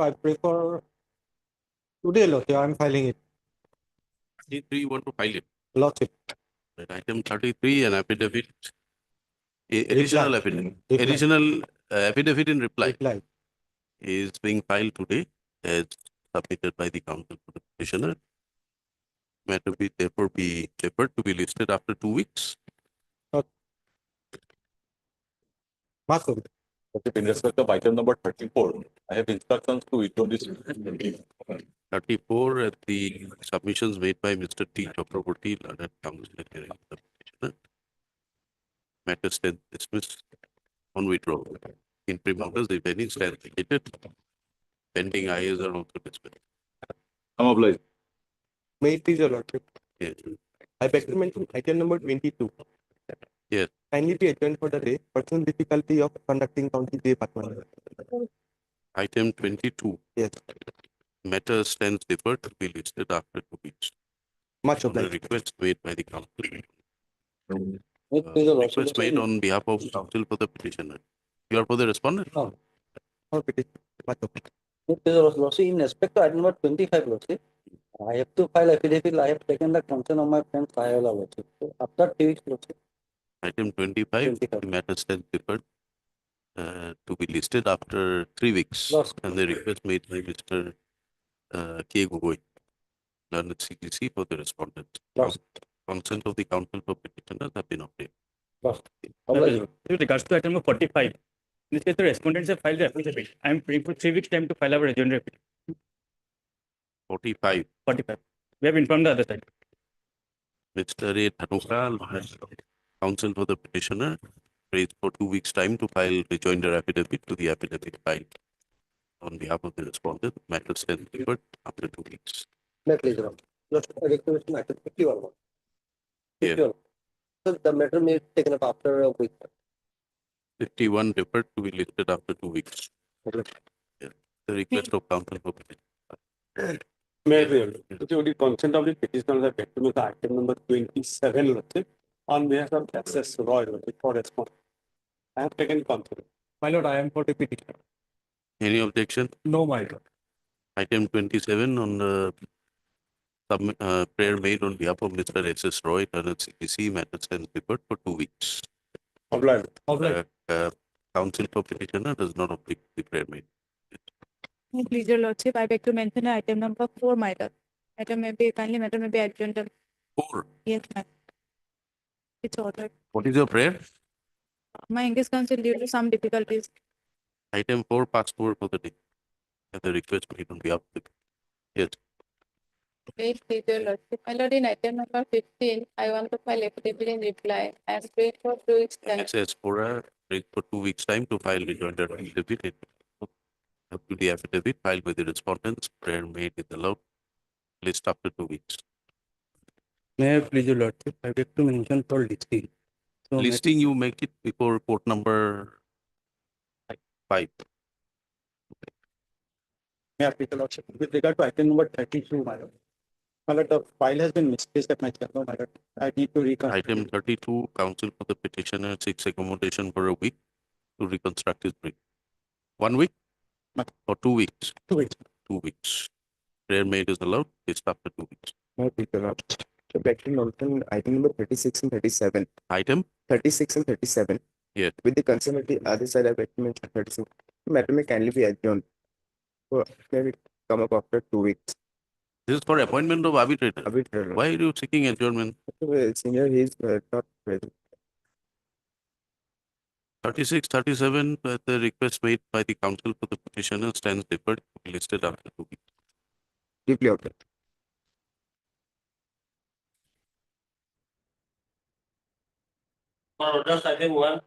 I prefer today, Lordship. I'm filing it. 33, you want to file it. Lordship. Right, item 33, an affidavit, additional affidavit, Reply. additional affidavit in reply Reply. is being filed today as submitted by the counsel for the petitioner. Matter be therefore be deferred to be listed after 2 weeks. Masuk. Okay, in respect of item number 34, I have instructions to withdraw this. 34 at the submissions made by Mr. T. Chakraborty, learned counsel at hearing of the petitioner. Matter stands dismissed on withdrawal. In premortem, if any stands vacated, pending IAs are also dismissed. I'm obliged. May it please your Lordship. Yes. I beg to mention item number 22. Yes. Kindly be adjourned for the day. Personal difficulty of conducting county day department. Item 22. Yes. Matter stands deferred to be listed after 2 weeks. Much On the obliged. request made by the counsel. Please, your Lordship. Request made on behalf of counsel for the petitioner. You are for the respondent? No. Or petition. Much obliged. Please, your Lordship, in respect to item number 25, Lordship, I have to file affidavit. I have taken the consent of my friend Sahela, Lordship. So after 2 weeks, Lordship. Item 25, 25. the matter stands deferred to be listed after 3 weeks. Lordship. And the request made by Mr. K. Gogoi, learned CGC for the respondent. Lordship. Consent of the counsel for petitioners have been obtained. Obliged. With regards to item number 45, in this case, the respondents have filed the affidavit. I am praying for 3 weeks' time to file our rejoinder appeal. 45, 45. We have informed the other side. Mr. A. Dhanuka, counsel for the petitioner, raised for 2 weeks' time to file rejoinder affidavit to the affidavit filed on behalf of the respondent. Matter stands deferred after 2 weeks. May please your Lordship. I beg to mention item 51. Yeah. So the matter may be taken up after a week. 51 deferred to be listed after 2 weeks. Yeah. The request of counsel for petitioner. Mayor, with the consent of the petitioner, I beg to make item number 27, Lordship, on behalf of SS Roy, Lordship, for response. I have taken consent. My lord, I am for the petition. Any objection? No, my lord. Item 27 on the prayer made on behalf of Mr. S.S. Roy, Learned CPC, matter stands deferred for 2 weeks. Obliged. Counsel for petitioner does not object to the prayer made. Please, your Lordship, I beg to mention item number 4, my lord. Matter may be adjourned. 4. Yes, ma'am. It's ordered. What is your prayer? My English counsel due to some difficulties. Item 4 passed over for the day. And the request made on behalf of the. Yes. Please, your Lordship. My lord, in item number 15, I want to file affidavit in reply. I am praying for 2 weeks time. SS for break for 2 weeks' time to file rejoinder affidavit. Up to the affidavit filed by the respondents, prayer made in the law list after 2 weeks. May I please your Lordship? I beg to mention for listing. So Listing, you make it before court number 5. May I please, your Lordship, with regard to item number 32, my lord. My lord, the file has been misplaced at my chamber, my lord. I need to reconstruct. Item 32, counsel for the petitioner seeks accommodation for a week to reconstruct his brief. 1 week or 2 weeks? 2 weeks. 2 weeks. Prayer made is allowed, list after 2 weeks. my please your Lordship. I beg to mention item number 36 and 37. Item 36 and 37. Yes. With the consent of the other side, I beg to mention 36. The matter may kindly be adjourned. So, may we come up after 2 weeks. this is for appointment of arbitrator. Arbitrator. Why are you seeking adjournment? Senior, he is not present. 36, 37, the request made by the counsel for the petitioner stands deferred to be listed after 2 weeks. Deeply okay. For orders, item 1.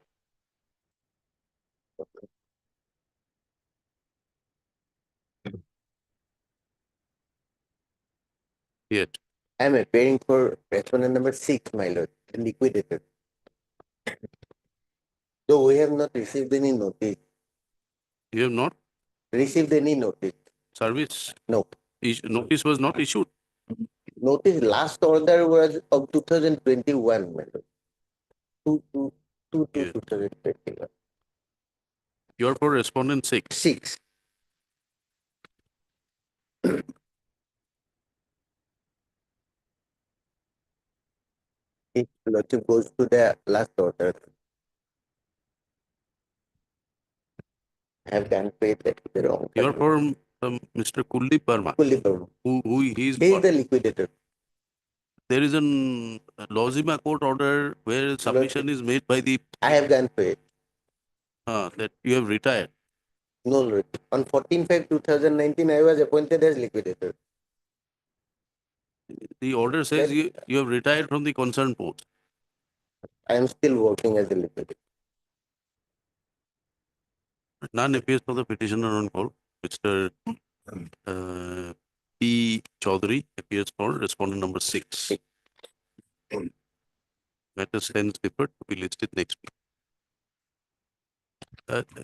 Yes. I am appearing for respondent number 6, my lord, liquidated. Though we have not received any notice. You have not Received any notice? service. No. Notice was not issued. Notice last order was of 2021, my lord. 2 Yes. 2021. You are for respondent 6. 6. If Lordship goes to the last order, I have done paid that the wrong. You're from Mr. Kuldeep Verma, Fully covered. who he is. He is what? the liquidator. There is an Lozima court order where submission is made by the I have done paid. that you have retired. No, Lord. On 14/5/2019, I was appointed as liquidator. The order says Yes. you have retired from the concerned post. I am still working as a liquidator. None appears for the petitioner on call. Mr. P. Chaudhary appears for respondent number 6. Matter stands referred to be listed next week.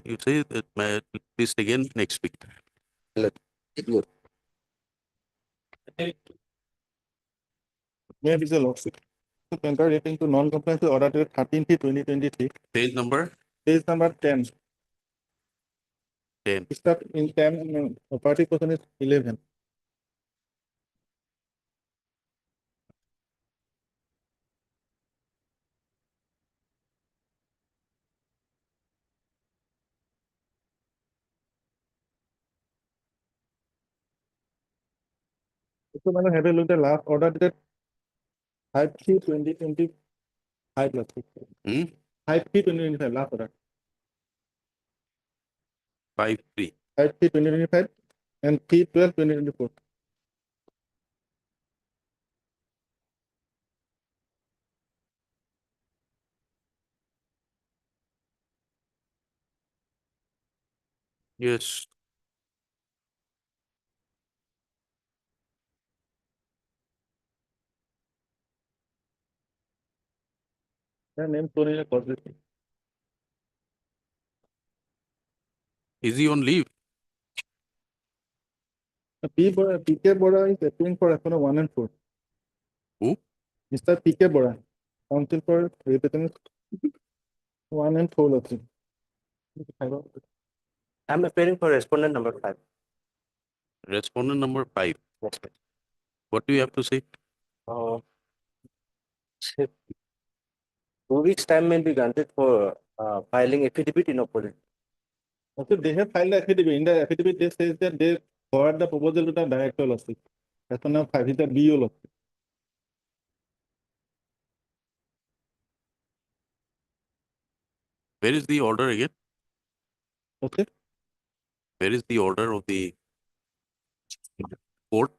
You say that my list again next week. Good. Where is the lawsuit? Enter relating to non-compliance with order dated 13/3/2023, Page number page number 10. 10. Start in 10, party person is 11. So, madam, have a look at the last order dated 5/3/2025. Hmm? 5/3/2025, last order. 5-3. 5/3/2025 and 3/12/2024. Yes. The name shown in the court list. Is he on leave? PK Bora is appearing for F1 1 and 4. Who? Mr. PK Bora, counsel for representative 1 and 4 also. I'm appearing for respondent number 5. Respondent number 5. Yes, sir. What do you have to say? 2 weeks time may be granted for filing affidavit in opposition. Also, they have filed the affidavit. In the affidavit, they says that they forward the proposal to the director also. That's one of 5 is the BO also. Where is the order again? Okay. Where is the order of the court?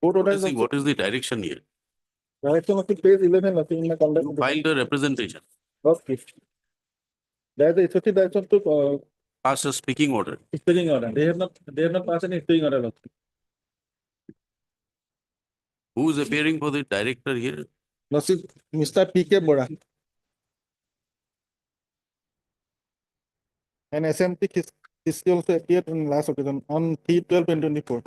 Court order is What is the direction here? direction of the page 11 also in the conduct. You filed a representation. Okay. There is a SOC direction to Pass a speaking order. speaking order. They have not passed any speaking order also. Who is appearing for the director here? No, see, Mr. PK Bora. And SMT is also appeared in last occasion on 3/12/2024.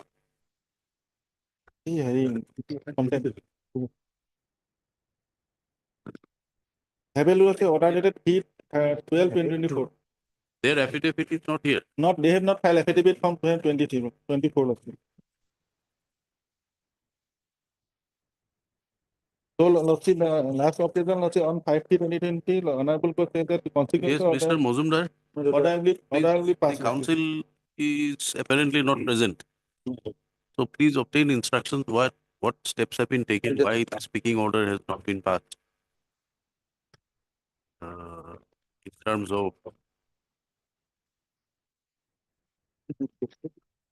Have a look at the order dated 3/12/2024. Their affidavit is not here. Not, they have not filed affidavit from 2023, 24 also. So, let's see, the last occasion, let's say on 5/3/2020, the honorable court said that the Yes, consequence Mr. Mozumdar, order will be the passed. council is apparently not present. So please obtain instructions what steps have been taken, why the speaking order has not been passed. In terms of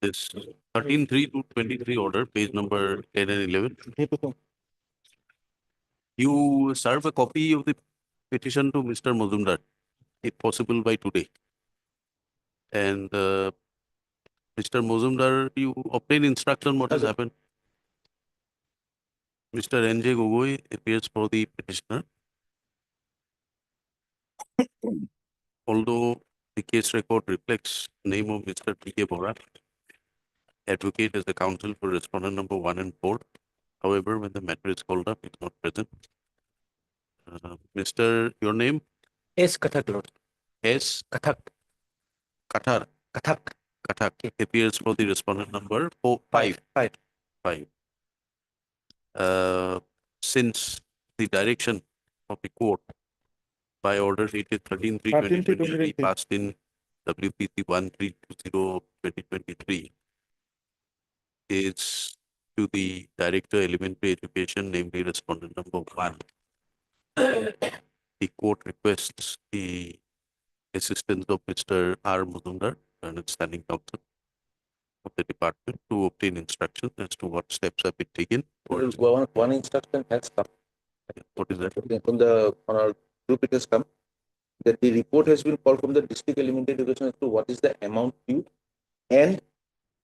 this 13/3/23 order, page number 10 and 11. You serve a copy of the petition to Mr. Mozumdar, if possible by today. And Mr. Mozumdar, you obtain instruction what has happened. Mr. N.J. Gogoi appears for the petitioner. Although the case record reflects name of Mr. P.K. Bora, advocate as the counsel for respondent number 1 and 4. However, when the matter is called up, it's not present. Mr. Your name? S. Kathak, Lord. S. Kathak. Kathar. Kathak. Kathak appears for the respondent number 5. 5. Since the direction of the court by order dated 13/3/2023 13/3/2023. passed in WPC 1320/2023 is to the Director Elementary Education, namely respondent number 1. The court requests the assistance of Mr. R. Muzumdar, and standing counsel of the department, to obtain instructions as to what steps have been taken. towards- One instruction has come What is that? from on our group, it has come that the report has been called from the district elementary education as to what is the amount due and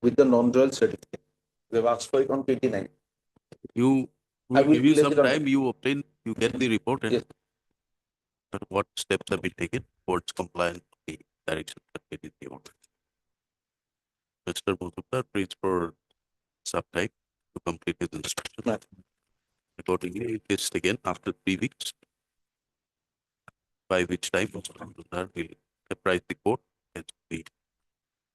with the non-royal certificate. We have asked for it on 29. You, I we will give you place some it on- time, you obtain, you get the report and Yes. what steps have been taken towards compliance with the direction contained in the order. Mr. Muzumdar, please for some time to complete his instruction. Right. Accordingly, it is again after 3 weeks, by which time Mr. Muzumdar will apprise the court as to the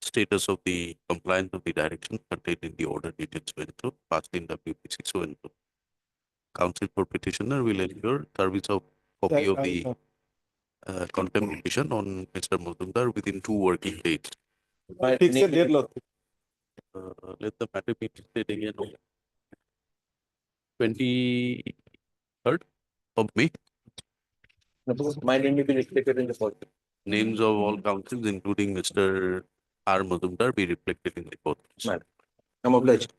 status of the compliance of the direction contained in the order dated so and so, passed in WPC so and so. Counsel for petitioner will ensure service of copy of the contempt petition on Mr. Muzumdar within 2 working days. My Fix a name- date, Lord. Let the matter be listed again on 23rd of May. My name will be reflected in the court. Names of all counsels, including Mr. R. Muzumdar, be reflected in the court. Right. I'm obliged.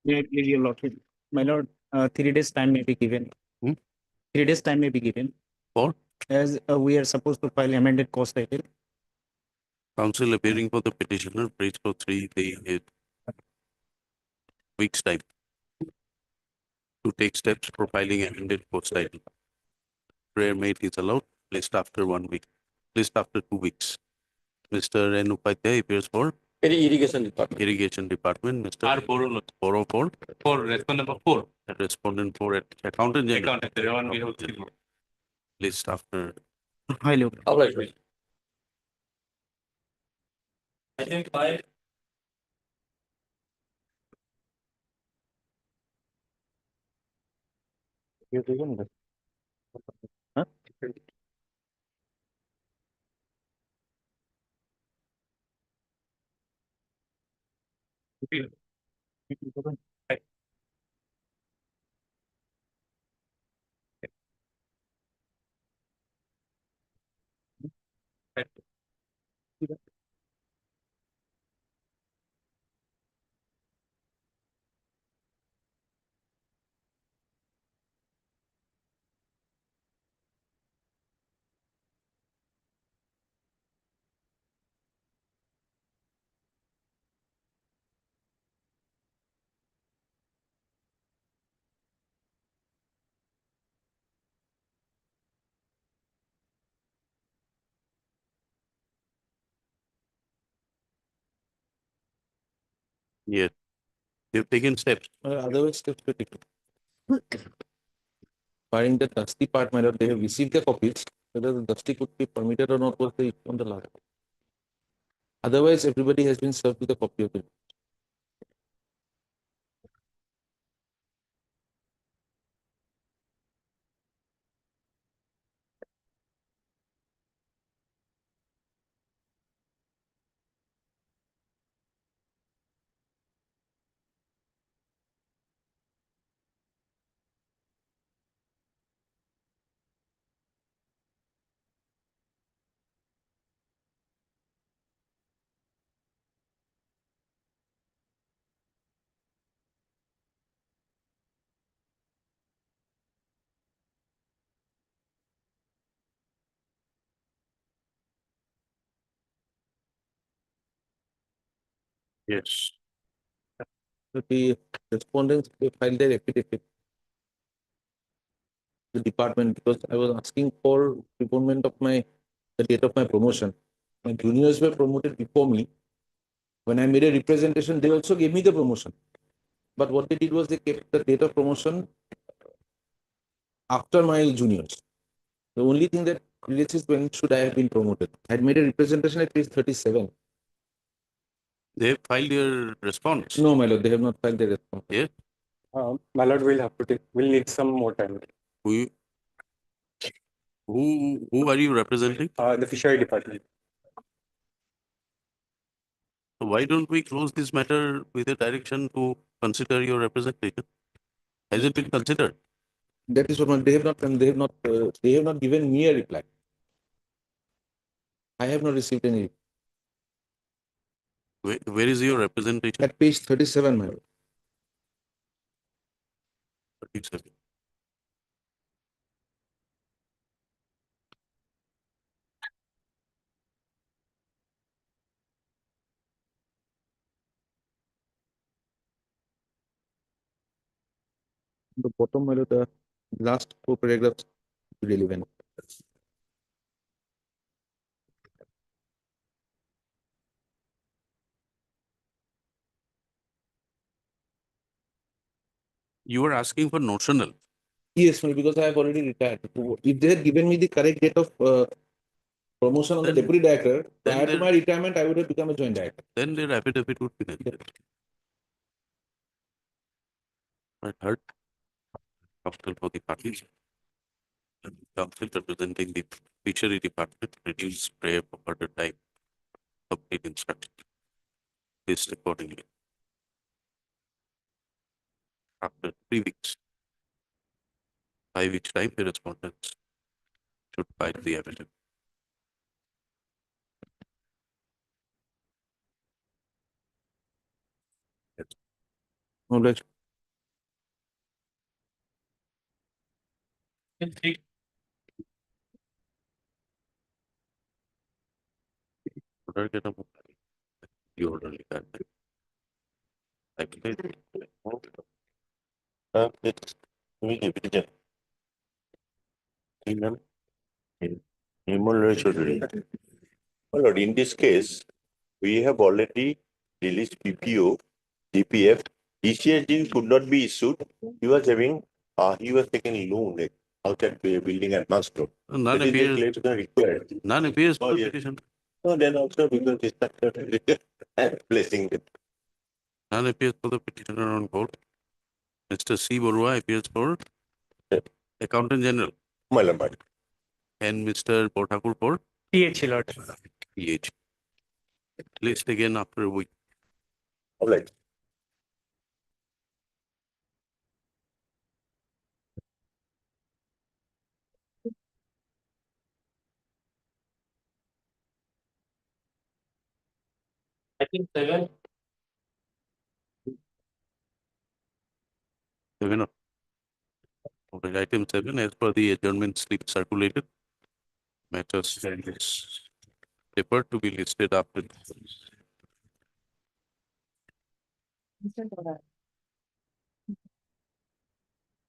May I please your lordship? My lord, 3 days time may be given. Hmm? 3 days time may be given. For? As we are supposed to file amended cost title. Counsel appearing for the petitioner, prays for 3 days, weeks time to take steps for filing amended post title. Prayer made is allowed, placed after 1 week, placed after 2 weeks. Mr. N. Upadhyay appears for Irrigation department. Irrigation Department, Mr. R. Borolo Boro for for respondent number 4. Respondent for Accountant General. Accountant, the one we have seen. List after. Hi, Lord. Obliged. I think 5. You're doing that. Huh? Yes. You've taken steps. Otherwise, steps were taken. Barring the dusty part, my lord, they have received the copies. Whether the dusty could be permitted or not was the issue on the last. Otherwise, everybody has been served with a copy of it. Yes. So the respondents they filed their affidavit. The department, because I was asking for preponement of the date of my promotion. My juniors were promoted before me. When I made a representation, they also gave me the promotion. But what they did was they kept the date of promotion after my juniors. The only thing that relates is when should I have been promoted. I had made a representation at page 37. They have filed your response. No, my lord, they have not filed their response. My lord, we'll need some more time. Who, who are you representing? The fishery department. So why don't we close this matter with a direction to consider your representation? Has it been considered? That is what they have not, they have not given me a reply. I have not received any. Where is your representation? At page 37, my lord. 37. The bottom, my lord, the last 4 paragraphs relevant. You are asking for notional. Yes, my lord, because I have already retired. If they had given me the correct date of promotion on the Then- deputy director, then prior to there- my retirement, I would have become a joint director. Then their affidavit would be necessary. I heard counsel for the parties. Counsel representing the fishery department reduce prayer for further time. Complete instruction. List accordingly. After 3 weeks. By which time the respondents should file the affidavit. All right. Order get a the orderly that. It's Well, Lord, in this case, we have already released PPO, DPF. ECHG could not be issued. He was taking loan like, outside the building at Moscow. None That is the appears, claim required. none appears for Oh, the yeah. petition. No, then also because this placing it. None appears for the petitioner on court. Mr. C. Borua appears for Accountant General Malamad. and Mr. Potakur for PH Lord. PH. List again after a week. All right. I think 7. 7. Okay, item 7, as per the adjournment slip circulated, matters deferred to be listed after.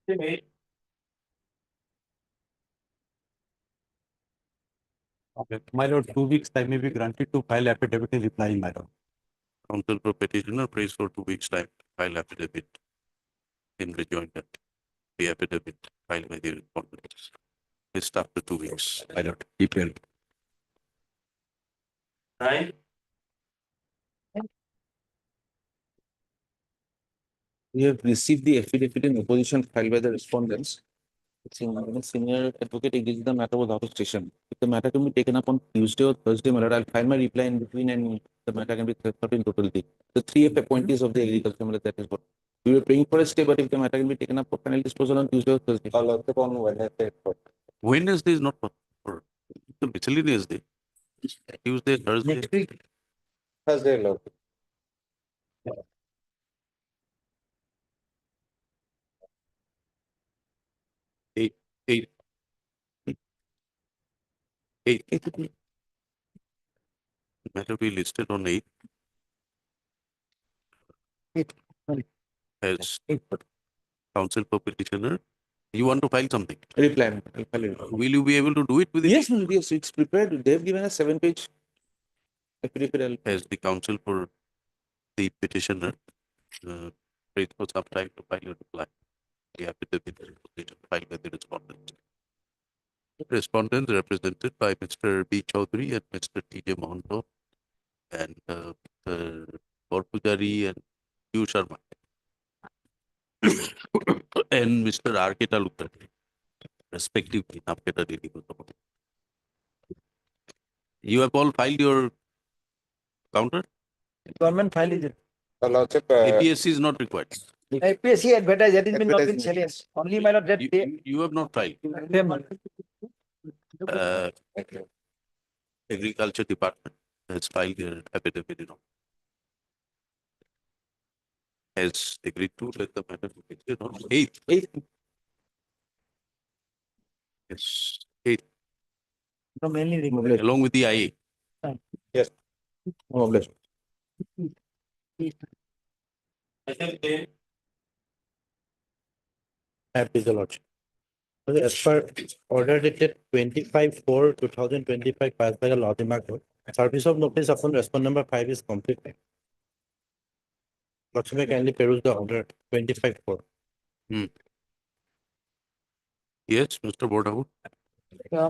Okay. My lord, 2 weeks time may be granted to file affidavit in reply, my lord. Counsel for petitioner prays for 2 weeks time to file affidavit in rejoinder. The affidavit filed by the respondents. List after 2 weeks. My lord, April. 9. We have received the affidavit in opposition filed by the respondents. Senior advocate agrees the matter was out of station. If the matter can be taken up on Tuesday or Thursday, my lord, I'll file my reply in between and the matter can be thought in totality. The 3F appointees of the agriculture, my lord, that is what. We were praying for a stay, but if the matter can be taken up for final disposal on Tuesday or Thursday. I'll also on Wednesday. Wednesday is not for the miscellaneous day. Tuesday, Thursday. Next week. Thursday, Lord. Eight. Matter be listed on 8. As counsel for petitioner, you want to file something? Reply. I'll file it. Will you be able to do it within? Yes, yes, it's prepared. They have given a 7-page affidavit. As the counsel for the petitioner, prays for some time to file a reply. The affidavit is filed by the respondent. Respondents represented by Mr. B. Chaudhary and Mr. T. J. Mohanto and Korpujari and Q Sharma. And Mr. R. K. Talukdar, respectively. आपके daily को तो. You have all filed your counter? Government file is it? Lordship, APSC is not required. APSC advertised, that has been not been Advertisement. serious. Only my lord that You have not filed. Uh, Agriculture Department has filed their affidavit, has agreed to let the matter be fixed on 8th. Yes, 8th, No, mainly along with the IA. No obligation. I think they Happy the lodge. As per order dated 25/4/2025 passed by the Lodhima Court, service of notice upon respond number 5 is complete. Lordship may kindly peruse the order 25/4. Yes, Mr. Bordahu.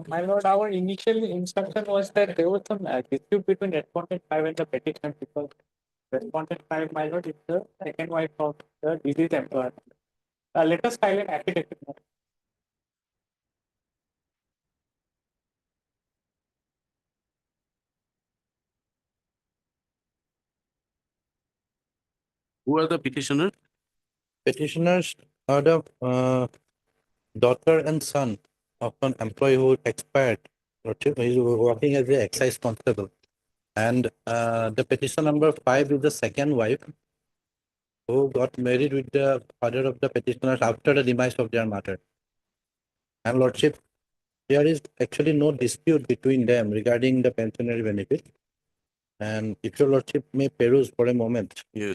My lord, our initial instruction was that there was some dispute between respondent 5 and the petitioner because respondent 5, my lord, is the second wife of the deceased employer. Let us file an affidavit. Who are the petitioners? Petitioners are the daughter and son of an employee who expired. Lordship, he is working as the excise constable. And the petition number 5 is the second wife who got married with the father of the petitioners after the demise of their mother. And Lordship, there is actually no dispute between them regarding the pensionary benefit. And if your Lordship may peruse for a moment, Yes.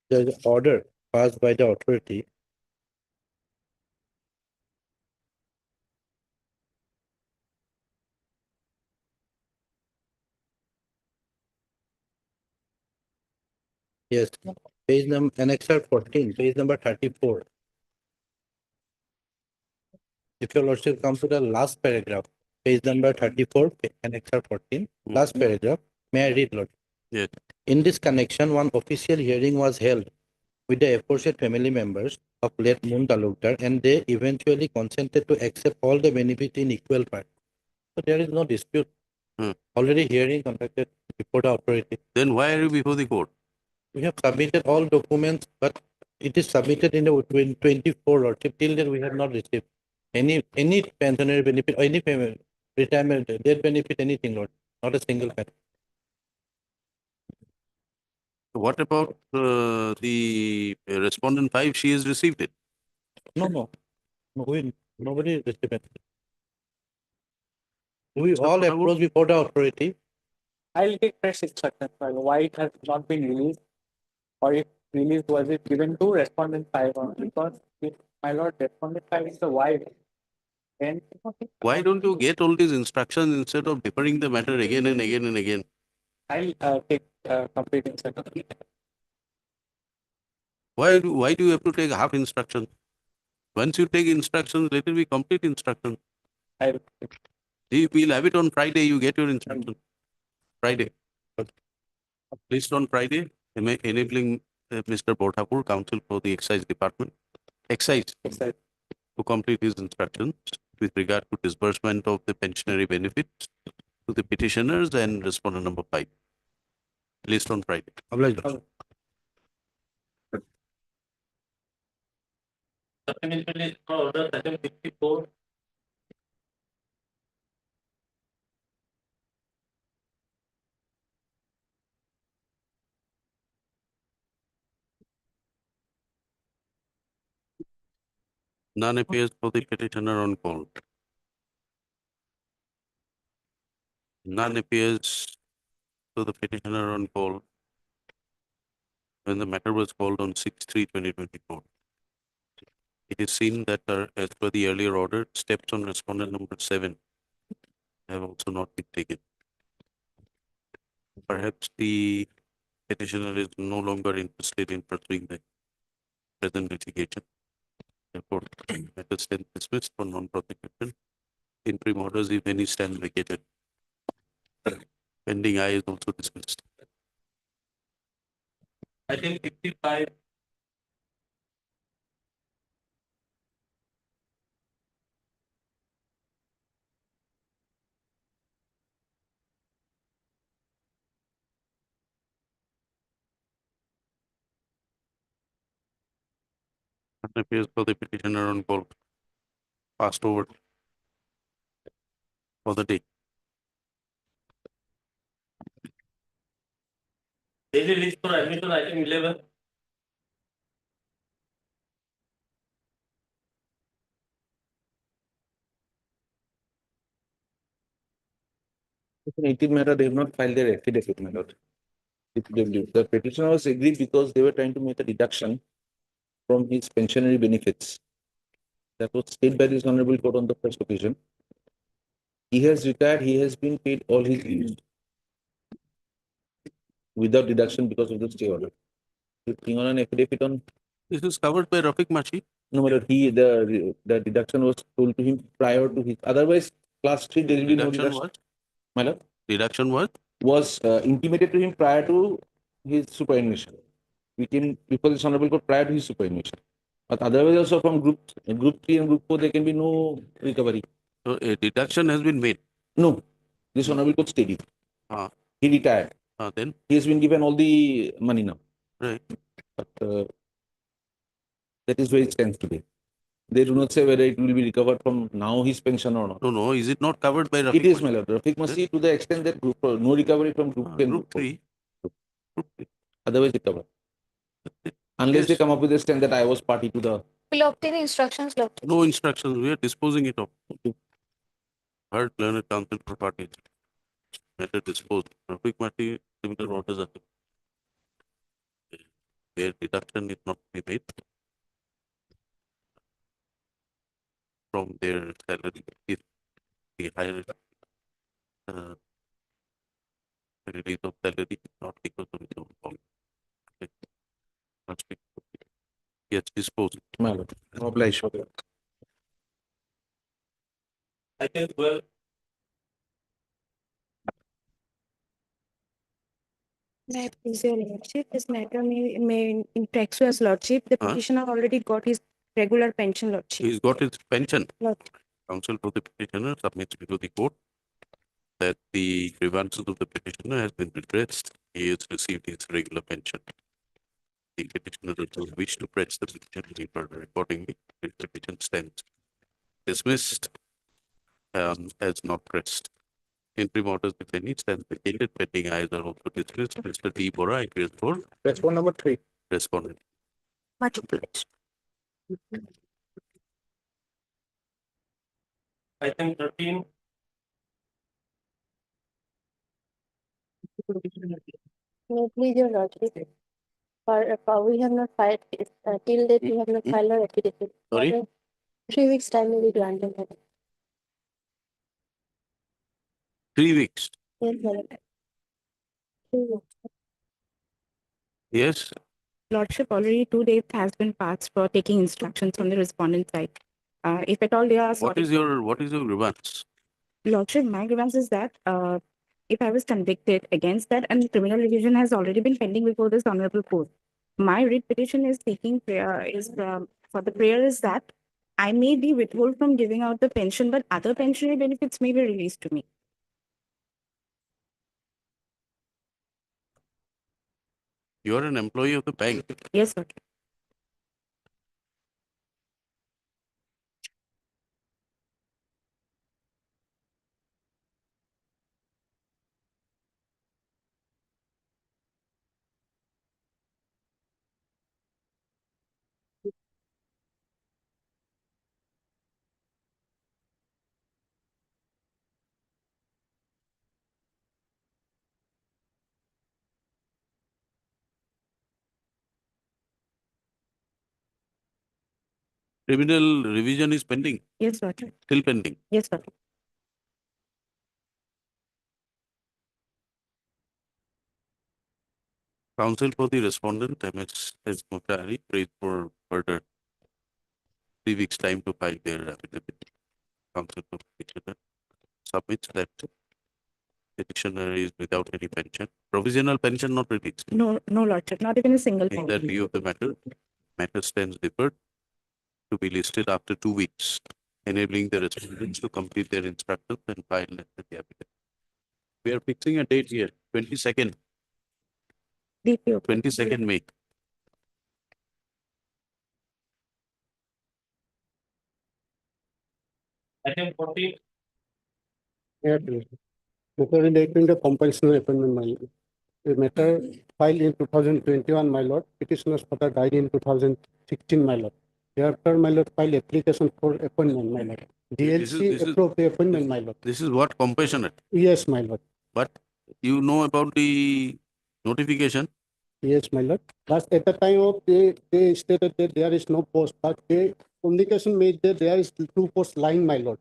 there is an order passed by the authority Yes, page number annexure 14, page number 34. If your Lordship comes to the last paragraph, page number 34, annexure 14, last paragraph, may I read, Lord? Yes. In this connection, one official hearing was held with the aforesaid family members of late Moon Talukdar, and they eventually consented to accept all the benefit in equal part. So there is no dispute. Already hearing conducted before the authority. Then why are you before the court? We have submitted all documents, but it is submitted in the 24 Lordship. Till then, we have not received any pensionary benefit or any payment, retirement, death benefit, anything, Lord. Not a single penny. What about the respondent 5? She has received it. No, nobody received it. We all approach before the authority. I'll take fresh instructions, my lord, why it has not been released, or if released, was it given to respondent 5 only? Because if my lord, respondent 5 is the wife, then Why don't you get all these instructions instead of deferring the matter again and again and again? I'll take complete instruction. Why do you have to take half instruction? Once you take instructions, let it be complete instruction. We'll have it on Friday, you get your instruction. Friday. At least on Friday, enabling Mr. Borthakur, counsel for the excise department, excise, to complete his instructions with regard to disbursement of the pensionary benefits to the petitioners and respondent number 5. At least on Friday. supplementary order section 54. None appears for the petitioner on call. None appears to the petitioner on call when the matter was called on 6/3/2024. It is seen that as per the earlier order, steps on respondent number 7 have also not been taken. Perhaps the petitioner is no longer interested in pursuing the present litigation. Therefore, matter stand dismissed for non-prosecution. Interim orders, if any, stand vacated. Pending I is also dismissed. Item 55, And appears for the petitioner on call passed over for the day. daily list for admission item 11, In 18 matter, they have not filed their affidavit, my lord. The petitioner was agreed because they were trying to make a deduction from his pensionary benefits. That was stated by this honorable court on the first occasion. He has retired, he has been paid all his leaves without deduction because of the stay order. Looking on an affidavit on, This is covered by Rafiq Mashi. no matter the deduction was told to him prior to his, otherwise class 3 there will be no Deduction deduction. was, My lord, deduction was intimated to him prior to his superannuation. We came before this honorable court prior to his superannuation. But otherwise also from group 3 and group 4 there can be no recovery. So a deduction has been made. No, this honorable court stated. Ah. He retired. Then, He has been given all the money now. right. But that is where it stands today. They do not say whether it will be recovered from now his pension or not. No, is it not covered by Rafiq? It is, Mashi? my lord. Rafiq Masih to the extent that group, no recovery from group 10. Group 3. Otherwise recover. Unless they come up with a stand that I was party to the. Will obtain instructions, Lord. No instructions. We are disposing it off. Heard learned counsel for parties. Matter disposed. Rafiq Mashi, similar orders are. Their deduction is not to be made from their salary if the higher release of salary, not because of his own fault. Okay. Must be- Yes, disposed. My lord. Obliged. item 12, May I please your lordship, this matter may impact Your lordship. The Huh? petitioner already got his regular pension, lordship. He's got his pension. Lord. Counsel to the petitioner submits before the court that the grievances of the petitioner has been redressed. He has received his regular pension. The petitioner does not wish to press the petition any further. Accordingly, the petition stands dismissed as not pressed. Interim orders, if any, stands vacated. Pending ayes are also dismissed. Mr. D. Bora, appears for Respond number 3. respondent. Much obliged. item 13, May I please your lordship. We have not filed, till date we have not filed our affidavit. Sorry? Order 3 weeks time will be granted. 3 weeks. Yes, madam. 3 weeks. Yes. Lordship, already 2 days has been passed for taking instructions from the respondent side. If at all they are. What is your grievance? Lordship, my grievance is that if I was convicted against that and criminal revision has already been pending before this honorable court, my writ petition is seeking prayer for the prayer is that I may be withheld from giving out the pension, but other pensionary benefits may be released to me. You are an employee of the bank. Yes, sir. Criminal revision is pending. Yes, sir. Still pending. Yes, sir. Counsel for the respondent, MS Mukhari, prays for further 3 weeks time to file their affidavit. Counsel for petitioner submits that petitioner is without any pension. Provisional pension not released. No, no, Lordship, not even a single In penny. that view of the matter stands deferred to be listed after 2 weeks, enabling the respondents to complete their instructions and file the affidavit. We are fixing a date here, 22nd, DPO. 22nd May. Item 14, Yeah, please. Matter relating to compulsory appointment, my lord. The matter filed in 2021, my lord. Petitioner's father died in 2016, my lord. Thereafter, my lord, filed application for appointment, my lord. This DLC is- approved the appointment, my lord. This is what compassionate, Yes, my lord. but you know about the notification. Yes, my lord. But at the time of they stated that there is no post, but they communication made that there is 2 posts lying, my lord.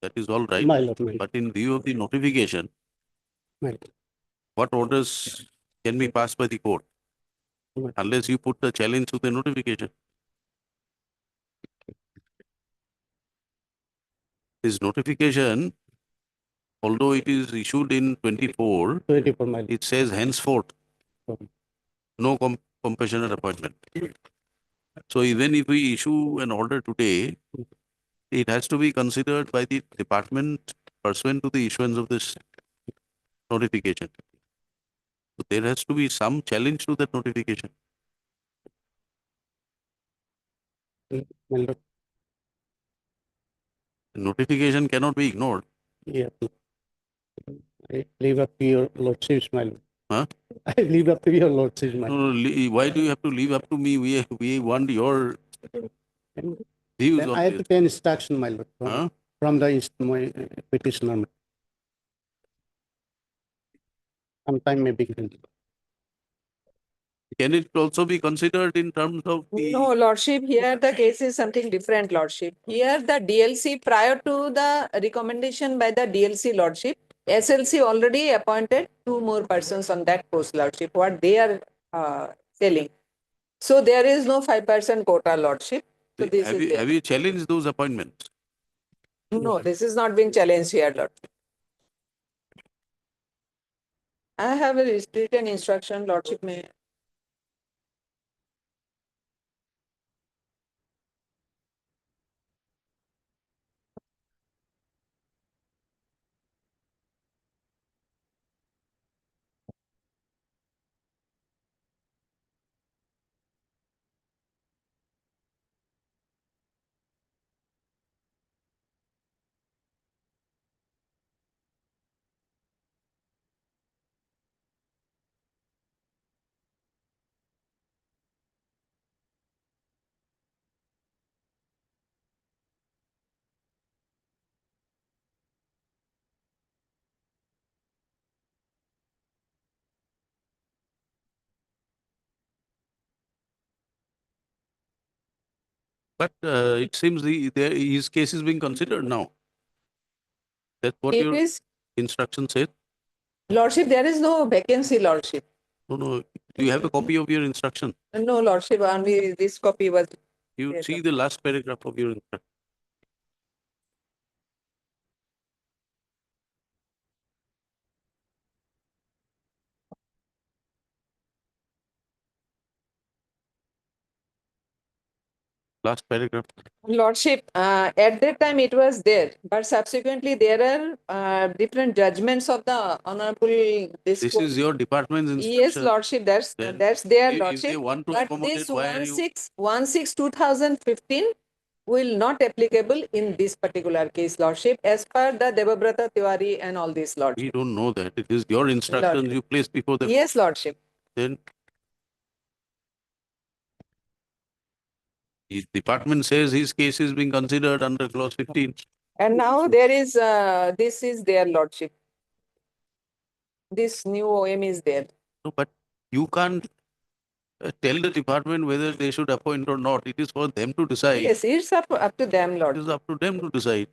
That is all right. My lord, my lord. But in view of the notification, My lord. what orders can be passed by the court? Unless you put the challenge to the notification. This notification, although it is issued in 24, 24, my lord. it says henceforth, Okay. no compassionate appointment. So even if we issue an order today, it has to be considered by the department pursuant to the issuance of this notification. So there has to be some challenge to that notification. My lord. The notification cannot be ignored. Yeah. I leave up to your lordship's, my lord. Huh? I leave up to your lordship's, my No, lord. no, why do you have to leave up to me? We want your And views then on I have this. to take instruction, my lord, Huh? from the my petitioner. Sometime may be given. Can it also be considered in terms of the No, Lordship, here the case is something different, Lordship. Here the DLC, prior to the recommendation by the DLC, Lordship, SLC already appointed 2 more persons on that post, Lordship, what they are telling. So there is no 5% quota, Lordship. So this is there. have you challenged those appointments? No, this is not being challenged here, Lord. I have a written instruction, Lordship may. But it seems his case is being considered now. That's what It your is, instruction says. Lordship, there is no vacancy, Lordship. No, no. Do you have a copy of your instruction? No, Lordship, only this copy was. You Yes, see the last paragraph of your instruction. Last paragraph. Lordship, at that time it was there, but subsequently there are different judgments of the honorable. This is your department's instruction. Yes, Lordship, that's Then their if Lordship. they want to But accommodate, this why are you? 16/2015 will not applicable in this particular case, Lordship, as per the Debabrata Tiwari and all these, Lordship. We don't know that. It is your instructions Lordship. you place before the. Yes, Lordship. Then his department says his case is being considered under clause 15. And now there is, this is their Lordship. This new OM is there. No, but you can't tell the department whether they should appoint or not. It is for them to decide. Yes, it's up to them, It Lord. is up to them to decide.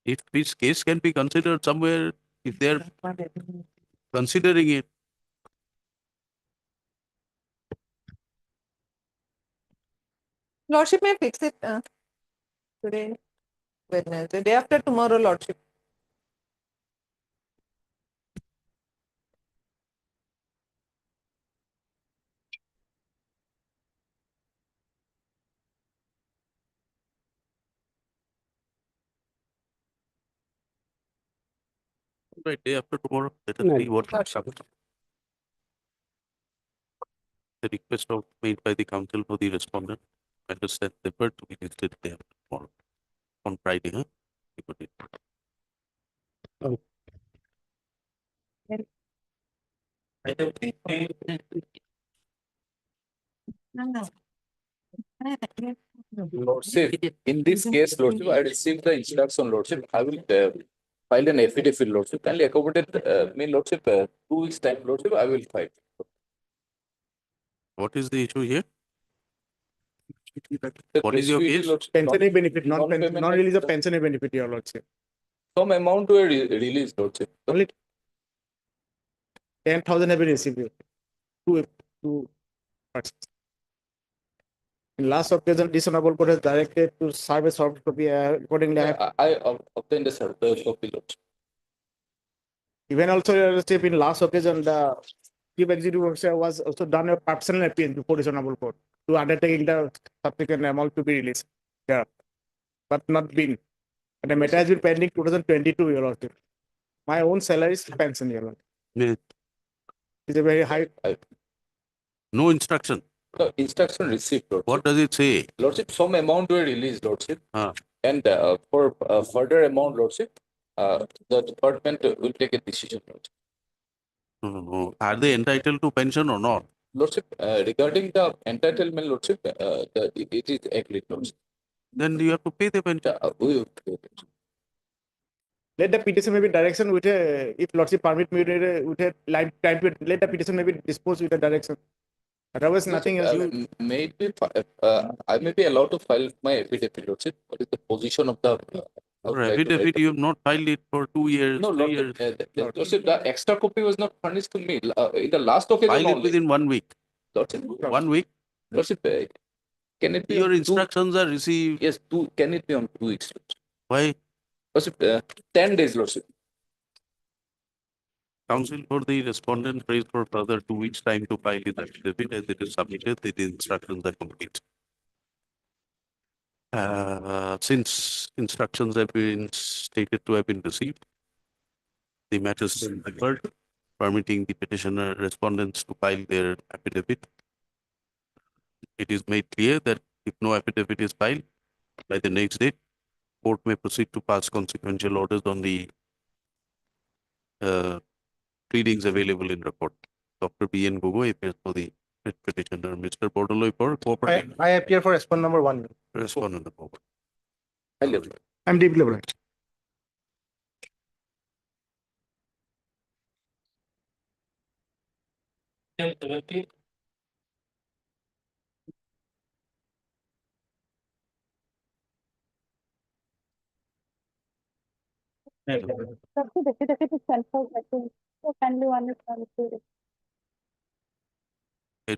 If his case can be considered somewhere, if they are considering it, Lordship may fix it today. Wednesday, day after tomorrow, Lordship. Right, day after tomorrow, let us see what comes up. The request of made by the council for the respondent, matter said deferred to be listed day after tomorrow, on Friday, huh? You put it. Item 15. Lordship, in this case, Lordship, I received the instruction, Lordship, I will file an affidavit, Lordship, kindly accommodate me, Lordship, 2 weeks time, Lordship, I will file. What is the issue here? The What is your gratuity, case? Lordship, Pensionary benefit, non-payment non-release of of- pensionary benefit, your lordship. Some amount were released, Lordship. Only 10,000 have been received. Two parts. In last occasion, dishonorable court has directed to serve a soft copy accordingly. I obtained the copy, Lordship. Even also, your lordship, in last occasion, the chief executive officer was also done a personal appeal before dishonorable court to undertaking the subsequent amount to be released. Yeah, but not been. And the matter has been pending 2022, your lordship. My own salary is pension, your lordship. Yeah. It's a very high. No instruction. The instruction received, Lordship. What does it say? Lordship, some amount were released, Lordship. Ah. And for further amount, Lordship, the department will take a decision, Lordship. No. Are they entitled to pension or not? Lordship, regarding the entitlement, Lordship, it is agreed, Lordship. Then you have to pay the pension. We will pay it. Let the petition maybe direction with a, if lordship permit me with a time to let the petition maybe dispose with a direction. Otherwise, nothing else. You, I may be allowed to file my affidavit, Lordship. What is the position of the Or affidavit, you have not filed it for 2 years, No, 3 years. Lordship, the extra copy was not furnished to me. In the last occasion File it only. within 1 week. Lordship, 1 week. Lordship, can it be Your on instructions are received. Yes, can it be on 2 weeks? Lordship? Why? Lordship, 10 days, Lordship. Counsel for the respondent prays for further 2 weeks time to file his affidavit as it is submitted. The instructions are complete. Since instructions have been stated to have been received, the matter is deferred, permitting the petitioner respondents to file their affidavit. It is made clear that if no affidavit is filed by the next date, court may proceed to pass consequential orders on the pleadings available in record. Dr. B.N. Gogoi appears for the petitioner. Mr. Bordoloi for cooperating. I appear for respondent number 1. Respondent number 1. I'm deeply obliged. Item 17.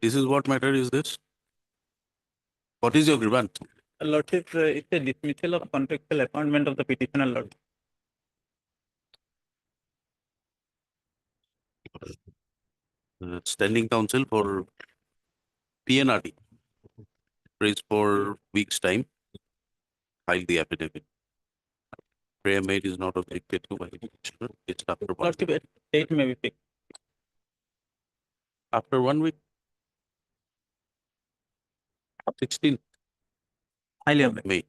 This is what matter is this? What is your grievance? Lordship, it's a dismissal of contractual appointment of the petitioner, Lord. Standing counsel for PNRD prays for weeks time, file the affidavit. Prayer made is not objected to by the petitioner. It's after 1 Lordship, week. date may be fixed. After 1 week. 16 Highly obliged. May.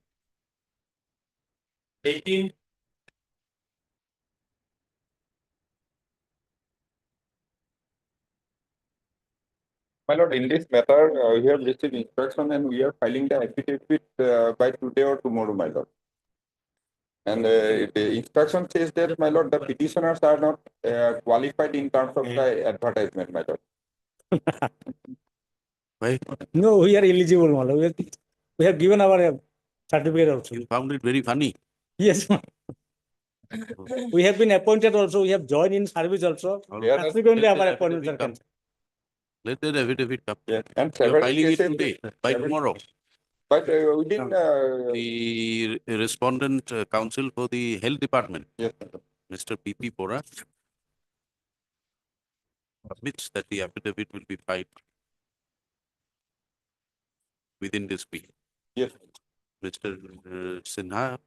18. My lord, in this matter, we have received instruction and we are filing the affidavit by today or tomorrow, my lord. And the instruction says that, my lord, the petitioners are not qualified in terms of the advertisement, my lord. Why? No, we are eligible, my lord. We have given our certificate also. You found it very funny. Yes, ma'am. We have been appointed also. We have joined in service also. Yeah, Subsequently, let our the appointments are affidavit come. cancelled. Let that affidavit come. Yes. And You're several filing it cases, today, by tomorrow. But within, The respondent counsel for the health department, yes, Mr. P.P. Bora, admits that the affidavit will be filed within this week. yes, Mr. Sinha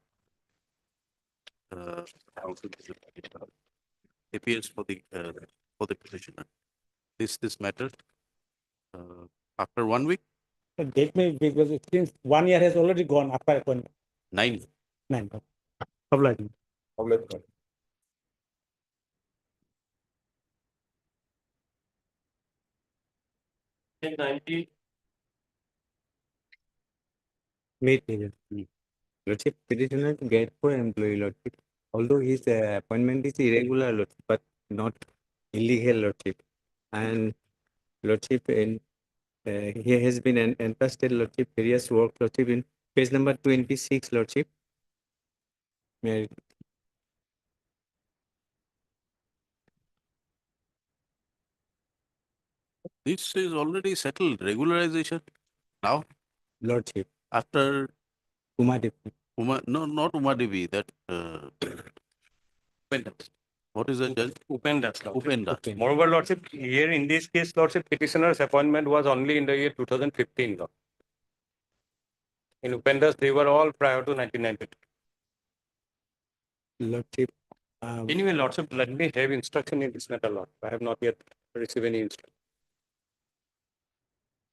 counsel appears for the petitioner. This matter after 1 week, Date may because it seems 1 year has already gone after appointment. 9. 9. Obliging. obligation. in 90, Wait, Lordship, petitioner to get for employee, Lordship. Although his appointment is irregular, Lordship, but not illegal, Lordship. And Lordship, he has been entrusted, Lordship, various work, Lordship, in page number 26, Lordship. May I- This is already settled, regularization. Now, Lordship, after Uma Devi. no, not Uma Devi, that what is the judge? Upendas. Upendas. Moreover, Lordship, here in this case, Lordship, petitioner's appointment was only in the year 2015. Lord. In Upendas, they were all prior to 1992. Lordship, Anyway, Lordship, let me have instruction in this matter, Lord. I have not yet received any instruction.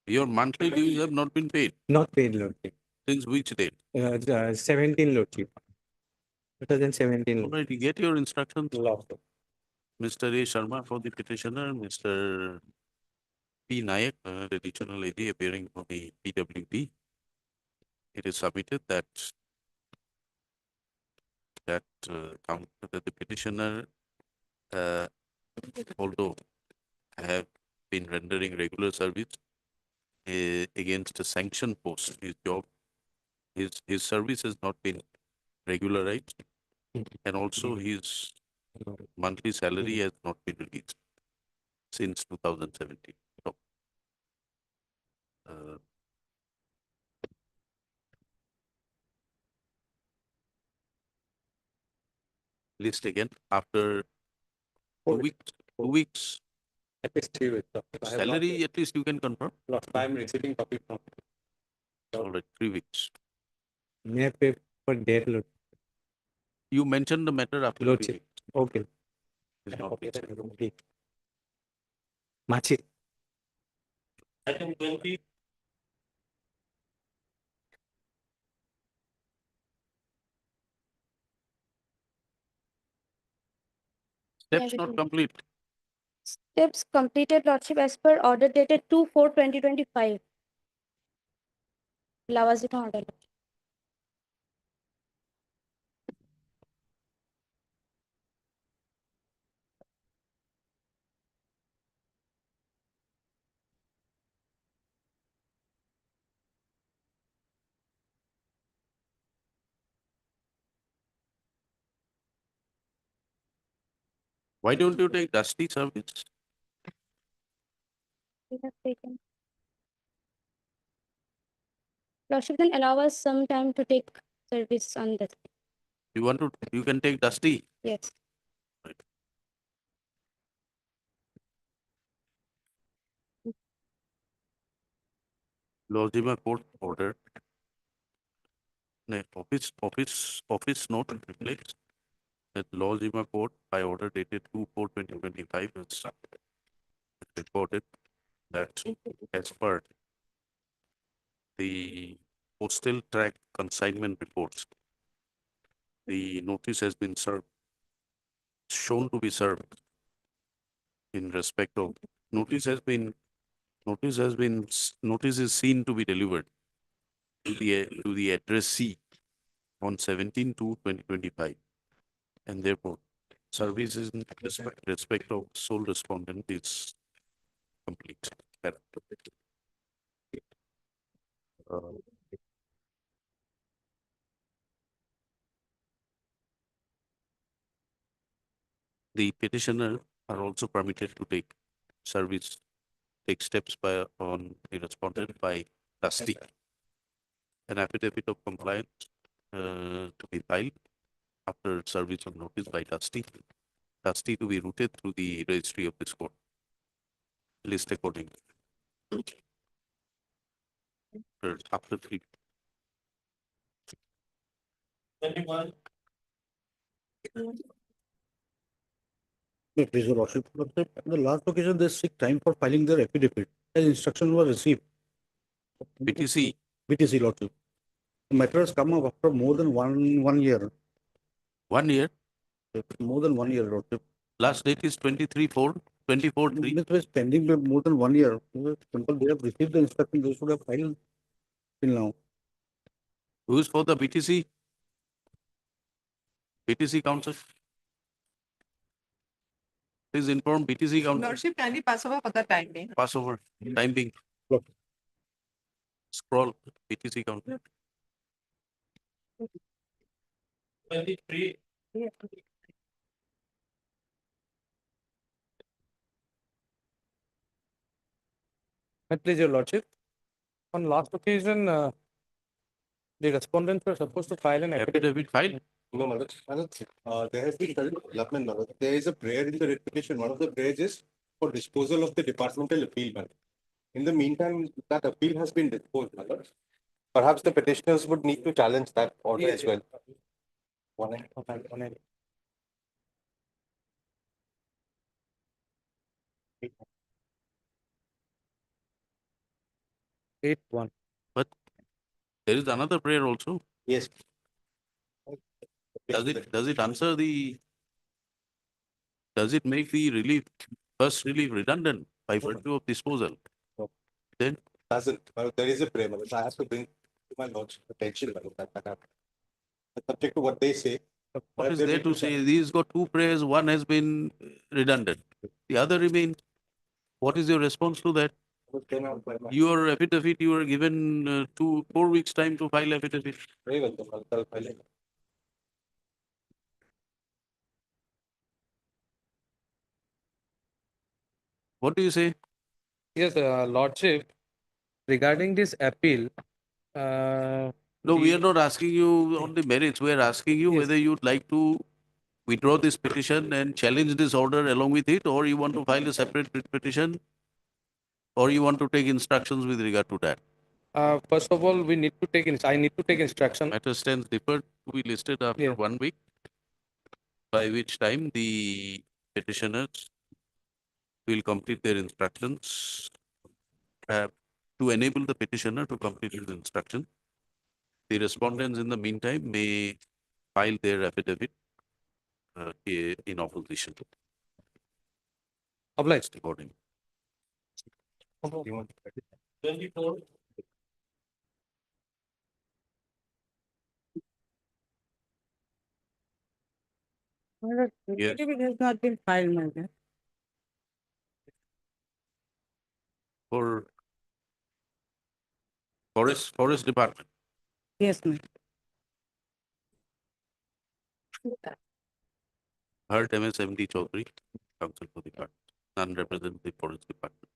Your monthly dues have not been paid. not paid, Lordship. Since which date? 17, Lordship. 2017. All right, you get your instructions. Lordship. Mr. A. Sharma for the petitioner, Mr. P. Nayak, the regional AG appearing for the PWD. It is submitted that that the petitioner, although have been rendering regular service against a sanction post, his job, his service has not been regularized, and also his monthly salary has not been released since 2017. So, list again after 2 weeks. 2 weeks. At least 3 weeks. I have not Salary, yet- at least you can confirm. Lord, I am receiving copy from. All right, 3 weeks. May I pay for debt, Lord? You mentioned the matter after 3 Lordship. weeks. Okay. It's not been said. Okay. Machi. item 20, Steps not complete. Steps completed, Lordship, as per order dated 2/4/2025. Lawazima order. Why don't you take dusty service? We have taken. Lordship, then allow us some time to take service on this. You can take dusty. Yes. Lozima court order. No, office note reflects that Lozima court by order dated 2/4/2025 has reported that as per the postal track consignment reports, the notice has been served, shown to be served in respect of notice is seen to be delivered to the addressee on 17/2/2025, and therefore service is in respect of sole respondent is complete. Uh, The petitioner are also permitted to take steps on the respondent by dusty an affidavit of compliance to be filed after service of notice by trustee. Trustee to be routed through the registry of this court. List accordingly. After 3. 21. No, please, your lordship, the last occasion they seek time for filing their affidavit, as instruction was received. BTC. BTC, lordship. The matter has come up after more than one year. 1 year. More than 1 year, lordship. Last date is 23/4, 24/3. It was pending for more than 1 year. Simple, they have received the instruction, they should have filed till now. Who is for the BTC? BTC council. Please inform BTC council. Lordship, kindly pass over for the time being. Pass over. Time being. Scroll. BTC council. 23. Please, your lordship. On last occasion, the respondents were supposed to file an affidavit. File. No, Malad. There has been current development, Malad. There is a prayer in the writ petition. One of the prayers is for disposal of the departmental appeal, Malad. In the meantime, that appeal has been disposed, Malad. Perhaps the petitioners would need to challenge that order as well. Eight one. But there is another prayer also. Yes. Does it answer the, does it make the relief, first relief redundant by virtue of disposal? Then? Doesn't. There is a prayer, Malad. I have to bring to my lord's attention, Malad, that happened. Subject to what they say. What is there to say? These got 2 prayers, one has been redundant. The other remains. What is your response to that? Your affidavit, you were given 4 weeks time to file affidavit. Very well, I'll file it. What do you say? Yes, lordship, regarding this appeal, No, we are not asking you on the merits. We are asking you whether you'd like to withdraw this petition and challenge this order along with it, or you want to file a separate writ petition, or you want to take instructions with regard to that. first of all, we need to take, I need to take instruction. Matter stands deferred to be listed after 1 week, by which time the petitioners will complete their instructions to enable the petitioner to complete his instruction. The respondents in the meantime may file their affidavit in opposition. Obliged. According. 24. Yes. Affidavit has not been filed, my dear. For Forest Department. Yes, ma'am. Heard MSMD Chaudhary, Council for the Department, none represent the Forest Department.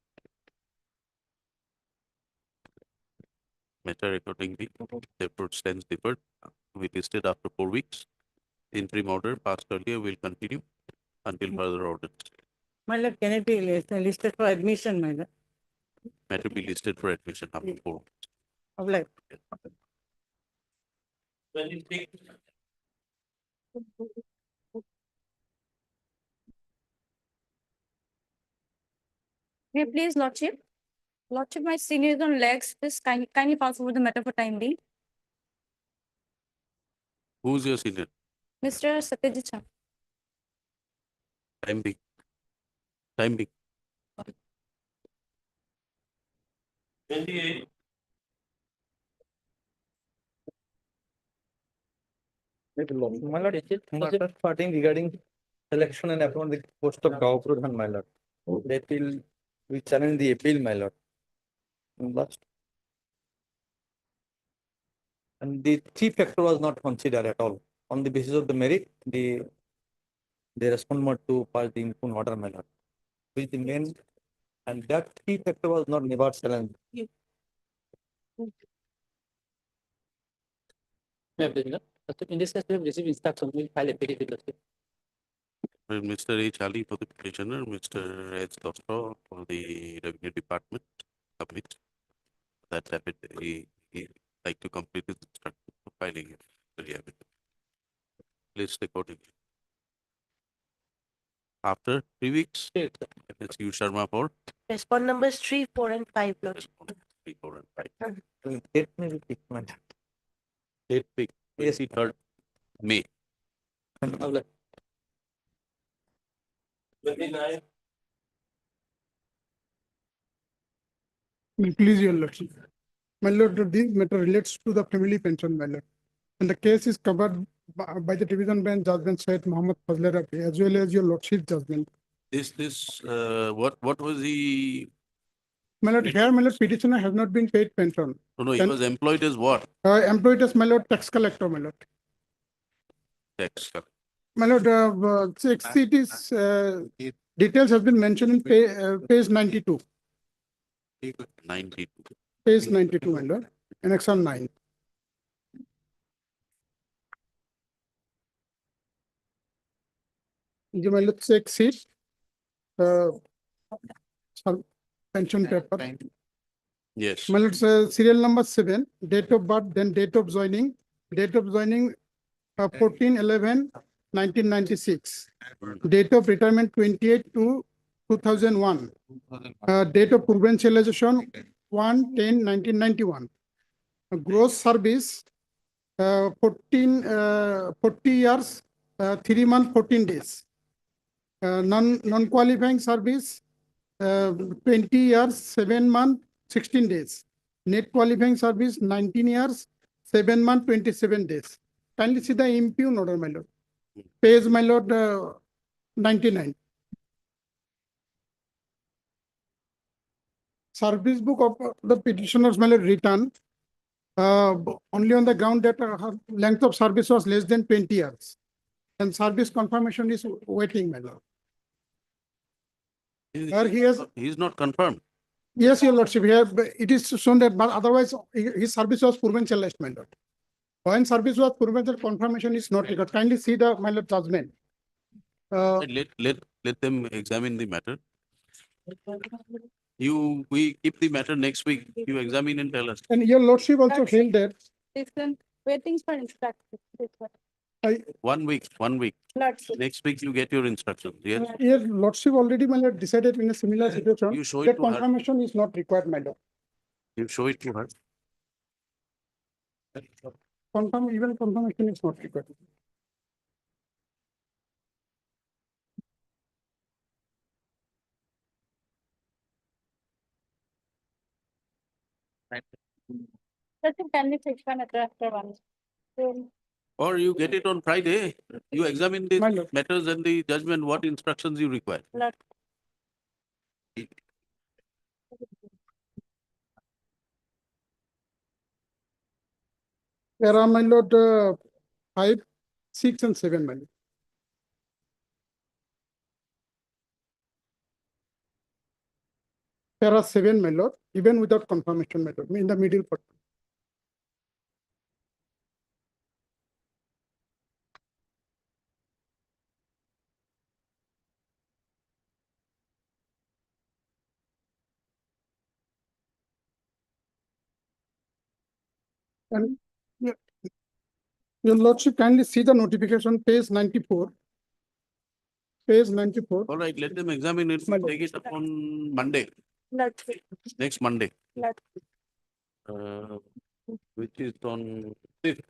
Matter accordingly, therefore stands deferred, to be listed after 4 weeks. Interim order passed earlier will continue until further orders. My lord, can it be listed for admission, my lord? Matter be listed for admission after 4 weeks. Obliged. 26. May I please, lordship? Lordship, my senior is on legs. Please kindly pass over the matter for time being. Who's your senior? Mr. Satyajit Shah. Time being. Time being. 28. My lord, is it matter starting regarding selection and appointment the post of Gaur Pradhan, my lord? That will, we challenge the appeal, my lord. Last. And the 3 factor was not considered at all. On the basis of the merit, they responded to pass the impugn order, my lord. Which the main, and that 3 factor was not never challenged. In this case, we have received instruction, we'll file affidavit, Lordship. Mr. H. Ali for the petitioner, Mr. H. Dostro for the Revenue Department submit that he like to complete his instruction for filing it. List accordingly. After 3 weeks, it's you Sharma for Respond numbers 3, 4, and 5, Lordship. 3, 4, and 5. Date may be picked, madam. Date pick, 23rd May. 29. Please, your lordship. My lord, this matter relates to the family pension, my lord. And the case is covered by the division bench judgment Syed Muhammad Fazle Rafi, as well as your lordship judgment. What was the, My lord, here, my lord, petitioner has not been paid pension. no, he was employed as what? Employed as, my lord, tax collector, my lord. Tax. My lord, it is, details have been mentioned in page 92. 92. Page 92, my lord, annex 9. You may look check sheet. Pension paper. Yes. My lord, serial number 7, date of birth, then date of joining. Date of joining 14/11/1996. Date of retirement 28/2/2001. Date of provincialization 1/10/1991. Gross service 40 years, 3 months, 14 days. Non-qualifying service 20 years, 7 months, 16 days. Net qualifying service 19 years, 7 months, 27 days. Kindly see the impugn order, my lord. Page, my lord, 99. Service book of the petitioners, my lord, written only on the ground that her length of service was less than 20 years. And service confirmation is waiting, my lord. He's not confirmed. Yes, your lordship, here it is shown that, but otherwise his service was provincialized, my lord. When service was provincial, confirmation is not required. Kindly see the, my lord, judgment. Let them examine the matter. We keep the matter next week. You examine and tell us. And your lordship also held that. Different waiting for instruction. 1 week. Lordship. Next week you get your instructions. Yes. Your lordship already, my lord, decided in a similar situation You show it that to her. confirmation is not required, my lord. You show it to her. Even confirmation is not required. Lordship, can we fix one after 1? Or you get it on Friday. You examine the matters and the judgment, what instructions you require. Lord. There are, my lord, 5, 6, and 7, my lord. There are 7, my lord, even without confirmation, my lord, in the middle part. And your lordship, kindly see the notification, page 94. Page 94. All right, let them examine it. Take it up on Monday. Lordship. Next Monday. Lordship. Which is on 5th.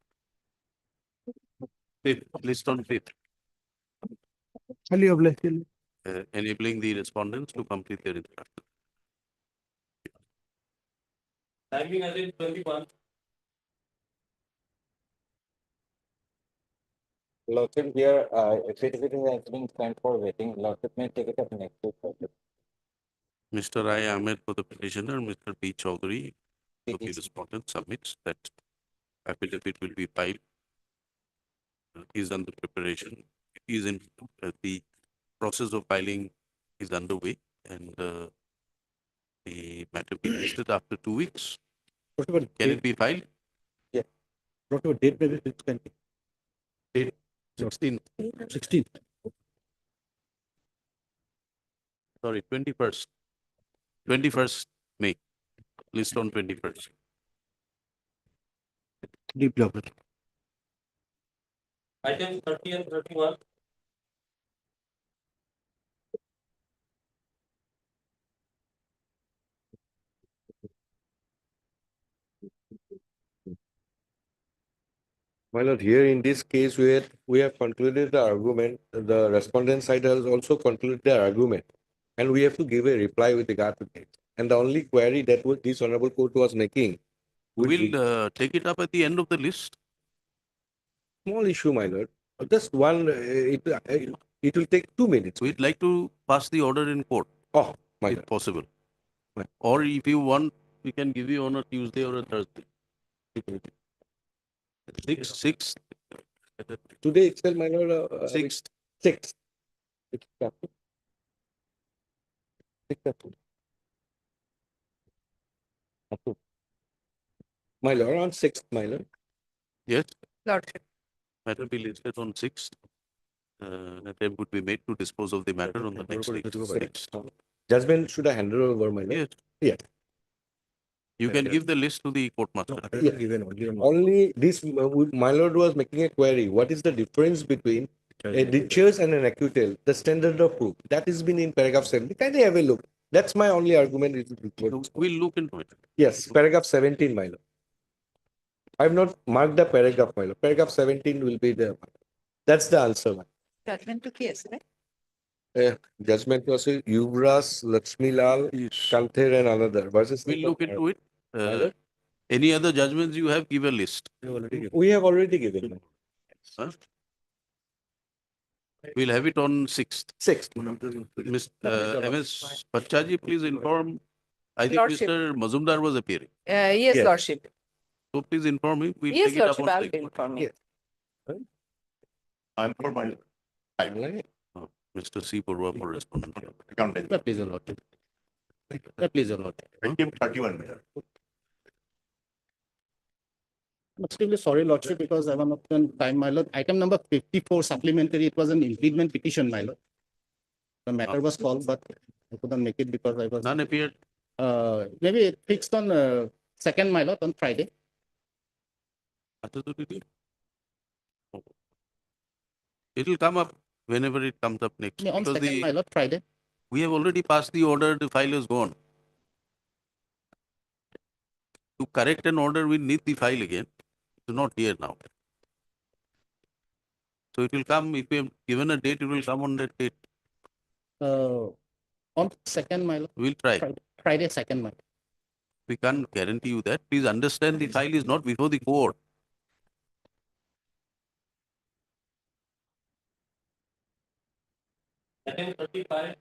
5th, list on 5th. Enabling the respondents to complete their instructions. Timing as in 21. Lordship, here, affidavit has been sent for waiting. Lordship may take it up next week. Mr. I. Ahmed for the petitioner, Mr. P. Chaudhary for the respondent submits that affidavit will be filed. Is under preparation. Is in the process of filing is underway, and the matter be listed after 2 weeks. Can it be filed? Yeah. Whatever date may be fixed, can be. Date 16, 16th. sorry, 21st. 21st May. List on 21st. Deep geography. Item 30 and 31. My lord, here in this case, we have concluded the argument, the respondent side has also concluded their argument. And we have to give a reply with regard to that. And the only query that this honorable court was making. We'll take it up at the end of the list. Small issue, my lord. Just one, it will take 2 minutes. We'd like to pass the order in court. Oh, my if lord. possible. Or if you want, we can give you on a Tuesday or a Thursday. 6th. Today itself, my lord. 6th. 6th. My lord, on 6th, my lord. Yes. Lordship. Matter be listed on 6th. An attempt would be made to dispose of the matter on the next day. 6th. Judgment should I hand it over, my lord? Yes. Yes. You can give the list to the court master. Only this, my lord was making a query. What is the difference between a discharge and an acquittal? The standard of proof. That has been in paragraph 17. Kindly have a look. That's my only argument. We'll look into it. Yes, paragraph 17, my lord. I have not marked the paragraph, my lord. Paragraph 17 will be there. That's the answer, my lord. Judgment to case, right? Judgment was Yuvraj, Lakshmi Lal, Kanther and another. We'll look into it. Any other judgments you have, give a list. We have already given. Huh? We'll have it on 6th. 6th. MS Pachaji, please inform. I think Lordship. Mr. Mazumdar was appearing. Yes, Yes. Lordship. So please inform him. We'll Yes, take it up Lordship, on I'll 6th. be informing. I'm for my timeline. Mr. C. Purva for respondent. Please, your lordship. Please, your lordship. 31 minutes. I'm extremely sorry, Lordship, because I was not on time, my lord. Item number 54 supplementary, it was an impediment petition, my lord. The matter was called, but I couldn't make it because I was. None appeared. Maybe it fixed on 2nd, my lord, on Friday. It will come up whenever it comes up next. On Because 2nd, my lord, Friday. we have already passed the order, the file is gone. To correct an order, we need the file again. It's not here now. So it will come, if we have given a date, it will come on that date. On 2nd, my lord. We'll try. Friday, 2nd, my lord. We can't guarantee you that. Please understand the file is not before the court. Item 35.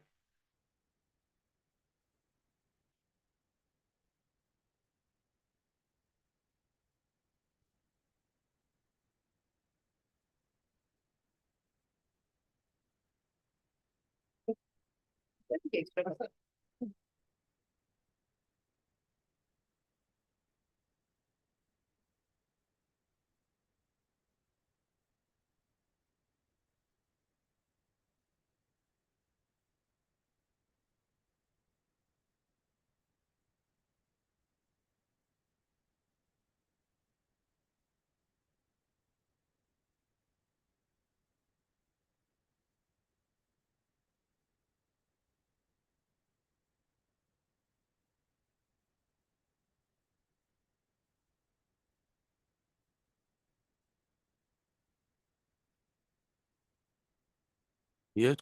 Yes.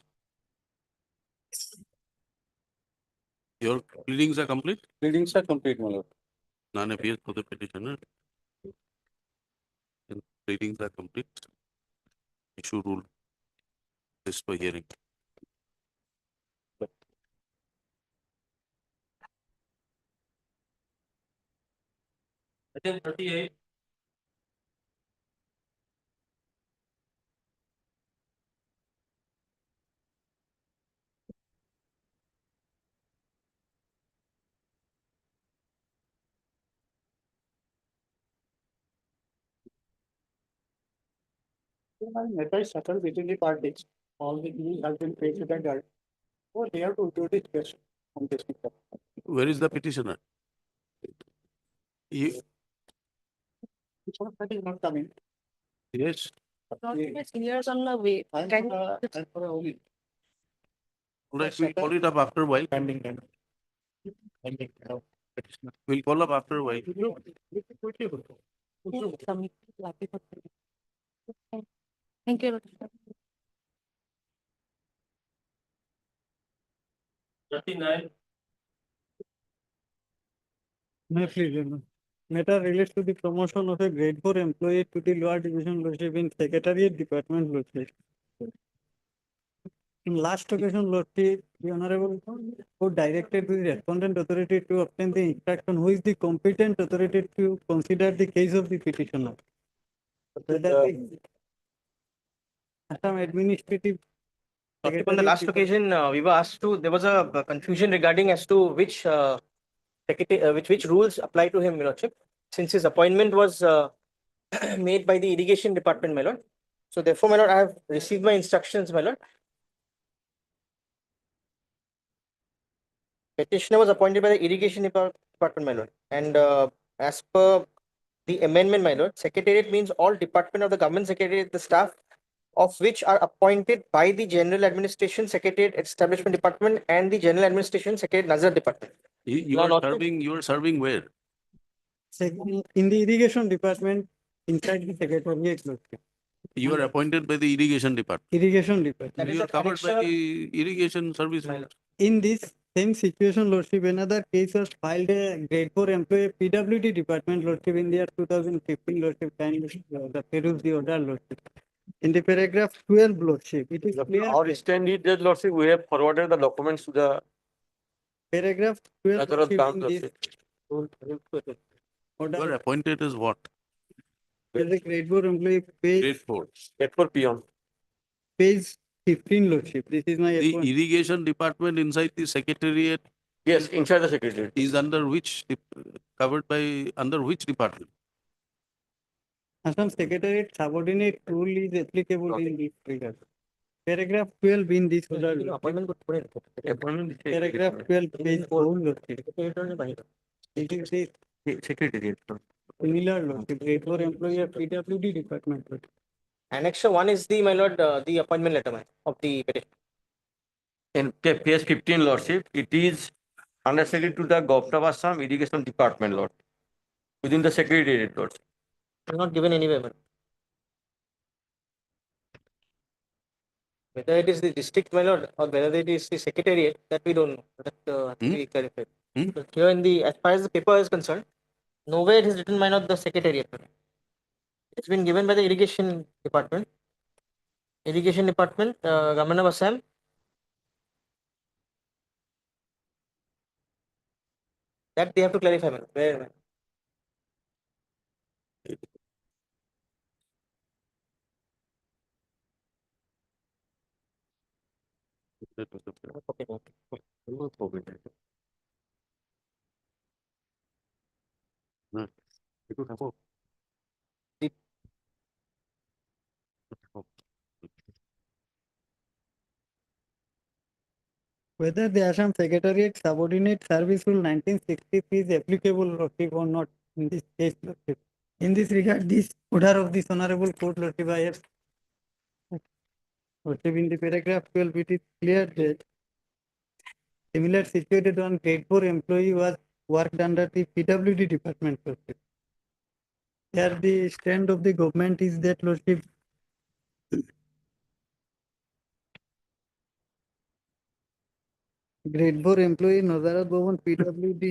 Your pleadings are complete? Pleadings are complete, my lord. None appears for the petitioner. And pleadings are complete. Issue rule. List for hearing. Item 38. Matter is settled between the parties. All the dues have been paid to the guard. So they have to do this question on this matter. Where is the petitioner? You, Which one that is not coming? yes, Seniors on the way. Can all right, we'll call it up after a while. Pending. We'll call up after a while. Thank you. 39. May please, Your Honor. Matter relates to the promotion of a grade 4 employee to the lower division lordship in Secretariat Department lordship. In last occasion, lordship, the Honorable Court directed the respondent authority to obtain the instruction who is the competent authority to consider the case of the petitioner. Whether the Assam administrative. Lordship, on the last occasion, we were asked to, there was a confusion regarding as to which secretary, which rules apply to him, Lordship, since his appointment was made by the irrigation department, my lord. So therefore, my lord, I have received my instructions, my lord. Petitioner was appointed by the irrigation department, my lord, and as per the amendment, my lord, secretariat means all department of the government secretariat, the staff of which are appointed by the general administration secretariat establishment department and the general administration secretariat Nazar department. You Now, are Lordship. serving, you are serving where? In the irrigation department, inside the secretariat lordship. You are appointed by the irrigation department. Irrigation department. You are covered by the irrigation service. In this same situation, lordship, another case was filed a grade 4 employee PWD department lordship in the year 2015 lordship, and the peruse the order lordship. In the paragraph 12 lordship, it is clear. Our stand is that lordship, we have forwarded the documents to the Paragraph 12 Nazareth lordship, Bank, in this You are appointed as what? as a grade 4 employee, Grade 4. get for peon. page 15 lordship. This is my The appointment. irrigation department inside the secretariat Yes, inside the secretariat. is under which, covered by, under which department? Assam Secretariat subordinate rule is applicable in this regard. Paragraph 12 in this order. Paragraph 12, page 4. lordship. It is the Secretariat. similar lordship, grade 4 employee of PWD department. lordship. Annexure 1 is the, my lord, the appointment letter, my, of the petition. In page 15, lordship, it is understated to the Governor of Assam Irrigation Department, lord, within the secretariat, lord. It's not given anywhere, man. Whether it is the district, my lord, or whether it is the secretariat, that we don't know. That has to be clarified. But here in the, as far as the paper is concerned, nowhere it is written, my lord, the secretariat. It's been given by the irrigation department. Irrigation department, Government of Assam. That they have to clarify, man. Where? Whether the Assam Secretariat Subordinate Service Rule 1963 is applicable lordship or not in this case lordship. In this regard, this order of this honorable court lordship, I have lordship, in the paragraph 12, it is clear that similar situated one grade 4 employee was worked under the PWD department lordship. Here the stand of the government is that lordship, grade 4 employee Nazarat Bhavan PWD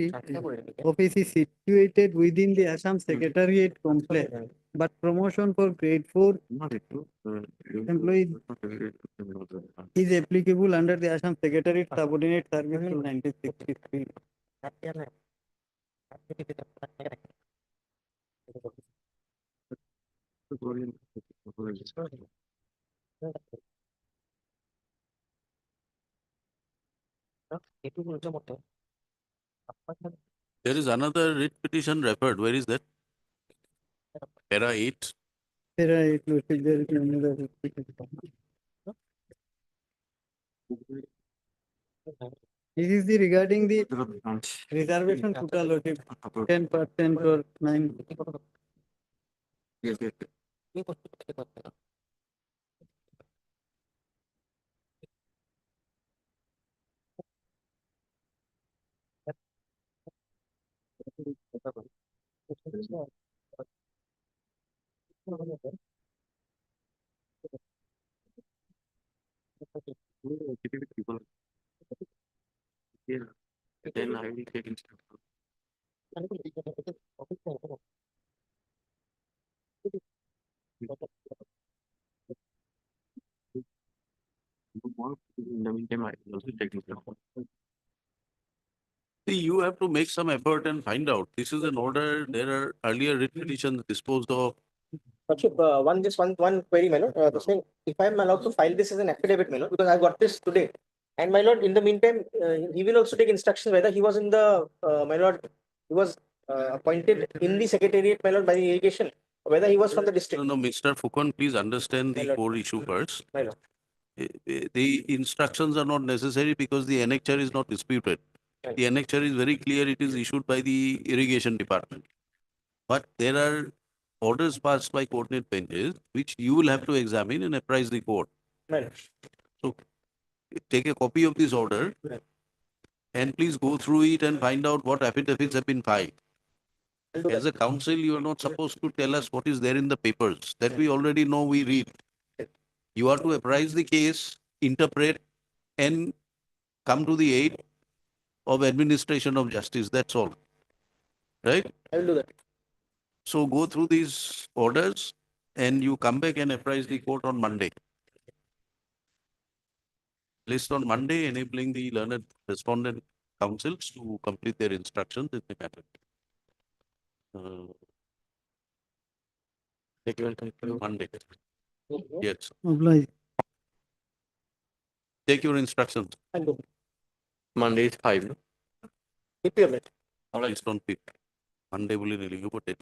office is situated within the Assam Secretariat complex, but promotion for grade 4 employee is applicable under the Assam Secretariat Subordinate Service Rule 1963. There is another writ petition referred. Where is that? Para 8. Right, Lordship, there is another. This is the regarding the reservation quota, Lordship, 10% or 9. Yes, yes. Then I will take instruction. In the meantime, I will also take instruction. See, you have to make some effort and find out. This is an order. There are earlier writ petitions disposed of. Lordship, one query, my lord. This mean, if I am allowed to file this as an affidavit, my lord, because I got this today. And my lord, in the meantime, he will also take instructions whether he was in the, my lord, he was appointed in the secretariat, my lord, by the irrigation, or whether he was from the district. No, Mr. Fukun, please understand My the lord. core issue first. My lord. The instructions are not necessary because the annexure is not disputed. Right. The annexure is very clear. It is issued by the irrigation department. But there are orders passed by coordinate benches which you will have to examine and apprise the court. My lord. So take a copy of this order Right. and please go through it and find out what affidavits have been filed. I'll do As that. a council, you are not supposed to tell us what is there in the papers. That we already know, we read. You are to apprise the case, interpret, and come to the aid of administration of justice. That's all. Right? I will do that. So go through these orders and you come back and apprise the court on Monday. List on Monday, enabling the learned respondent councils to complete their instructions in the matter. Monday. Yes. Oblige. Take your instructions. I'll do. Monday is 5. No? Keep your minute. All right, don't pick. Monday will really you put it.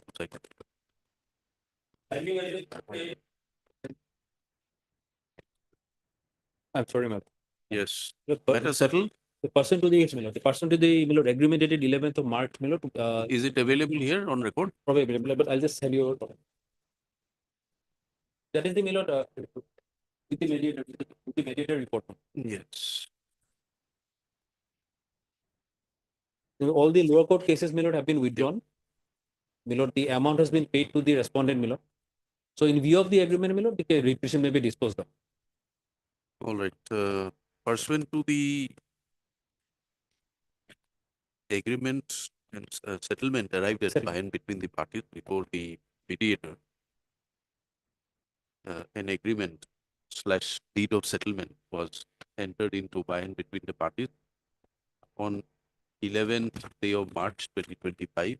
I'm sorry, ma'am. Yes. The Matter settled? The person to the, yes, my lord. The person to the, my lord, agreement dated 11th of March, my lord. Is it available here on record? Probably available, but I'll just send you. That is the, my lord, with the mediator report. Yes. All the lower court cases, my lord, have been withdrawn. My lord, the amount has been paid to the respondent, my lord. So in view of the agreement, my lord, the repression may be disposed of. All right. Pursuant to the agreement and settlement arrived at by and between the parties before the mediator, an agreement / deed of settlement was entered into by and between the parties on 11th day of March 2025.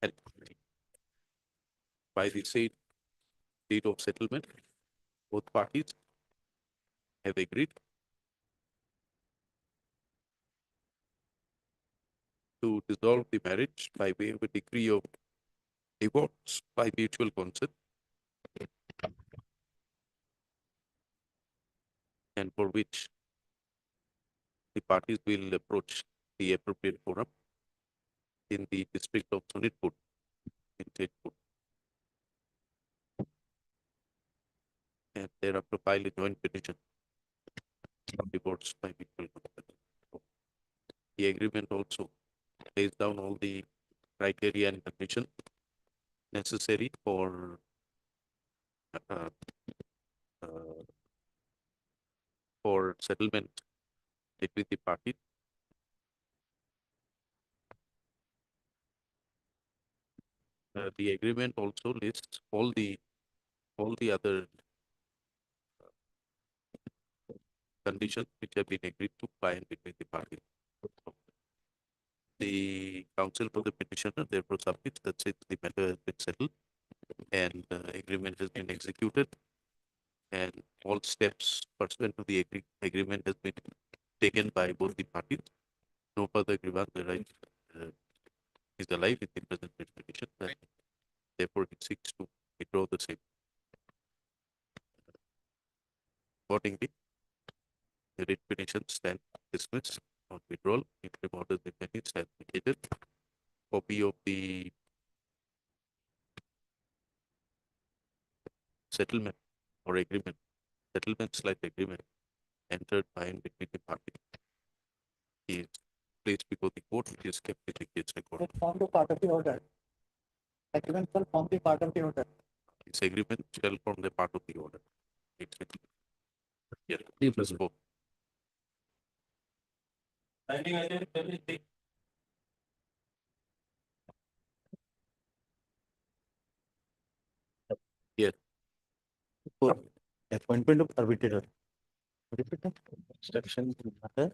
And by the said deed of settlement, both parties have agreed to dissolve the marriage by way of a decree of divorce by mutual consent, and for which the parties will approach the appropriate forum in the district of Sonitpur in Jodhpur, and thereafter file a joint petition of divorce by mutual consent. The agreement also lays down all the criteria and conditions necessary for uh, settlement between the parties. The agreement also lists all the other conditions which have been agreed to by and between the parties. The counsel for the petitioner therefore submits that the matter has been settled and agreement has been executed, and all steps pursuant to the agreement has been taken by both the parties. No further grievance is alive in the present petition, and therefore it seeks to withdraw the same. Accordingly, the writ petition stand dismissed on withdrawal. Interim orders, if any, stand vacated. Copy of the settlement or agreement, settlement/agreement entered by and between the party is placed before the court, which is kept in the case record. It form the part of the order. Agreement shall form the part of the order. This agreement shall form the part of the order. Exactly. Yeah, Deep plus four. Binding agent, everything. Yes. For appointment of arbitrator. Repeat that. Instruction. This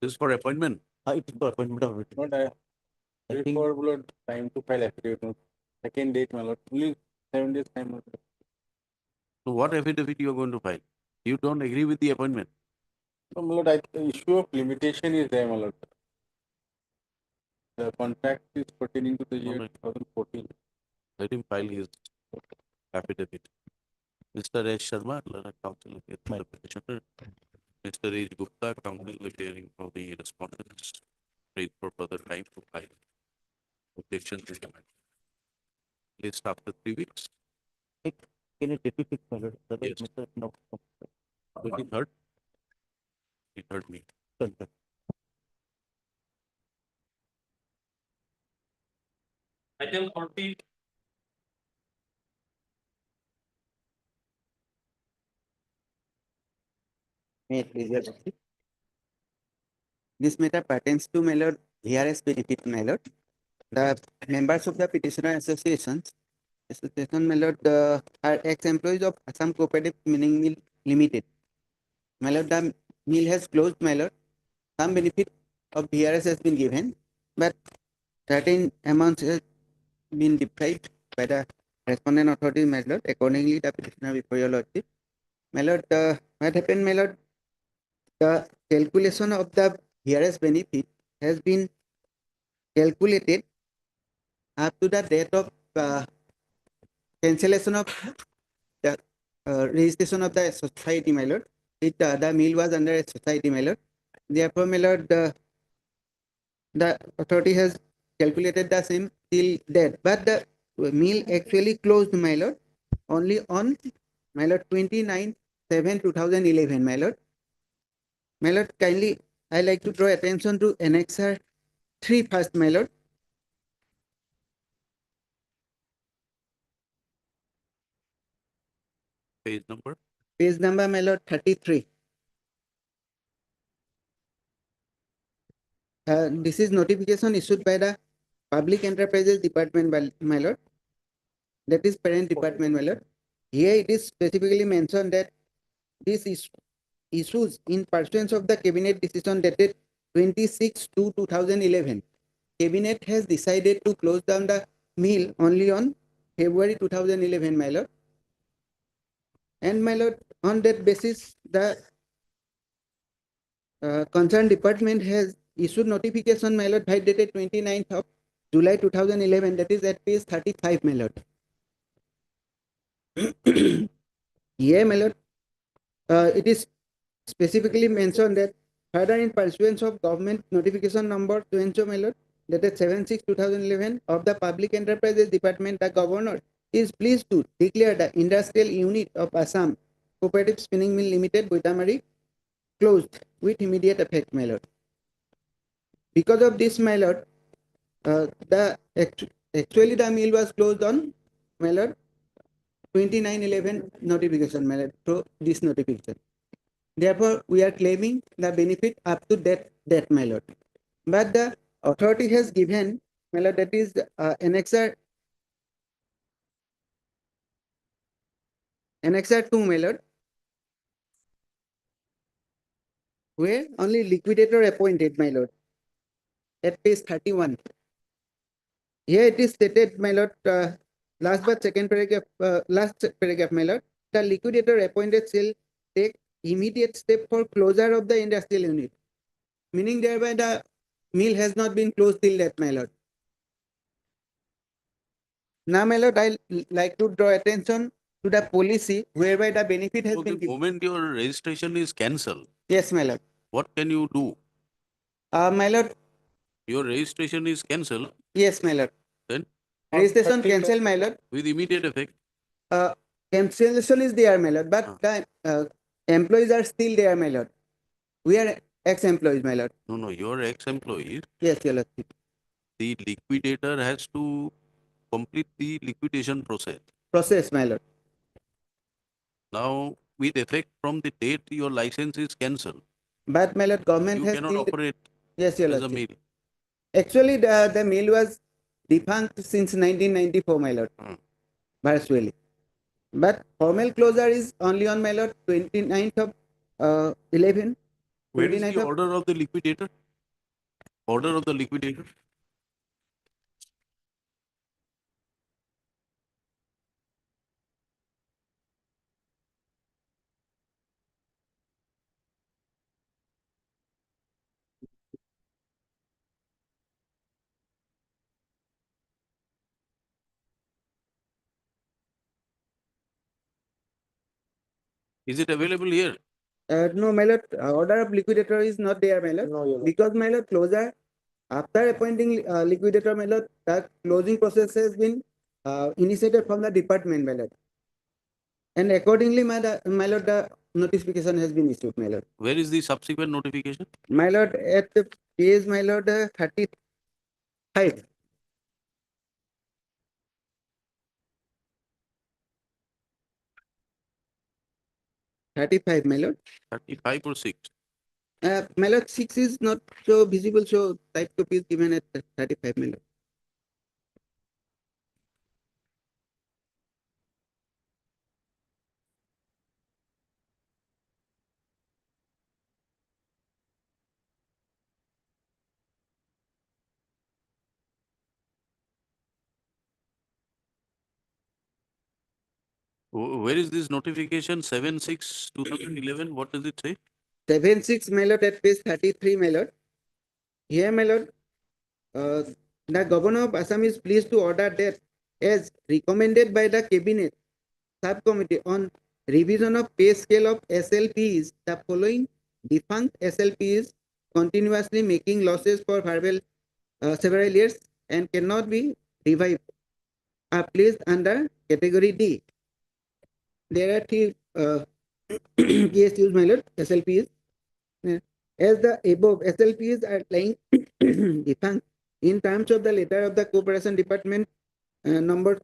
is for appointment. It is for appointment of arbitrator. Not I think- for time to file affidavit. Second date, my lord, only 7 days time. my lord. So what affidavit you are going to file? You don't agree with the appointment. No, my lord, issue of limitation is there, my lord. The contract is pertaining to the year Alright. 2014. Let him file his affidavit. Mr. S. Sharma, Learned Counsel, the petitioner. Mr. H. Gupta, counsel appearing for the respondents. Wait for further time to file. Objection is denied. List after 3 weeks. Can it be fixed, my lord? Otherwise, Yes. Mr. No. 23rd. 23rd meeting. Item 40. May it please your lordship. This matter pertains to my lord VRS benefit, my lord. The members of the petitioner association, my lord, are ex-employees of Assam Cooperative Spinning Mill Limited. My lord, the mill has closed, my lord. Some benefit of VRS has been given, but certain amounts has been deprived by the respondent authority, my lord. Accordingly, the petitioner before your lordship. My lord, what happened, my lord? The calculation of the VRS benefit has been calculated up to the date of cancellation of the registration of the society, my lord. The mill was under a society, my lord. Therefore, my lord, the authority has calculated the same till date, but the mill actually closed, my lord, only on, my lord, 29/7/2011, my lord. My lord, kindly, I like to draw attention to Annexure 3 first, my lord. Page number. Page number, my lord, 33. This is notification issued by the Public Enterprises Department, my lord. That is parent department, my lord. Here it is specifically mentioned that this is issues in pursuance of the cabinet decision dated 26/2/2011. Cabinet has decided to close down the mill only on February 2011, my lord. And my lord, on that basis, the concerned department has issued notification, my lord, by dated 29th of July 2011. That is at page 35, my lord. Here, my lord, it is specifically mentioned that further in pursuance of government notification number 20, my lord, dated 7/6/2011 of the Public Enterprises Department, the governor is pleased to declare the industrial unit of Assam Cooperative Spinning Mill Limited, Boitamari, closed with immediate effect, my lord. Because of this, my lord, actually the mill was closed on, my lord, 29/11 notification, my lord, through this notification. Therefore, we are claiming the benefit up to that, my lord. But the authority has given, my lord, that is Annexure 2, my lord, where only liquidator appointed, my lord, at page 31. Here it is stated, my lord, last paragraph, my lord, the liquidator appointed shall take immediate step for closure of the industrial unit, meaning thereby the mill has not been closed till that, my lord. Now, my lord, I like to draw attention to the policy whereby the benefit has So been the given. moment your registration is cancelled, Yes, my lord. what can you do? My lord, Your registration is cancelled, yes, my lord. then Registration cancel, my lord. with immediate effect. Cancellation is there, my lord, but the employees are still there, my lord. We are ex-employees, my lord. No, your ex-employees, Yes, your lordship. the liquidator has to complete the liquidation process. Process, my lord. Now, with effect from the date your license is cancelled, But my lord, government you has cannot still. operate Yes, your as a lordship. mill. Actually, the mill was defunct since 1994, my lord. Virtually. But formal closure is only on, my lord, 29th of 11. Where is 29th the of order of the liquidator? Order of the liquidator? Is it available here? No, my lord, order of liquidator is not there, my lord. No, your lord. Because, my lord, closure, after appointing liquidator, my lord, the closing process has been initiated from the department, my lord. And accordingly, my lord, the notification has been issued, my lord. Where is the subsequent notification? My lord, at the page, my lord, 35. 35, my lord. 35 or 6? My lord, 6 is not so visible, so type copy is given at 35, my lord. Where is this notification? 7/6/2011? What does it say? 7/6, my lord, at page 33, my lord. Here, my lord, the governor of Assam is pleased to order that, as recommended by the cabinet subcommittee on revision of pay scale of SLPs, the following defunct SLPs continuously making losses for several years and cannot be revived are placed under category D. There are three PSUs, my lord, SLPs. As the above SLPs are lying defunct in terms of the letter of the Cooperation Department number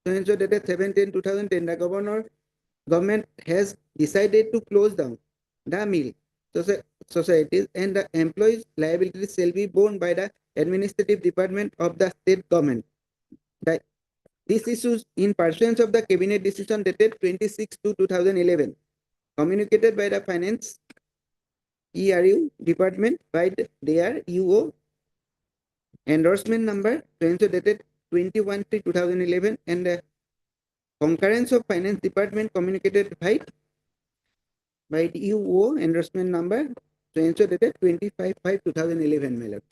dated 7/10/2010, the government has decided to close down the mill societies, and the employees' liabilities shall be borne by the administrative department of the state government. This issues in pursuance of the cabinet decision dated 26/2/2011, communicated by the finance ERU department by their UO endorsement number dated 21/3/2011, and the concurrence of finance department communicated by the UO endorsement number dated 25/5/2011, my lord.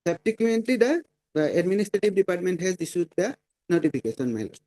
Subsequently, the administrative department has issued the notification, my lord.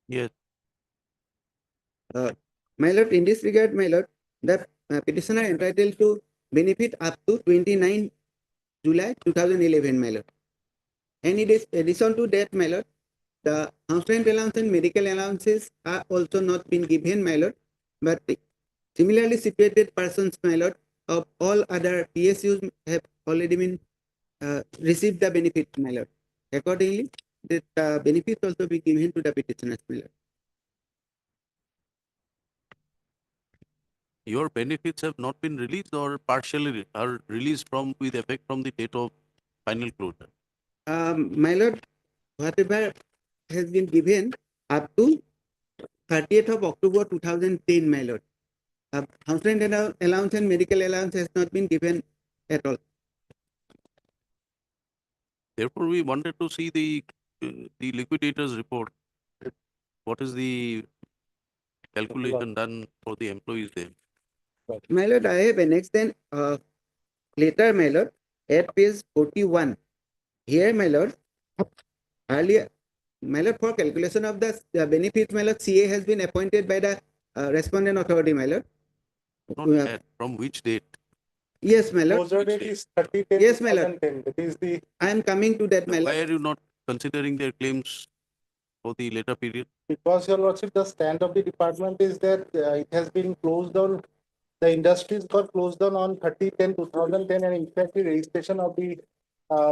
Yes. My lord, in this regard, my lord, the petitioner entitled to benefit up to 29 July 2011, my lord. And in addition to that, my lord, the house rent allowance and medical allowances are also not been given, my lord, but similarly situated persons, my lord, of all other PSUs have already been received the benefit, my lord. Accordingly, the benefit also be given to the petitioners, my lord. Your benefits have not been released or partially are released from with effect from the date of final closure. My lord, whatever has been given up to 30th of October 2010, my lord. House rent allowance and medical allowance has not been given at all. Therefore, we wanted to see the liquidator's report. What is the calculation done for the employees there? My lord, I have annexed then later, my lord, at page 41. Here, my lord, earlier, my lord, for calculation of the benefits, my lord, CA has been appointed by the respondent authority, my lord. Not at, from which date? Yes, my lord. Closure date is 30/10/2010. Yes, my lord. That is the. I am coming to that, my Why lord. are you not considering their claims for the later period? Because your lordship, the stand of the department is that it has been closed down. The industries got closed down on 30/10/2010, and in fact, the registration of the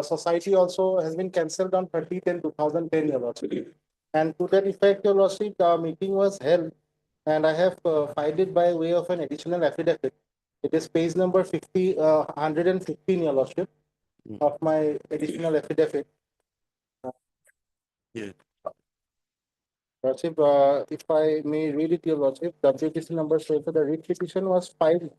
society also has been cancelled on 30/10/2010, your lordship. And to that effect, your lordship, the meeting was held, and I have filed it by way of an additional affidavit. It is page number 115, your lordship, of my additional affidavit. Yeah. Lordship, if I may read it, your lordship, WTC number says that the writ petition was filed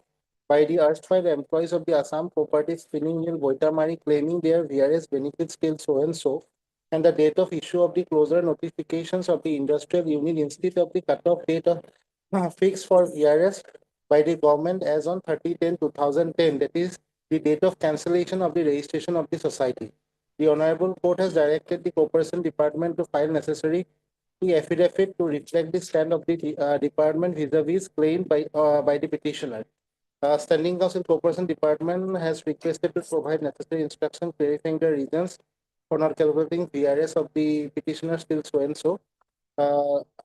by the erstwhile employees of the Assam Cooperative Spinning Mill, Boitamari, claiming their VRS benefits till so and so, and the date of issue of the closure notifications of the industrial unit instead of the cutoff date of fixed for VRS by the government as on 30/10/2010, that is the date of cancellation of the registration of the society. The Honorable Court has directed the Corporation Department to file necessary the affidavit to reflect the stand of the department vis-a-vis claim by the petitioner. Standing Council Corporation Department has requested to provide necessary instruction clarifying the reasons for not calculating VRS of the petitioners till so and so.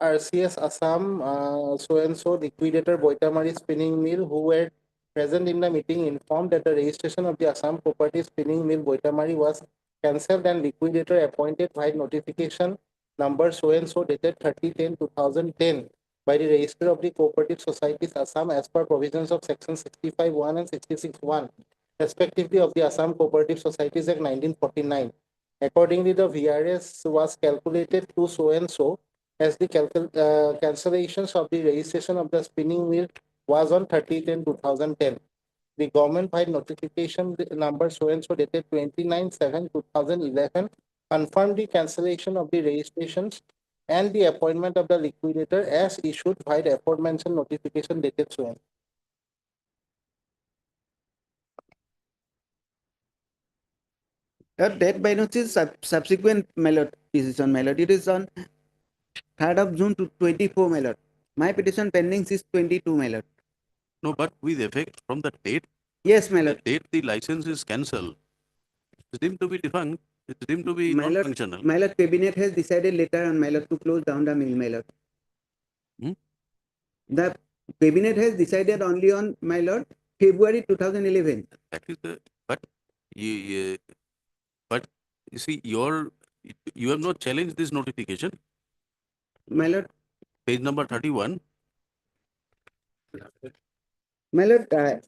RCS Assam so and so liquidator Boitamari Spinning Mill, who were present in the meeting, informed that the registration of the Assam Cooperative Spinning Mill Boitamari was cancelled and liquidator appointed by notification number so and so dated 30/10/2010 by the Register of the Cooperative Societies Assam as per provisions of section 65(1) and 66(1), respectively, of the Assam Cooperative Societies Act 1949. Accordingly, the VRS was calculated to so and so as the cancellations of the registration of the spinning mill was on 30/10/2010. The government filed notification number so and so dated 29/7/2011 confirmed the cancellation of the registrations and the appointment of the liquidator as issued by the aforementioned notification dated so and. That by notice subsequent mallet decision mallet. It is on 3rd of June to 24 mallet. My petition pending is 22 mallet. No, but with effect from the date. Yes, my lord. The date the license is cancelled. It's deemed to be defunct. It's deemed to be not functional. My lord, cabinet has decided later on, my lord, to close down the mill, my lord. The cabinet has decided only on, my lord, February 2011. That is the, but you see, you have not challenged this notification. My lord. Page number 31. My lord, as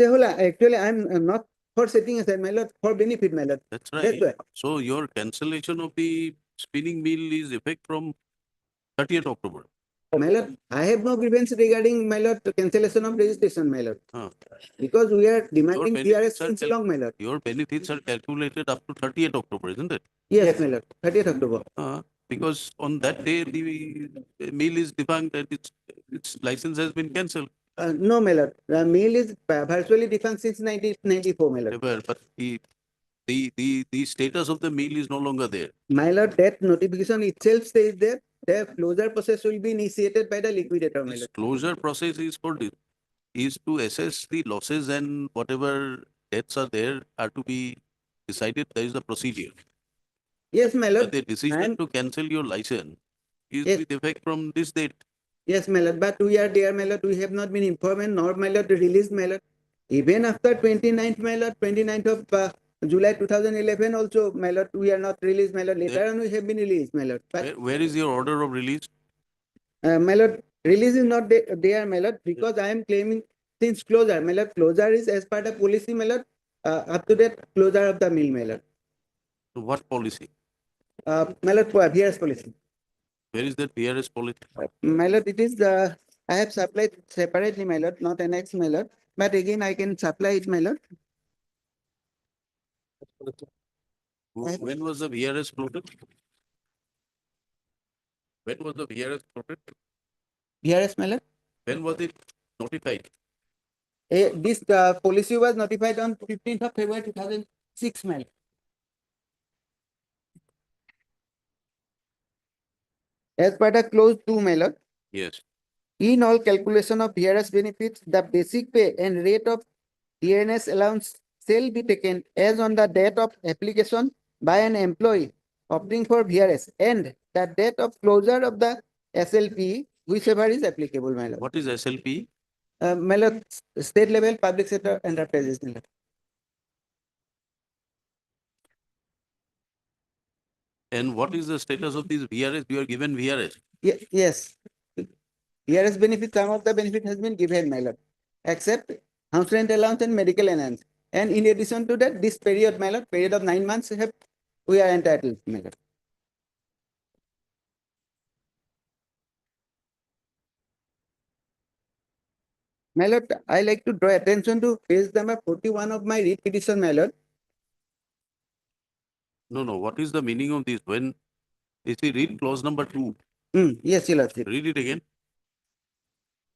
a whole, actually, I'm not for setting aside, my lord, for benefit, my lord. That's right. So your cancellation of the spinning mill is effect from 30th October. My lord, I have no grievance regarding, my lord, cancellation of registration, my lord. Because we are demanding PRS since long, my lord. Your benefits are calculated up to 30th October, isn't it? Yes, my lord, 30th October. Because on that day, the mill is defunct and its license has been cancelled. No, my lord. The mill is virtually defunct since 1994, my lord. But the status of the mill is no longer there. My lord, that notification itself says that the closure process will be initiated by the liquidator, my This lord. closure process is to assess the losses, and whatever debts are there are to be decided. There is a procedure. Yes, my lord. But the decision to cancel your license is with effect from this date. Yes, my lord. But we are there, my lord. We have not been informed, nor, my lord, released, my lord. Even after 29th, my lord, 29th of July 2011 also, my lord, we are not released, my lord. Later on, we have been released, my lord. But, Where is your order of release? my lord, release is not there, my lord, because I am claiming since closure, my lord, closure is as part of policy, my lord, up to date closure of the mill, my lord. So what policy? My lord, VRS policy. Where is that PRS policy? My lord, it is, I have supplied separately, my lord, not annexed, my lord. But again, I can supply it, my lord. When was the VRS floated? When was the VRS floated? VRS, my lord. When was it notified? This policy was notified on 15th of February 2006, my lord. As per the clause 2, my lord. Yes. In all calculation of VRS benefits, the basic pay and rate of DNS allowance shall be taken as on the date of application by an employee opting for VRS and the date of closure of the SLP, whichever is applicable, my lord. What is SLP? My lord, state level public sector enterprises, my lord. And what is the status of these VRS? You are given VRS. Yes. VRS benefit, some of the benefit has been given, my lord, except house rent allowance and medical allowance. And in addition to that, this period, my lord, period of 9 months, we are entitled, my lord. My lord, I like to draw attention to page number 41 of my writ petition, my lord. No. What is the meaning of this? When if we read clause number 2? Yes, your lordship. Read it again.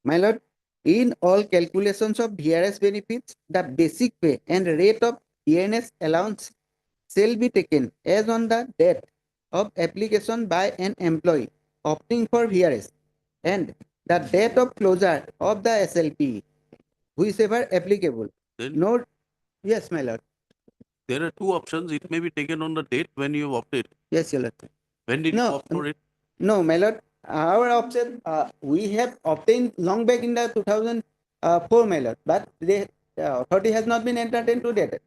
My lord, in all calculations of VRS benefits, the basic pay and rate of DNS allowance shall be taken as on the date of application by an employee opting for VRS and the date of closure of the SLP, whichever applicable. Then Note, yes, my lord. there are two options. It may be taken on the date when you have opted. Yes, your lord. When did you No, opt for it? no, my lord. Our option, we have obtained long back in the 2004, my lord, but the authority has not been entertained to date.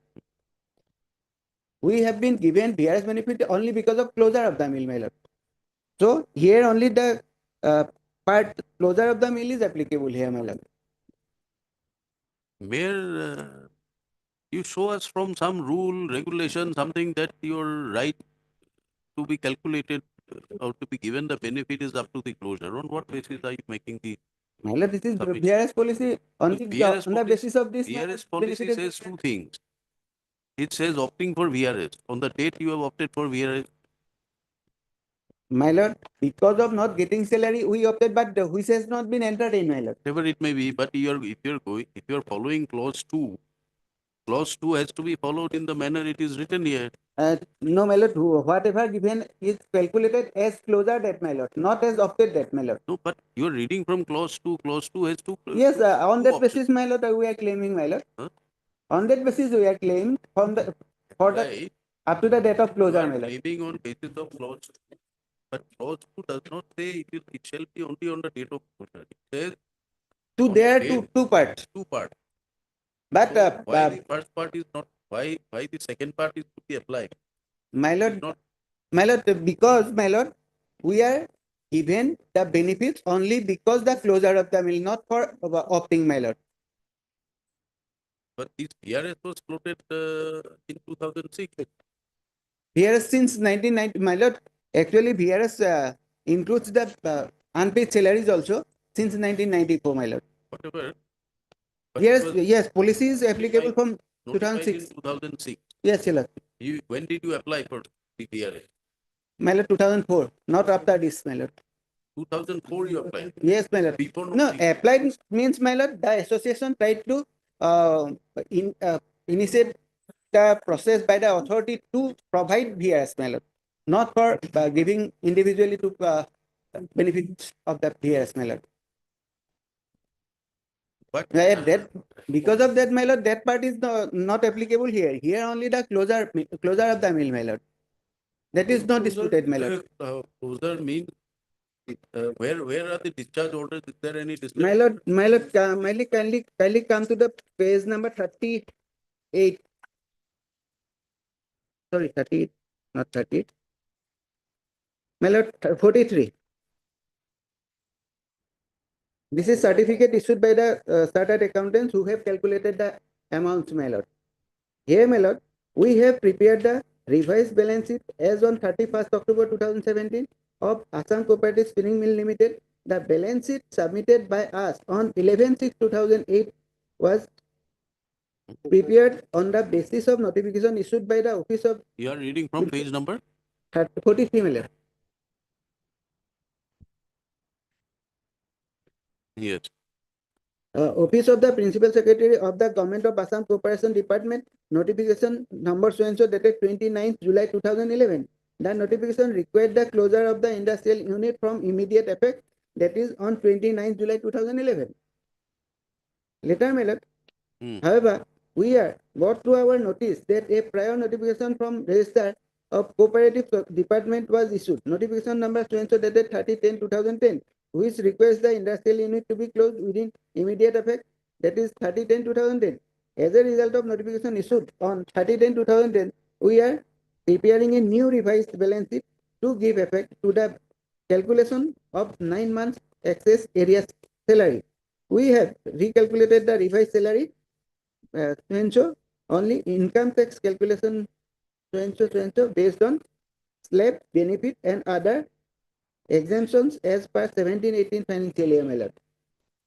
We have been given VRS benefit only because of closure of the mill, my lord. So here only the part closure of the mill is applicable here, my lord. Mayor, you show us from some rule, regulation, something that your right to be calculated or to be given the benefit is up to the closure. On what basis are you making the My lord, this is VRS policy on the basis of this. VRS policy says two things. It says opting for VRS. On the date you have opted for VRS. My lord, because of not getting salary, we opted, but which has not been entertained, my lord. Whatever it may be, but if you're following clause 2, clause 2 has to be followed in the manner it is written here. No, my lord, whatever given is calculated as closure date, my lord, not as opted date, my lord. No, but you're reading from clause 2. Clause 2 has two. Yes, on that basis, my lord, we are claiming, my lord. Huh? On that basis, we are claiming from the Right. up to the date of closure, You my are lord. claiming on basis of clause 2. But clause 2 does not say it shall be only on the date of closure. It says on There are the date- two parts. two parts. But So why the first part is not, why the second part is to be applied? my lord, Not because, my lord, we are given the benefits only because the closure of the mill, not for opting, my lord. But this VRS was floated in 2006. VRS since 1990, my lord, actually VRS includes the unpaid salaries also since 1994, my lord. Whatever. Yes, policy is applicable from Notified 2006. in 2006. Yes, your lord. When did you apply for the VRS? My lord, 2004, not after this, my lord. 2004 you applied. Yes, my lord. Before No, applied means, my lord, the association tried to initiate the process by the authority to provide VRS, my lord, not for giving individually to benefits of the VRS, my lord. But Because of that, my lord, that part is not applicable here. Here only the closure of the mill, my lord. That is not disputed, my lord. Closure means Where are the discharge orders? Is there any discharge? My lord, kindly come to the page number 38. Sorry, 38, not 38. My lord, 43. This is certificate issued by the chartered accountants who have calculated the amounts, my lord. Here, my lord, we have prepared the revised balance sheet as on 31st October 2017 of Assam Cooperative Spinning Mill Limited. The balance sheet submitted by us on 11/6/2008 was prepared on the basis of notification issued by the Office of You are reading from page number? 43, my lord. Yes. Office of the Principal Secretary of the Government of Assam Corporation Department, notification number so-and-so dated 29th July 2011. The notification required the closure of the industrial unit from immediate effect, that is on 29th July 2011. Later, my lord, however, we are brought to our notice that a prior notification from Register of Cooperative Department was issued. Notification number so-and-so dated 30/10/2010, which requests the industrial unit to be closed within immediate effect, that is 30/10/2010. As a result of notification issued on 30/10/2010, we are preparing a new revised balance sheet to give effect to the calculation of 9 months excess area salary. We have recalculated the revised salary so-and-so, only income tax calculation so-and-so based on slab benefit and other exemptions as per 17/18 financial year, my lord.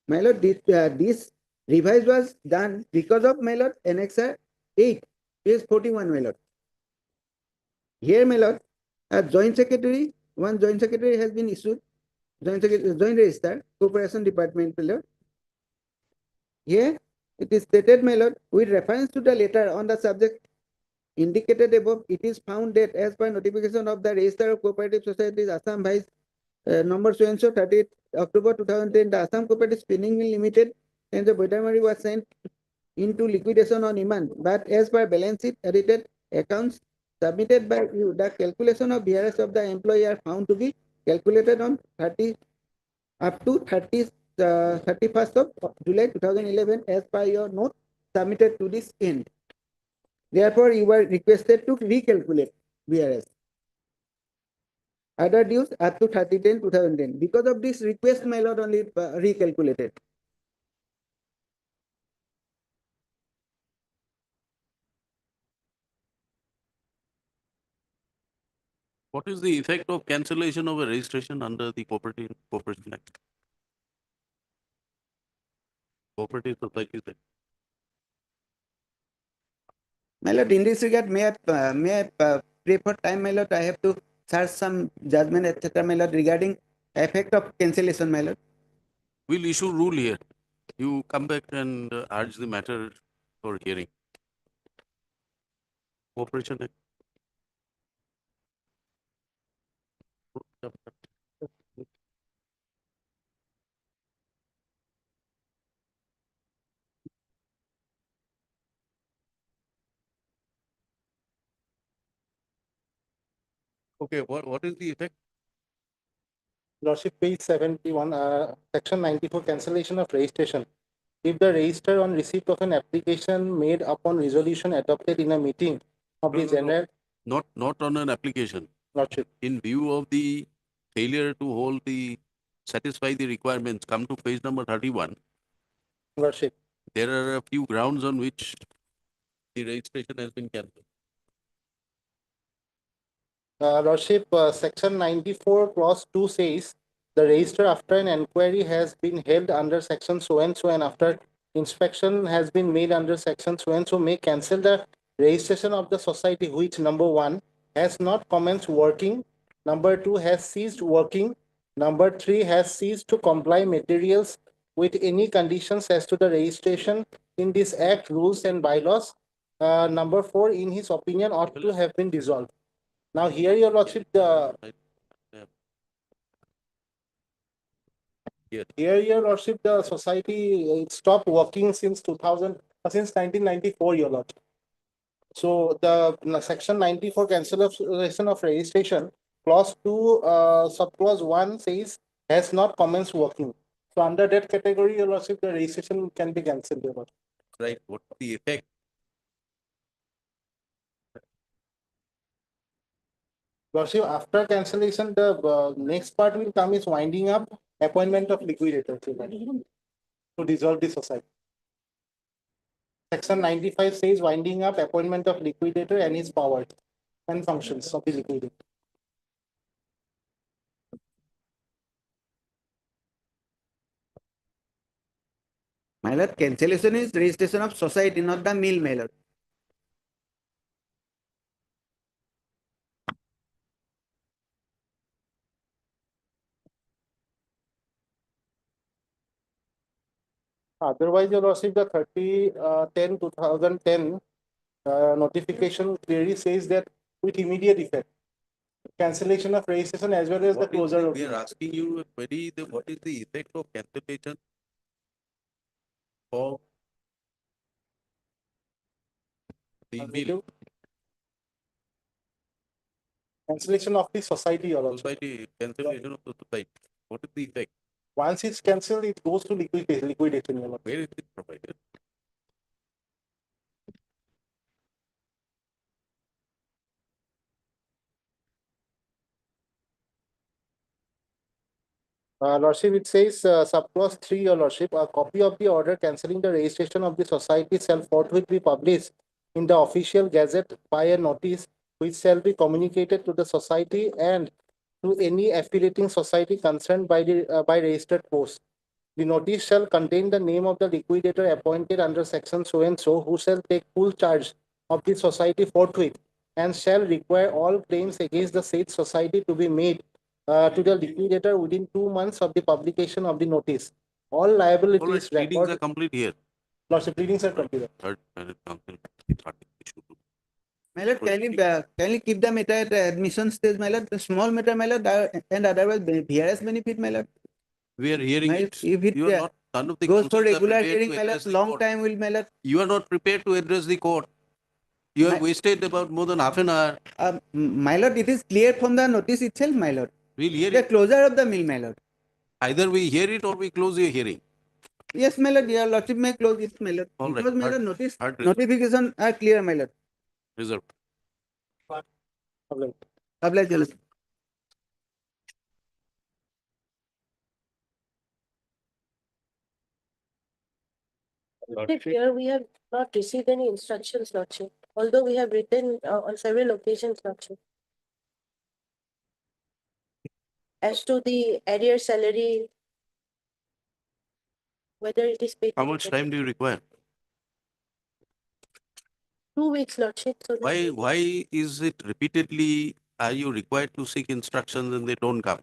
My lord, this revise was done because of, my lord, Annexer 8, page 41, my lord. Here, my lord, a joint secretary, one joint secretary has been issued, joint register, Corporation Department, my lord. Here, it is stated, my lord, with reference to the letter on the subject indicated above, it is found that as per notification of the Register of Cooperative Societies, Assam Vice number so-and-so 30th October 2010, the Assam Cooperative Spinning Mill Limited and the Boitamari was sent into liquidation on demand. But as per balance sheet edited accounts submitted by you, the calculation of BRS of the employee are found to be calculated on 31st of July 2011 as per your note submitted to this end. Therefore, you were requested to recalculate BRS. Other dues up to 30/10/2010. Because of this request, my lord, only recalculated. What is the effect of cancellation of a registration under the Corporation Act? Cooperative Societies Act. My lord, in this regard, may I pray for time, my lord? I have to search some judgment, etc., my lord, regarding effect of cancellation, my lord. We'll issue rule here. You come back and urge the matter for hearing. Corporation Act. Okay, what is the effect? Lordship, page 71, section 94, cancellation of registration. If the register on receipt of an application made upon resolution adopted in a meeting of the general. Not on an application. Lordship. In view of the failure to satisfy the requirements, come to page number 31. Lordship. There are a few grounds on which the registration has been cancelled. Lordship, section 94 clause 2 says the register after an inquiry has been held under section so and after inspection has been made under section so may cancel the registration of the society which, number 1, has not commenced working, number 2, has ceased working, number 3, has ceased to comply materials with any conditions as to the registration in this act, rules and bylaws. Number 4, in his opinion, ought to have been dissolved. Now here, your lordship, here, your lordship, the society stopped working since 1994, your lordship. So the section 94 cancellation of registration, clause 2, subclause 1 says has not commenced working. So under that category, your lordship, the registration can be cancelled, your lordship. Right, what's the effect? Lordship, after cancellation, the next part will come is winding up appointment of liquidator to dissolve the society. Section 95 says winding up appointment of liquidator and his powers and functions of the liquidator. My lord, cancellation is registration of society, not the mill, my lord. Otherwise, your lordship, the 30/10/2010 notification clearly says that with immediate effect, cancellation of registration as well as the What is closure the- of. We are asking you a query, what is the effect of cancellation for the bill? Cancellation of the society, your lordship. Society, cancellation of the society. What is the effect? Once it's cancelled, it goes to liquidation, your lordship. Where is it provided? Lordship, it says subclause 3, your lordship, a copy of the order cancelling the registration of the society shall forthwith be published in the official gazette by a notice which shall be communicated to the society and to any affiliating society concerned by the by registered post. The notice shall contain the name of the liquidator appointed under section so and so, who shall take full charge of the society forthwith and shall require all claims against the said society to be made to the liquidator within 2 months of the publication of the notice. All All right, liabilities pleadings are recorded. complete here. Lordship, pleadings are completed. Third, and council, issue. My lord, can you keep the matter at admission stage, my lord? The small matter, my lord, and otherwise VRS benefit, my lord. We are hearing My- it. if it, You are not, none of the goes for councils are regular prepared hearing, to my lord, address the long court. time will, my lord. You are not prepared to address the court. You have wasted about more than half an hour. My lord, it is clear from the notice itself, my lord. We'll hear The it. closure of the mill, my lord. Either we hear it or we close your hearing. Yes, my lord, your lordship may close it, my lord. All right, Because, my heard- lord, notice, heard reserved. notification are clear, my lord. Reserved. Oblige, your lordship. Lordship, here we have not received any instructions, Lordship, although we have written on several occasions, Lordship. As to the arrear salary, whether it is paid. How much time do you require? 2 weeks, Lordship. So that- Why is it repeatedly, are you required to seek instructions and they don't come?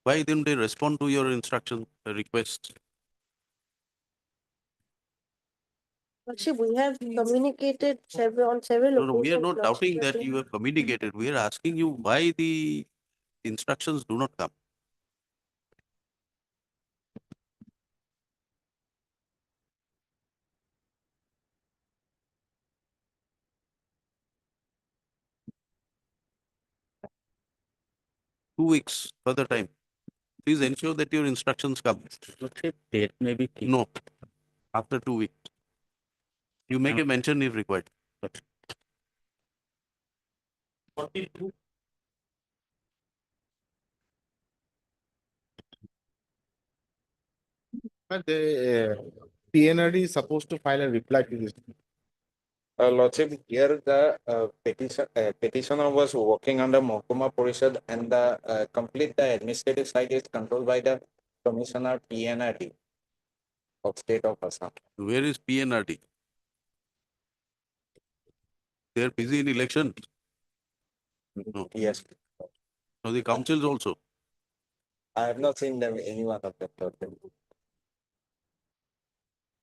Why didn't they respond to your instruction requests? Lordship, we have communicated on several No, we are occasions. not Lordship, doubting that but you have communicated. We are asking you why the instructions do not come. Two weeks further time. Please ensure that your instructions come. Date may be. No, after 2 weeks. You make a mention if required. 42. But the PNRD is supposed to file a reply to this. Lordship, here the petitioner was working under Mohkuma Parishad and the complete the administrative side is controlled by the Commissioner PNRD of State of Assam. Where is PNRD? They are busy in election. No. Yes, So the councils also. I have not seen them any one of them. Lordship.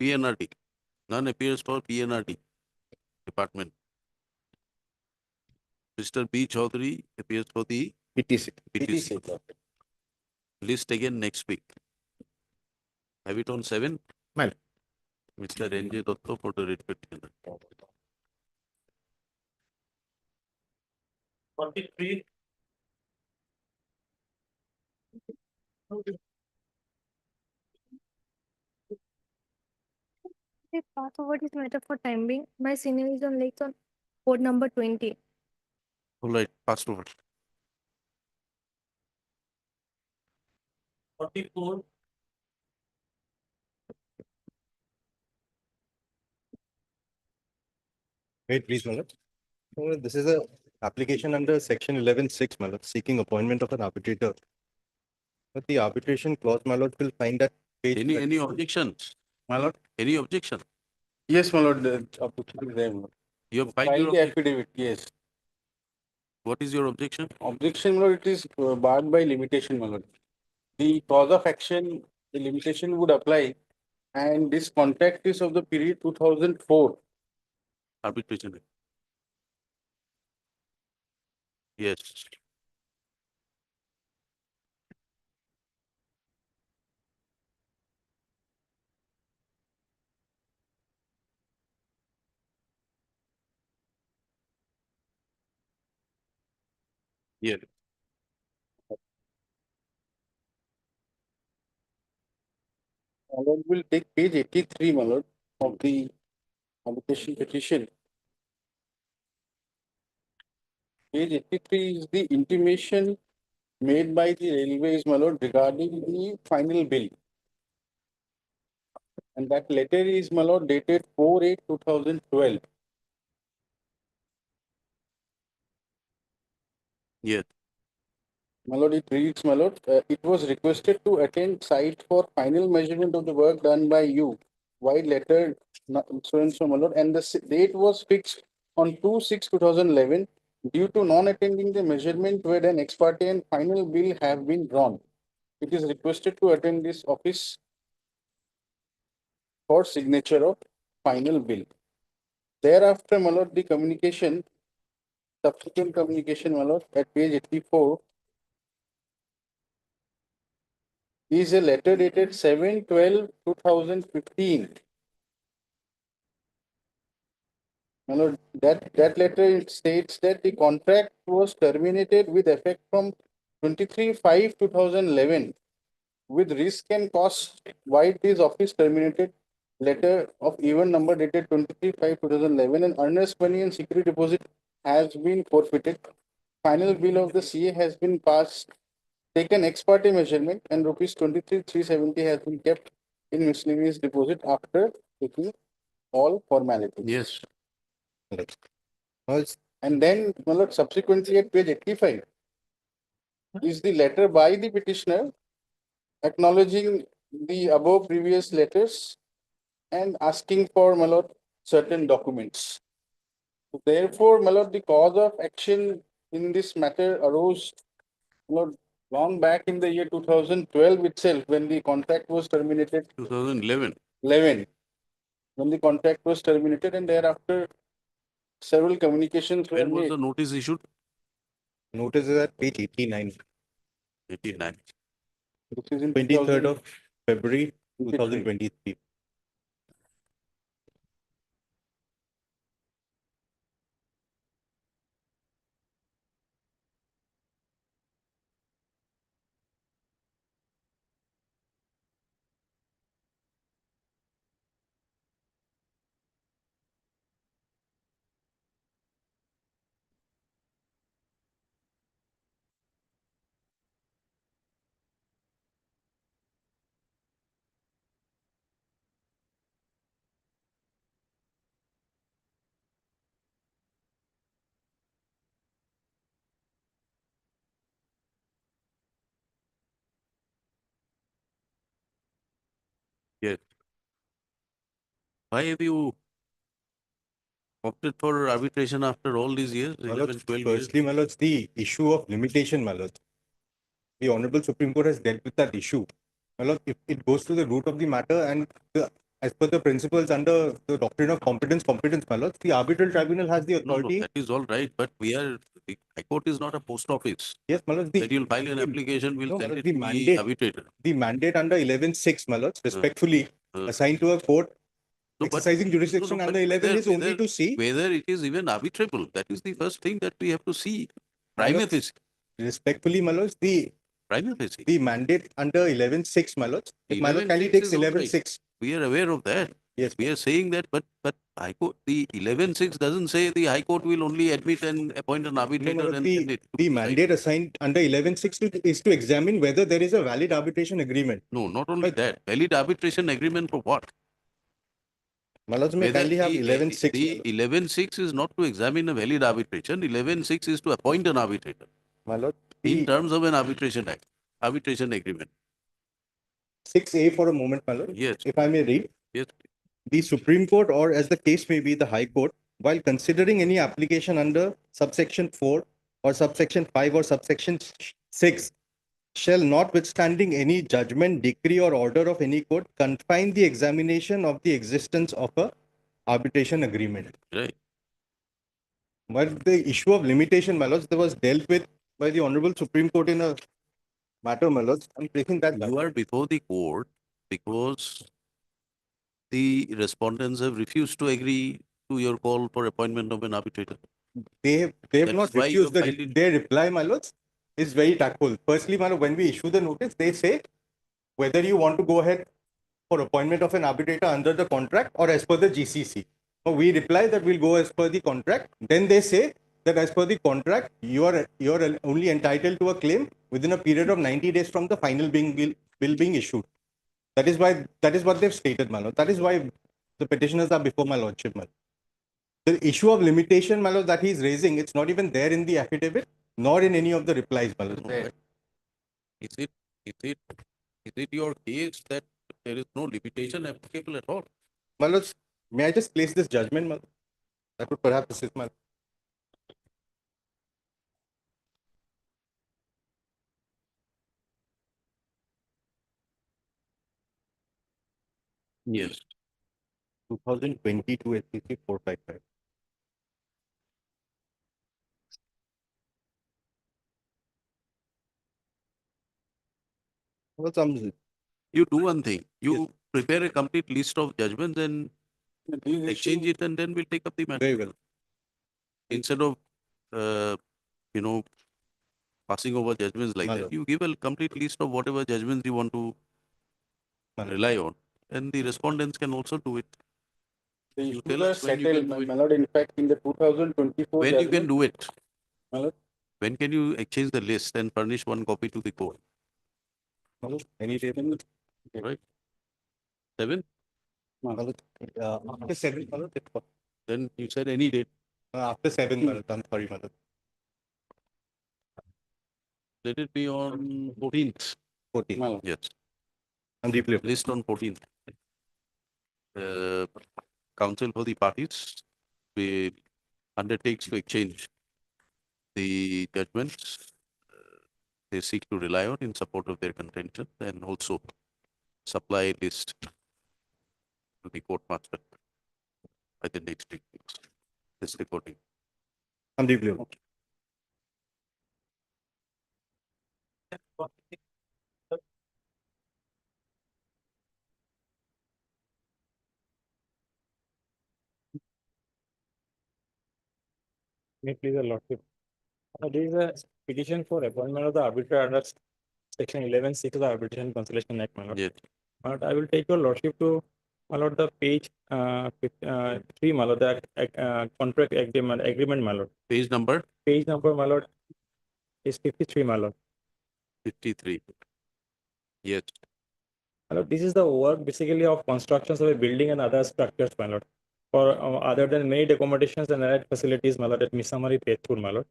PNRD. None appears for PNRD department. Mr. B. Chaudhary appears for the PTC. PTC. Lordship. List again next week. Have it on 7? Well. Mr. N.J. Dotto for the writ petition. 43. They pass over this matter for time being. My senior is on lakes on board number 20. All right, passed over. 44. Wait, please, my lord. This is a application under section 11(6), my lord, seeking appointment of an arbitrator. But the arbitration clause, my lord, will find that page. Any objections? My lord? Any objection? Yes, my lord, the objection is there, my lord. You have filed Filed your the objection. affidavit, yes. What is your objection? Objection, my lord, it is barred by limitation, my lord. The cause of action, the limitation would apply, and this contract is of the period 2004. Arbitration. Yes. Yeah. My lord will take page 83, my lord, of the arbitration petition. Page 83 is the intimation made by the railways, my lord, regarding the final bill. And that letter is, my lord, dated 4/8/2012. Yes. My lord, it reads, my lord, it was requested to attend site for final measurement of the work done by you. Wide letter, so and so, my lord, and the date was fixed on 2/6/2011. Due to non-attending the measurement where an ex parte and final bill have been drawn. It is requested to attend this office for signature of final bill. Thereafter, my lord, the communication, subsequent communication, my lord, at page 84, is a letter dated 7/12/2015. My lord, that letter it states that the contract was terminated with effect from 23/5/2011 with risk and cost. Why this office terminated? Letter of even number dated 23/5/2011 and earnest money and security deposit has been forfeited. Final bill of the CA has been passed, taken ex parte measurement, and rupees 23,370 has been kept in miscellaneous deposit after taking all formalities. Yes. And then, my lord, subsequently at page 85 is the letter by the petitioner acknowledging the above previous letters and asking for, my lord, certain documents. Therefore, my lord, the cause of action in this matter arose, my lord, long back in the year 2012 itself, when the contract was terminated. 2011. 11, when the contract was terminated, and thereafter several communications were When was made. the notice issued? Notice is at page 89. 89. This is in 23rd of February 2023. Yes. Why have you opted for arbitration after all these years, 11, 12 years? Firstly, my lords, the issue of limitation, my lords. The Honorable Supreme Court has dealt with that issue. My lord, if it goes to the root of the matter and as per the principles under the doctrine of competence, my lords, the arbitral tribunal has the authority. No, that is all right, but the High Court is not a post office. Yes, my lords. That you'll file an application, we'll send it to the arbitrator. The mandate under 11(6), my lords, respectfully assigned to a court exercising jurisdiction under 11 is only to see whether it is even arbitrable. That is the first thing that we have to see. Prima facie. Respectfully, my lords, the prima facie. The mandate under 11.6, my lord. If my lord kindly 11.6 takes is all right. 11.6. We are aware of that. Yes. We are saying that, but High Court, the 11.6 doesn't say the High Court will only admit and appoint an No, arbitrator my lord, and send it. to the decide. mandate assigned under 11.6 is to examine whether there is a valid arbitration agreement. No, not only that. Valid arbitration agreement for what? My lords, may Whether kindly have the 11.6. the 11.6 is not to examine a valid arbitration. 11.6 is to appoint an arbitrator My lord, in terms of an arbitration act, arbitration agreement. 6A for a moment, my lord. Yes. If I may read. Yes. The Supreme Court, or as the case may be, the High Court, while considering any application under subsection 4 or subsection 5 or subsection 6, shall, notwithstanding any judgment, decree, or order of any court, confine the examination of the existence of a arbitration agreement. Right. But the issue of limitation, my lords, that was dealt with by the Honorable Supreme Court in a matter, my lords. I'm taking that back. You are before the court because the respondents have refused to agree to your call for appointment of an arbitrator. They have That not is why you refused. have filed it. Their reply, my lords, is very tactful. Firstly, my lord, when we issue the notice, they say whether you want to go ahead for appointment of an arbitrator under the contract or as per the GCC. So we reply that we'll go as per the contract. Then they say that as per the contract, you are only entitled to a claim within a period of 90 days from the final bill being issued. That is what they've stated, my lord. That is why the petitioners are before my lordship, my lord. The issue of limitation, my lord, that he is raising, it's not even there in the affidavit, nor in any of the replies, my lord. Is it your case that there is no limitation applicable at all? My lords, may I just place this judgment, my lord? That would perhaps assist, my lord. Yes. 2022 SCC 455. Well, You do one thing. You prepare a complete list of judgments and exchange it, and then we'll take up the matter. Very well. Instead of, passing over judgments like that, you give a complete list of whatever judgments you want to rely on, and the respondents can also do it. The You issues tell are us when you settled, can do it. my lord. In fact, in the 2024 When you can judgment, do it? my lord, When can you exchange the list and furnish one copy to the court? Any day. Right? 7? After 7, my lord. Then you said any date. After 7, my lord. I'm sorry, my lord. Let it be on 14th. 14. Yes. I'm deeply. List on 14th. Counsel for the parties undertakes to exchange the judgments they seek to rely on in support of their contention, and also supply a list to the court master by the next week. This recording. I'm deeply. May please the lordship. There is a petition for appointment of the arbitrator under section 11(6) of the Arbitration Conciliation Act, my lord. Yes. But I will take your lordship to, my lord, the page 3, my lord, the contract agreement, my lord. Page number? Page number, my lord, is 53, my lord. 53. Yes. My lord, this is the work basically of constructions of a building and other structures, my lord. For other than maid accommodations and allied facilities, my lord, at Misamari, Pethur, my lord.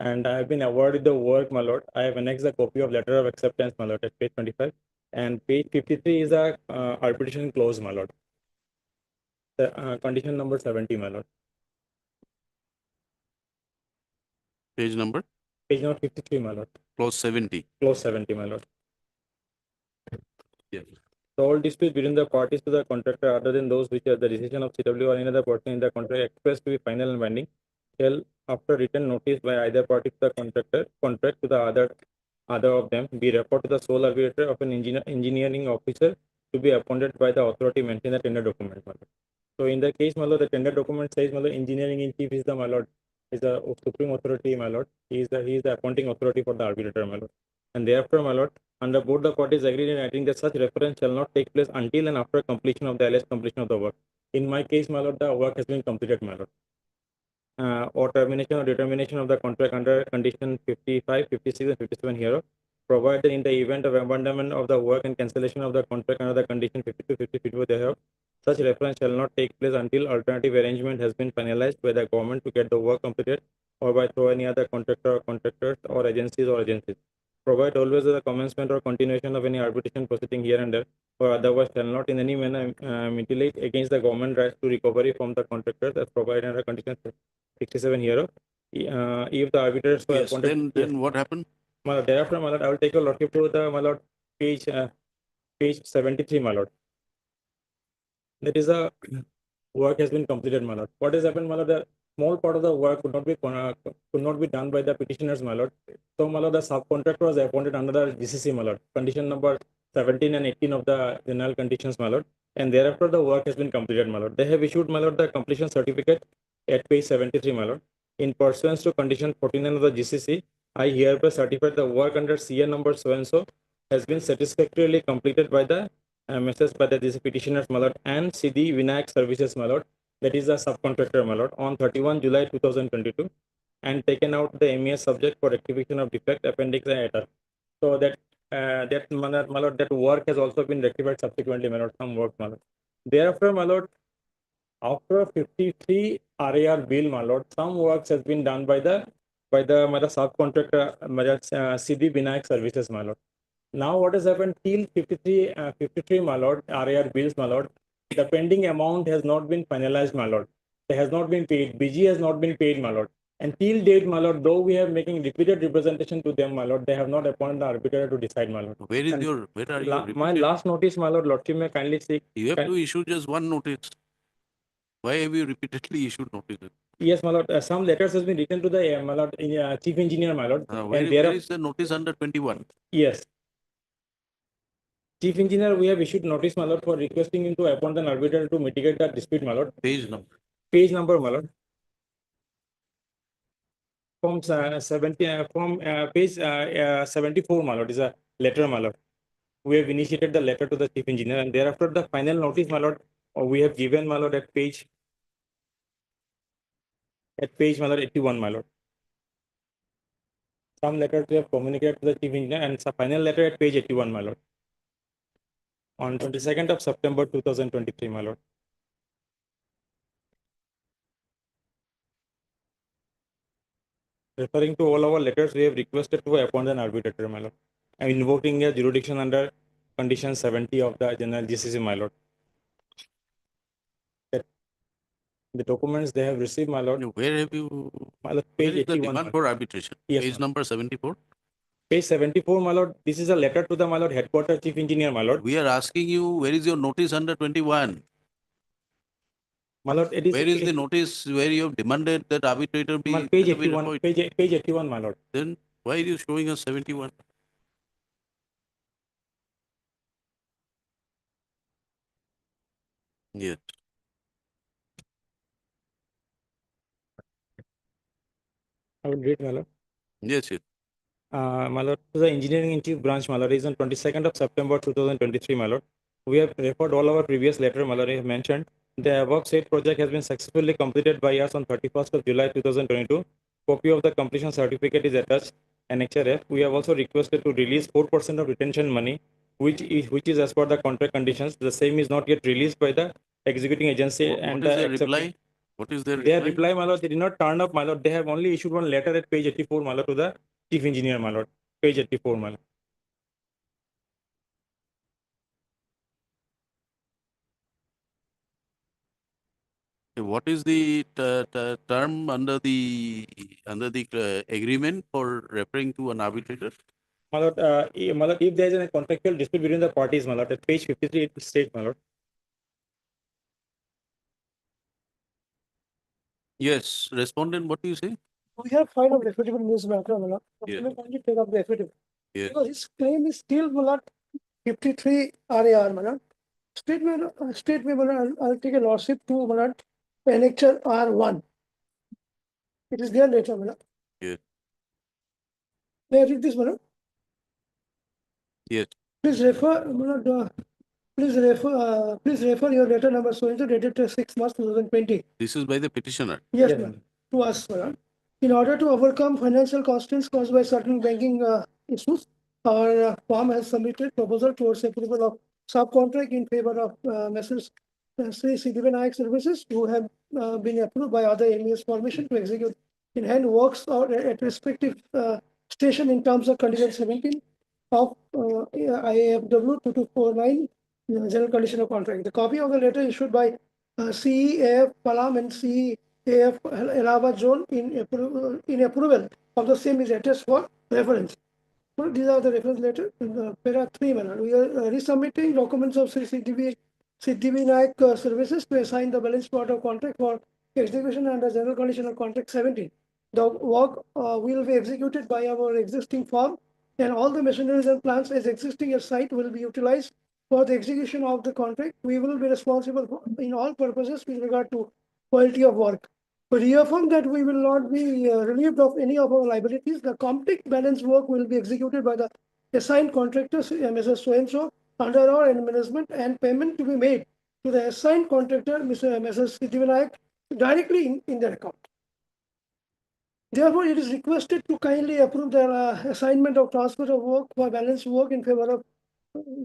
And I have been awarded the work, my lord. I have annexed a copy of letter of acceptance, my lord, at page 25. And page 53 is a arbitration clause, my lord. The condition number 70, my lord. Page number? Page number 53, my lord. Clause 70. Clause 70, my lord. Yes. So all disputes between the parties to the contractor, other than those which are the decision of CW or any other person in the contract expressed to be final and binding, shall, after written notice by either party to the contract to the other of them, be referred to the sole arbitrator of an engineering officer to be appointed by the authority mentioned in the tender document, my lord. So in the case, my lord, the tender document says, my lord, engineering in chief is the, my lord, is the supreme authority, my lord. He is the appointing authority for the arbitrator, my lord. And thereafter, my lord, under both the parties agreed in writing that such reference shall not take place until and after completion of the alleged completion of the work. In my case, my lord, the work has been completed, my lord. Or termination or determination of the contract under condition 55, 56, and 57 hereof, provided in the event of abandonment of the work and cancellation of the contract under the condition 52, 54 thereof, such reference shall not take place until alternative arrangement has been finalized by the government to get the work completed or by through any other contractor or contractors or agencies. Provide always the commencement or continuation of any arbitration proceeding here and there, or otherwise shall not in any manner mutilate against the government rights to recovery from the contractors as provided under condition 67 hereof. If the arbitrators were Yes, appointed. then what happened? My lord, thereafter, my lord, I will take your lordship to the, my lord, page 73, my lord. That is the work has been completed, my lord. What has happened, my lord? The small part of the work could not be done by the petitioners, my lord. So, my lord, the subcontractor was appointed under the GCC, my lord. Condition number 17 and 18 of the general conditions, my lord. And thereafter, the work has been completed, my lord. They have issued, my lord, the completion certificate at page 73, my lord. In pursuance to condition 49 of the GCC, I hereby certify the work under CA number so and so has been satisfactorily completed by the message by the petitioners, my lord, and CD Vinayak Services, my lord, that is a subcontractor, my lord, on 31 July 2022, and taken out the MES subject for rectification of defect appendix and ETA. So that my lord, that work has also been rectified subsequently, my lord, some work, my lord. Thereafter, my lord, after 53 RAR bill, my lord, some works has been done by the subcontractor, my lord, CD Vinayak Services, my lord. Now what has happened till 53, my lord, RAR bills, my lord, the pending amount has not been finalized, my lord. It has not been paid. BG has not been paid, my lord. And till date, my lord, though we have making repeated representation to them, my lord, they have not appointed the arbitrator to decide, my lord. Where are you? My last notice, my lord, lordship may kindly seek. You have to issue just one notice. Why have you repeatedly issued notices? Yes, my lord. Some letters has been written to the my lord, chief engineer, my lord. Where is the notice under 21? Yes. Chief engineer, we have issued notice, my lord, for requesting him to appoint an arbitrator to mitigate the dispute, my lord. Page number. Page number, my lord. From page 74, my lord, is a letter, my lord. We have initiated the letter to the chief engineer, and thereafter the final notice, my lord, we have given, my lord, at page, my lord, 81, my lord. Some letters we have communicated to the chief engineer, and the final letter at page 81, my lord. On 22nd of September 2023, my lord. Referring to all our letters, we have requested to appoint an arbitrator, my lord. I'm invoking a jurisdiction under condition 70 of the general GCC, my lord. The documents they have received, my lord. Where have you? My lord, Where page is the 81. demand for arbitration? Yes, page number 74. Page 74, my lord. This is a letter to the, my lord, headquarters chief engineer, my lord. We are asking you, where is your notice under 21? My lord, it is. Where is the notice where you have demanded that arbitrator be? My page 81. Page 81, my lord. Then why are you showing us 71? Yes. I will read, my lord. Yes, yes. My lord, to the engineering in chief branch, my lord, is on 22nd of September 2023, my lord. We have referred all our previous letter, my lord. I have mentioned the above said project has been successfully completed by us on 31st of July 2022. Copy of the completion certificate is attached. Annexure F. We have also requested to release 4% of retention money, which is as per the contract conditions. The same is not yet released by the executing agency. What is their reply? What is their Their reply, my lord, they did not turn up, my lord. They have only issued one letter at page 84, my lord, to the chief engineer, my lord. Page 84, my lord. What is the term under the agreement for referring to an arbitrator? My lord, if there is a contractual dispute between the parties, my lord, at page 53 it states, my lord. Yes, respondent, what do you say? We have filed a affidavit in this matter, my lord. Yes. Can you take up the affidavit? Yes. Because his claim is still, my lord, 53 RAR, my lord. Statement, my lord, I'll take a lordship to, my lord, annexure R1. It is there later, my lord. Yes. May I read this, my lord? Yes. Please refer, please refer your letter number so and so dated 6 March 2020. This is by the petitioner. Yes, ma'am. To us, ma'am. In order to overcome financial constraints caused by certain banking issues, our firm has submitted proposal towards approval of subcontract in favor of Messrs. Sri Siddhi Vinayak Services, who have been approved by other MES permission to execute in hand works or at respective station in terms of condition 17 of IAFW 2249 general condition of contract. The copy of the letter issued by CEAF Palam and CEAF Allahabad Zone in approval of the same is attached for reference. Well, these are the reference letters in the para 3 manner. We are resubmitting documents of Sri Siddhi Vinayak Services to assign the balance part of contract for execution under general condition of contract 17. The work will be executed by our existing firm, and all the machineries and plants as existing at site will be utilized for the execution of the contract. We will be responsible for, in all purposes with regard to quality of work. To reaffirm that we will not be relieved of any of our liabilities, the complete balance work will be executed by the assigned contractors, Mrs. So-and-so, under our management, and payment to be made to the assigned contractor, Mrs. Siddhi Vinayak, directly in their account. Therefore, it is requested to kindly approve the assignment of transfer of work for balance work in favor of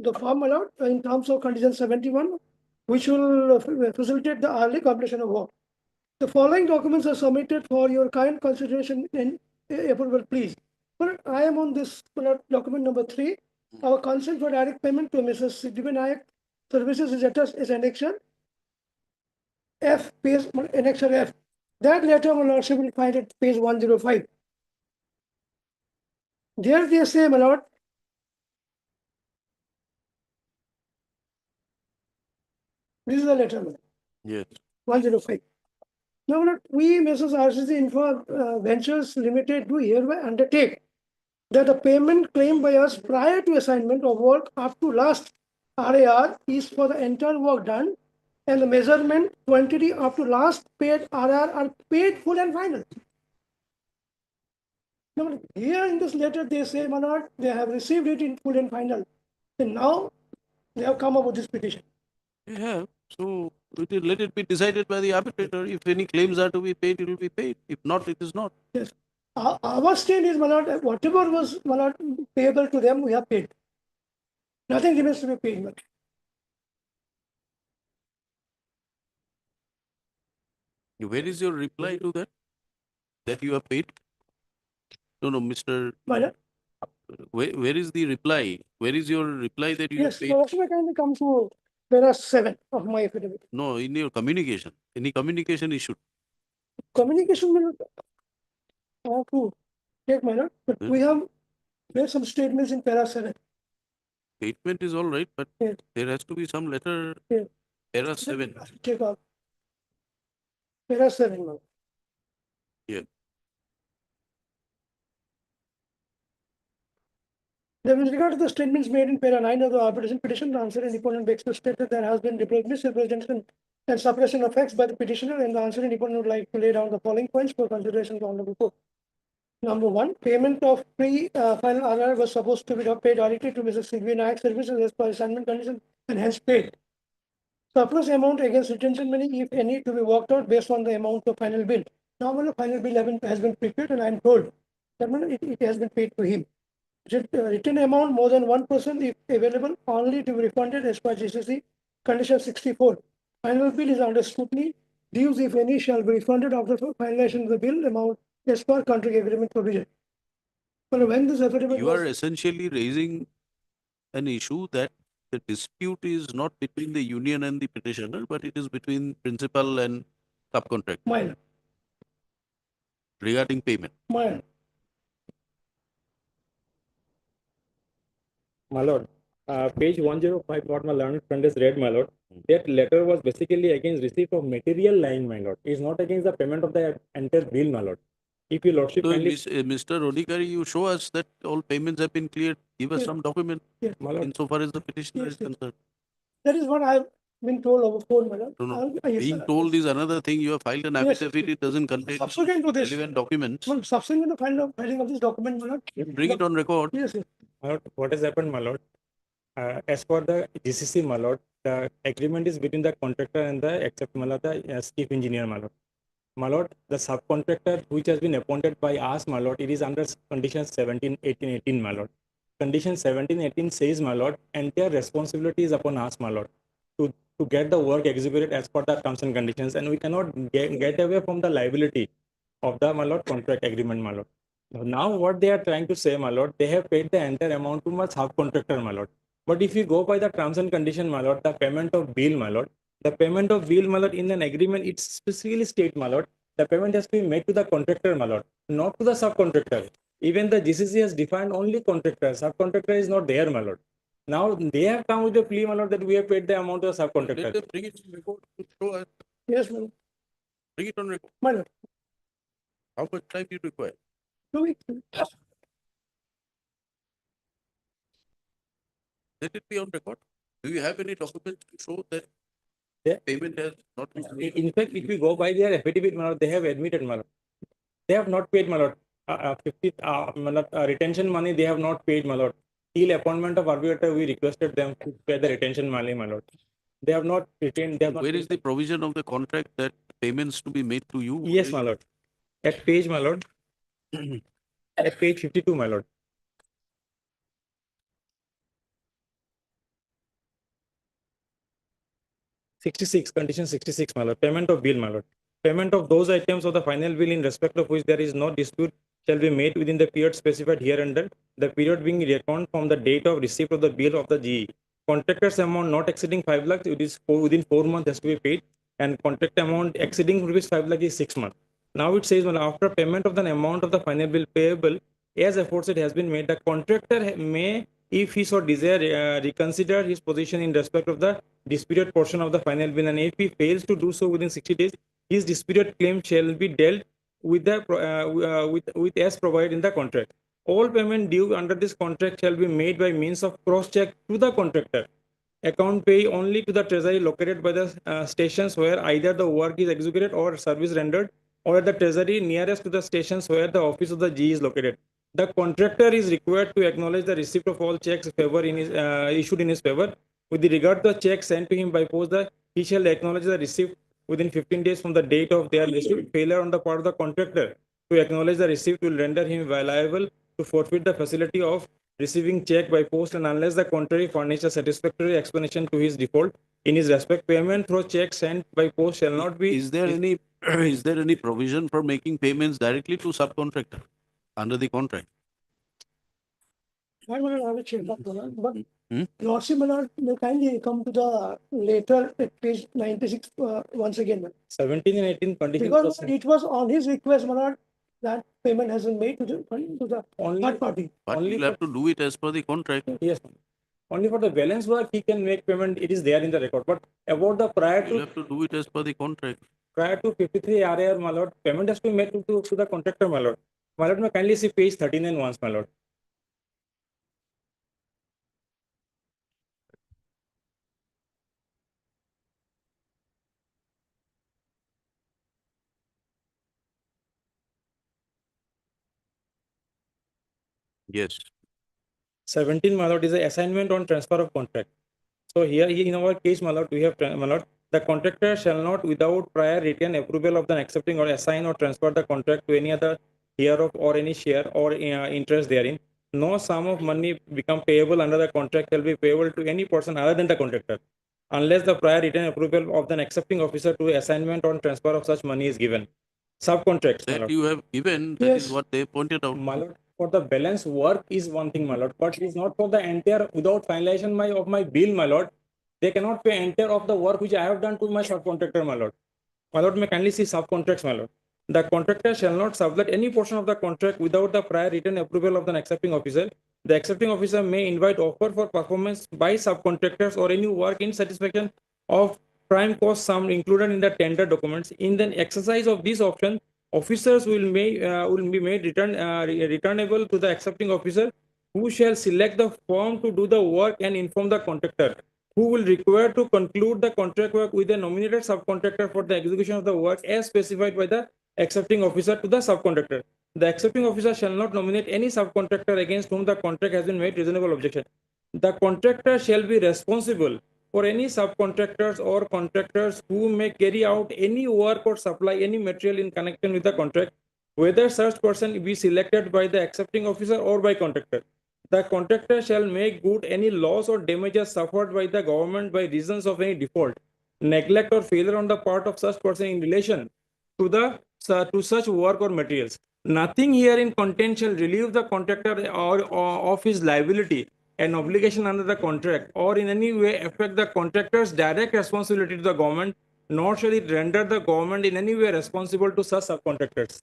the firm allowed in terms of condition 71, which will facilitate the early completion of work. The following documents are submitted for your kind consideration and approval, please. But I am on this document number 3. Our consent for direct payment to Mrs. Siddhi Vinayak Services is attached as annexure F, page annexure F. That letter will also be find at page 105. There they say, my lord, this is the letter, Yes. 105. Now, my lord, we, Mrs. RCC Infra Ventures Limited, do hereby undertake that the payment claimed by us prior to assignment of work up to last RAR is for the entire work done, and the measurement quantity up to last paid RR are paid full and final. Now, here in this letter, they say, my lord, they have received it in full and final. And now they have come up with this petition. Yeah. So let it be decided by the arbitrator. If any claims are to be paid, it will be paid. If not, it is not. Yes. Our stand is, my lord, whatever was, my lord, payable to them, we have paid. Nothing remains to be paid, my lord. Where is your reply to that? That you are paid? No, Mr. Madam? Where is the reply? Where is your reply that you Yes, are paid? so also kindly come to para 7 of my affidavit. No, in your communication. Any communication issue. Communication will have to take, my lord, but we have made some statements in para 7. Statement is all right, but Yes. there has to be some letter. Yes. Para 7. Take off. Para 7, my lord. Yeah. With regard to the statements made in para 9 of the arbitration petition, the answer in deponent begs to state that there has been misrepresentation and suppression of facts by the petitioner, and the answer in deponent would like to lay down the following points for consideration to Honorable Court. Number 1, payment of pre-final RR was supposed to be paid directly to Mrs. Siddhi Vinayak Services as per assignment condition and hence paid. Surplus amount against retention money, if any, to be worked out based on the amount of final bill. Now, when the final bill has been prepared, and I am told that it has been paid to him. Written amount more than 1% if available, only to be refunded as per GCC condition 64. Final bill is under scrutiny. Dues, if any, shall be refunded after finalization of the bill amount as per contract agreement provision. But when this affidavit You was, are essentially raising an issue that the dispute is not between the union and the petitioner, but it is between principal and subcontractor minor, regarding payment. minor. My lord, page 105, what my learned friend has read, my lord, that letter was basically against receipt of material lying, my lord. It's not against the payment of the entire bill, my lord. If your lordship So, kindly, Mr. Odikari, you show us that all payments have been cleared. Give us Yes. some document Yes. my lord, insofar as the petitioner Yes, is yes. concerned. That is what I have been told over phone, madam. No. Yes, Being sir. told is another thing. You have filed an Yes, affidavit. It doesn't contain Subsequent to this, relevant documents. well, subsequent to filing of this document, madam. Bring it on record. Yes, yes. My lord, what has happened, my lord? As per the GCC, my lord, the agreement is between the contractor and the chief engineer, my lord. My lord, the subcontractor which has been appointed by us, my lord, it is under condition 17, 18, 18, my lord. Condition 17, 18 says, my lord, entire responsibility is upon us, my lord, to get the work executed as per the terms and conditions, and we cannot get away from the liability of the, my lord, contract agreement, my lord. Now what they are trying to say, my lord, they have paid the entire amount to my subcontractor, my lord. But if you go by the terms and condition, my lord, the payment of bill, my lord, the payment of bill, my lord, in an agreement, it specifically state, my lord, the payment has to be made to the contractor, my lord, not to the subcontractor. Even the GCC has defined only contractor. Subcontractor is not there, my lord. Now they have come with a plea, my lord, that we have paid the amount to the subcontractor. Let them bring it on record to show us. Yes, madam. Bring it on record. My lord. How much time you require? 2 weeks. Let it be on record. Do you have any documents to show that payment has not been made? In fact, if we go by their affidavit, my lord, they have admitted, my lord. They have not paid, my lord. 50 my lord, retention money they have not paid, my lord. Till appointment of arbitrator, we requested them to pay the retention money, my lord. They have not retained. They have not Where paid. is the provision of the contract that payments to be made to you? Yes, my lord. At page, my lord. At page 52, my lord. Condition 66, my lord. Payment of bill, my lord. Payment of those items of the final bill in respect of which there is no dispute shall be made within the period specified hereunder, the period being reckoned from the date of receipt of the bill of the GE. Contractor's amount not exceeding 5 lakhs, it is within 4 months has to be paid, and contract amount exceeding rupees 5 lakhs is 6 months. Now it says, well, after payment of the amount of the final bill payable, as aforesaid has been made, the contractor may, if he so desire, reconsider his position in respect of the disputed portion of the final bill, and if he fails to do so within 60 days, his disputed claim shall be dealt with the with as provided in the contract. All payment due under this contract shall be made by means of cross check to the contractor. Account pay only to the treasury located by the stations where either the work is executed or service rendered, or at the treasury nearest to the stations where the office of the GE is located. The contractor is required to acknowledge the receipt of all checks favor in his, issued in his favor. With regard to the check sent to him by post, he shall acknowledge the receipt within 15 days from the date of their receipt. Failure on the part of the contractor to acknowledge the receipt will render him liable to forfeit the facility of receiving check by post, and unless the contrary furnish a satisfactory explanation to his default in his respect, payment through check sent by post shall not be. Is there any is there any provision for making payments directly to subcontractor under the contract? I will have a check, but Hmm? Lordship, my lord, may kindly come to the later at page 96 once again. 17 and 18 conditions. Because it was on his request, my lord, that payment has been made to the third party. But Only you'll have to do it as per the contract. Yes. Only for the balance work he can make payment. It is there in the record. But about the prior You'll to have to do it as per the contract. prior to 53 RAR, my lord, payment has to be made to the contractor, my lord. My lord, may kindly see page 39 once, my lord. Yes. 17, my lord, is an assignment on transfer of contract. So here in our case, my lord, we have, my lord, the contractor shall not without prior written approval of the accepting or assign or transfer the contract to any other hereof or any share or interest therein. No sum of money become payable under the contract shall be payable to any person other than the contractor, unless the prior written approval of the accepting officer to assignment or transfer of such money is given. Subcontracts, my That lord. you have given, that is what they pointed out. My lord, for the balance work is one thing, my lord, but it is not for the entire without finalization of my bill, my lord. They cannot pay entire of the work which I have done to my subcontractor, my lord. My lord, may kindly see subcontracts, my lord. The contractor shall not sublet any portion of the contract without the prior written approval of the accepting officer. The accepting officer may invite offer for performance by subcontractors or any work in satisfaction of prime cost sum included in the tender documents. In the exercise of this option, officers will be made returnable to the accepting officer, who shall select the firm to do the work and inform the contractor, who will require to conclude the contract work with the nominated subcontractor for the execution of the work as specified by the accepting officer to the subcontractor. The accepting officer shall not nominate any subcontractor against whom the contract has been made reasonable objection. The contractor shall be responsible for any subcontractors or contractors who may carry out any work or supply any material in connection with the contract, whether such person be selected by the accepting officer or by contractor. The contractor shall make good any loss or damages suffered by the government by reasons of any default, neglect or failure on the part of such person in relation to to such work or materials. Nothing herein contained shall relieve the contractor or of his liability and obligation under the contract, or in any way affect the contractor's direct responsibility to the government, nor shall it render the government in any way responsible to such subcontractors.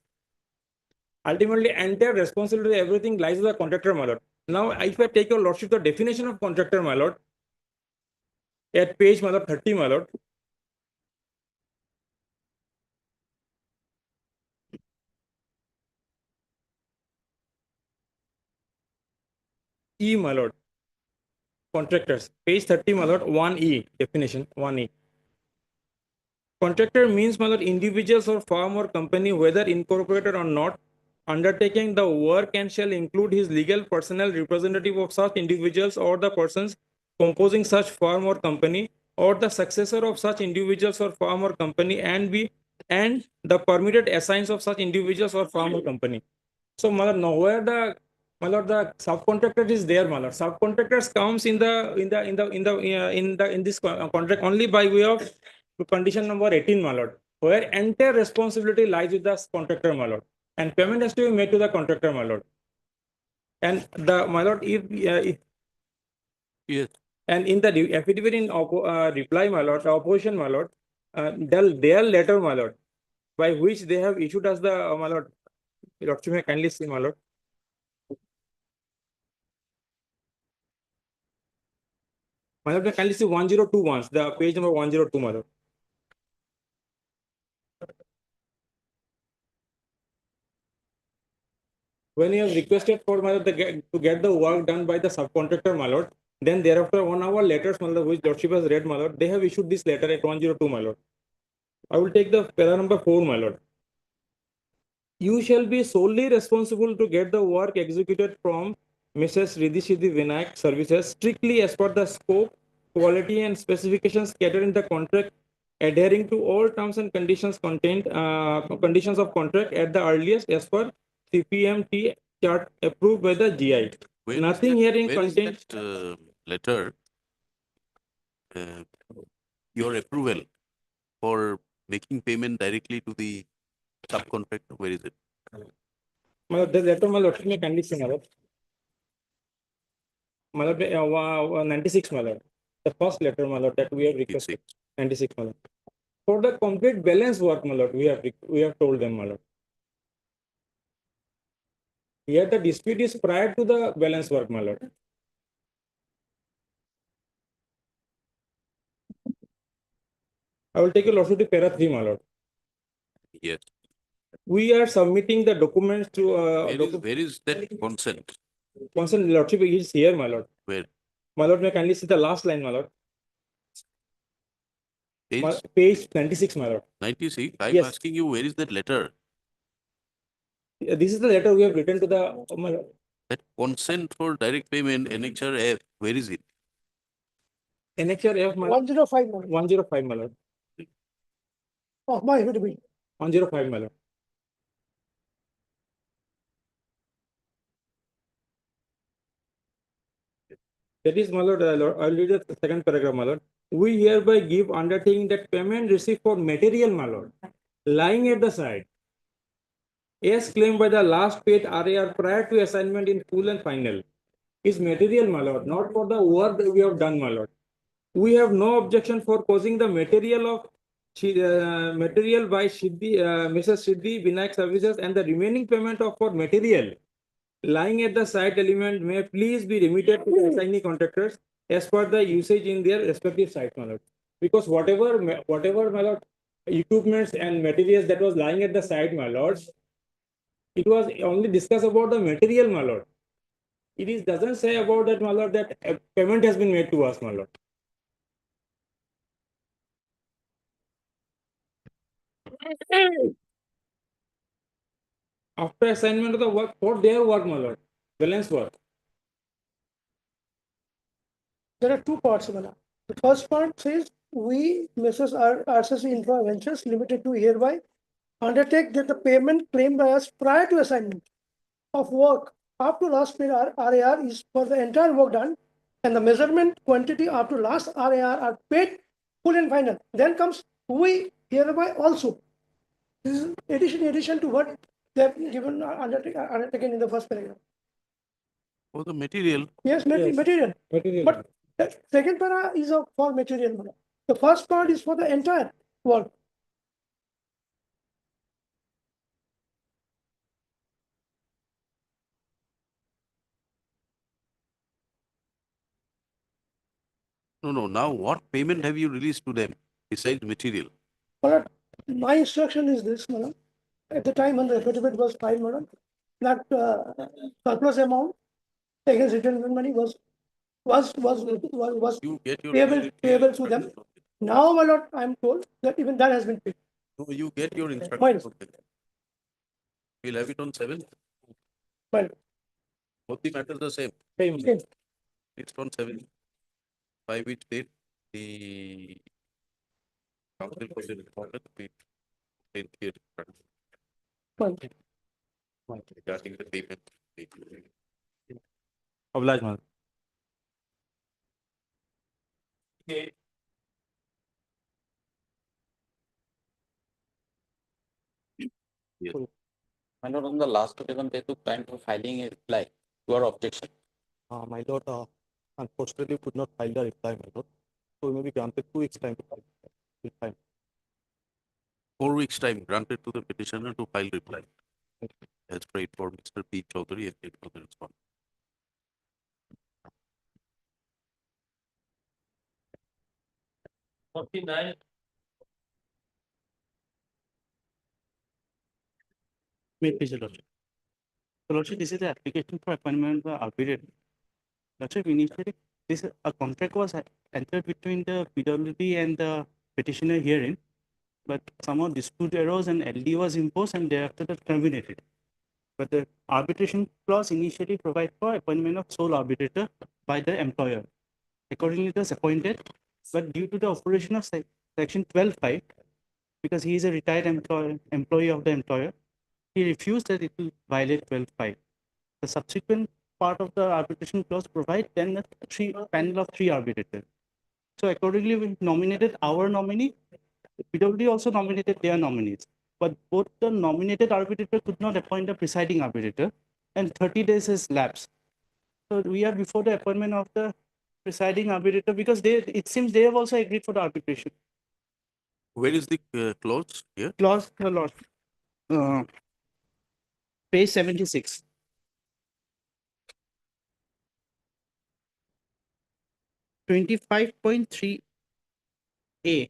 Ultimately, entire responsibility, everything lies with the contractor, my lord. Now, if I take your lordship the definition of contractor, my lord, at page 30, my lord. E, my lord. Contractors, page 30, my lord, 1E, definition, 1E. Contractor means, my lord, individuals or firm or company, whether incorporated or not, undertaking the work and shall include his legal personnel representative of such individuals or the persons composing such firm or company, or the successor of such individuals or firm or company, and the permitted assigns of such individuals or firm or company. So, my lord, nowhere the subcontractor is there, my lord. Subcontractors comes in this contract only by way of condition number 18, my lord, where entire responsibility lies with the contractor, my lord, and payment has to be made to the contractor, my lord. And my lord, if yes, and in the affidavit in reply, my lord, opposition, my lord, their letter, my lord, by which they have issued us the my lord, lordship may kindly see, my lord. My lord, may kindly see 102 once, the page number 102, my lord. When you have requested for, my lord, to get the work done by the subcontractor, my lord, then thereafter 1 hour letters, my lord, which lordship has read, my lord, they have issued this letter at 102, my lord. I will take the para number 4, my lord. You shall be solely responsible to get the work executed from Mrs. Riddhi Siddhi Vinayak Services strictly as per the scope, quality and specifications catered in the contract, adhering to all terms and conditions contained, conditions of contract at the earliest as per CPMT chart approved by the GI. Where Nothing herein contained. Letter, your approval for making payment directly to the subcontractor, where is it? The letter, my lord, may kindly see, my lord. My lord, 96, my lord. The first letter, my lord, that we have requested. 96, my lord. For the complete balance work, my lord, we have told them, my lord. Here the dispute is prior to the balance work, my lord. I will take a lawsuit to para 3, my lord. Yes. We are submitting the documents to where is that consent? Consent, lordship is here, my lord. Where? My lord, may kindly see the last line, my lord. Page? Page 96, my lord. 96. I'm Yes. asking you, where is that letter? This is the letter we have written to the my lord. That consent for direct payment, NHRF, where is it? NHRF, my 105, my lord. 105, my lord. Of my affidavit. 105, my lord. That is, my lord, I'll read the second paragraph, my lord. We hereby give undertaking that payment received for material, my lord, lying at the side, as claimed by the last paid RAR prior to assignment in full and final, is material, my lord, not for the work that we have done, my lord. We have no objection for causing the material of material by Mrs. Siddhi Vinayak Services, and the remaining payment of for material lying at the site element may please be remitted to the assignee contractors as per the usage in their respective site, my lord. Because whatever, my lord, equipments and materials that was lying at the site, my lords, it was only discussed about the material, my lord. It doesn't say about that, my lord, that payment has been made to us, my lord. after assignment of the work for their work, my lord, balance work. There are two parts, Mana. The first part says, we, Mrs. RCC Infra Ventures Limited to hereby undertake that the payment claimed by us prior to assignment of work up to last paid RAR is for the entire work done, and the measurement quantity up to last RAR are paid full and final. Then comes we hereby also. This is addition to what they have given undertaken in the first paragraph. For the material, Yes, Yes. material. Material. But the second para is for material. The first part is for the entire work. no, now what payment have you released to them besides material? But my instruction is this, madam. At the time when the affidavit was filed, madam, that surplus amount against return money was You get your payable to them. Now, my lord, I am told that even that has been paid. No, you get your Fine. instruction. We'll have it on 7th. Fine. Both the matters the same. Same. It's on 7th. By which date the council was reported to be in here. Fine. Regarding the payment. Oblige, madam. Yes. My lord, on the last occasion, they took time for filing a reply to our objection. My lord, unfortunately could not file the reply, my lord. So we may be granted 2 weeks time to file. We'll file. 4 weeks time granted to the petitioner to file reply. As prayed for Mr. P. Chaudhary and it was responded. May it please your lordship. So lordship, this is the application for appointment by arbitrator. Lordship, initially, a contract was entered between the PWD and the petitioner herein, but somehow dispute arose and LD was imposed and thereafter that terminated. But the arbitration clause initially provides for appointment of sole arbitrator by the employer. Accordingly, it was appointed, but due to the operation of section 12(5), because he is a retired employee of the employer, he refused that it will violate 12(5). The subsequent part of the arbitration clause provides then a panel of 3 arbitrators. So accordingly, we nominated our nominee. PWD also nominated their nominees, but both the nominated arbitrator could not appoint a presiding arbitrator, and 30 days has lapsed. So we are before the appointment of the presiding arbitrator because it seems they have also agreed for the arbitration. Where is the clause here? Clause, the Lord. Page 76. (25.3)(a).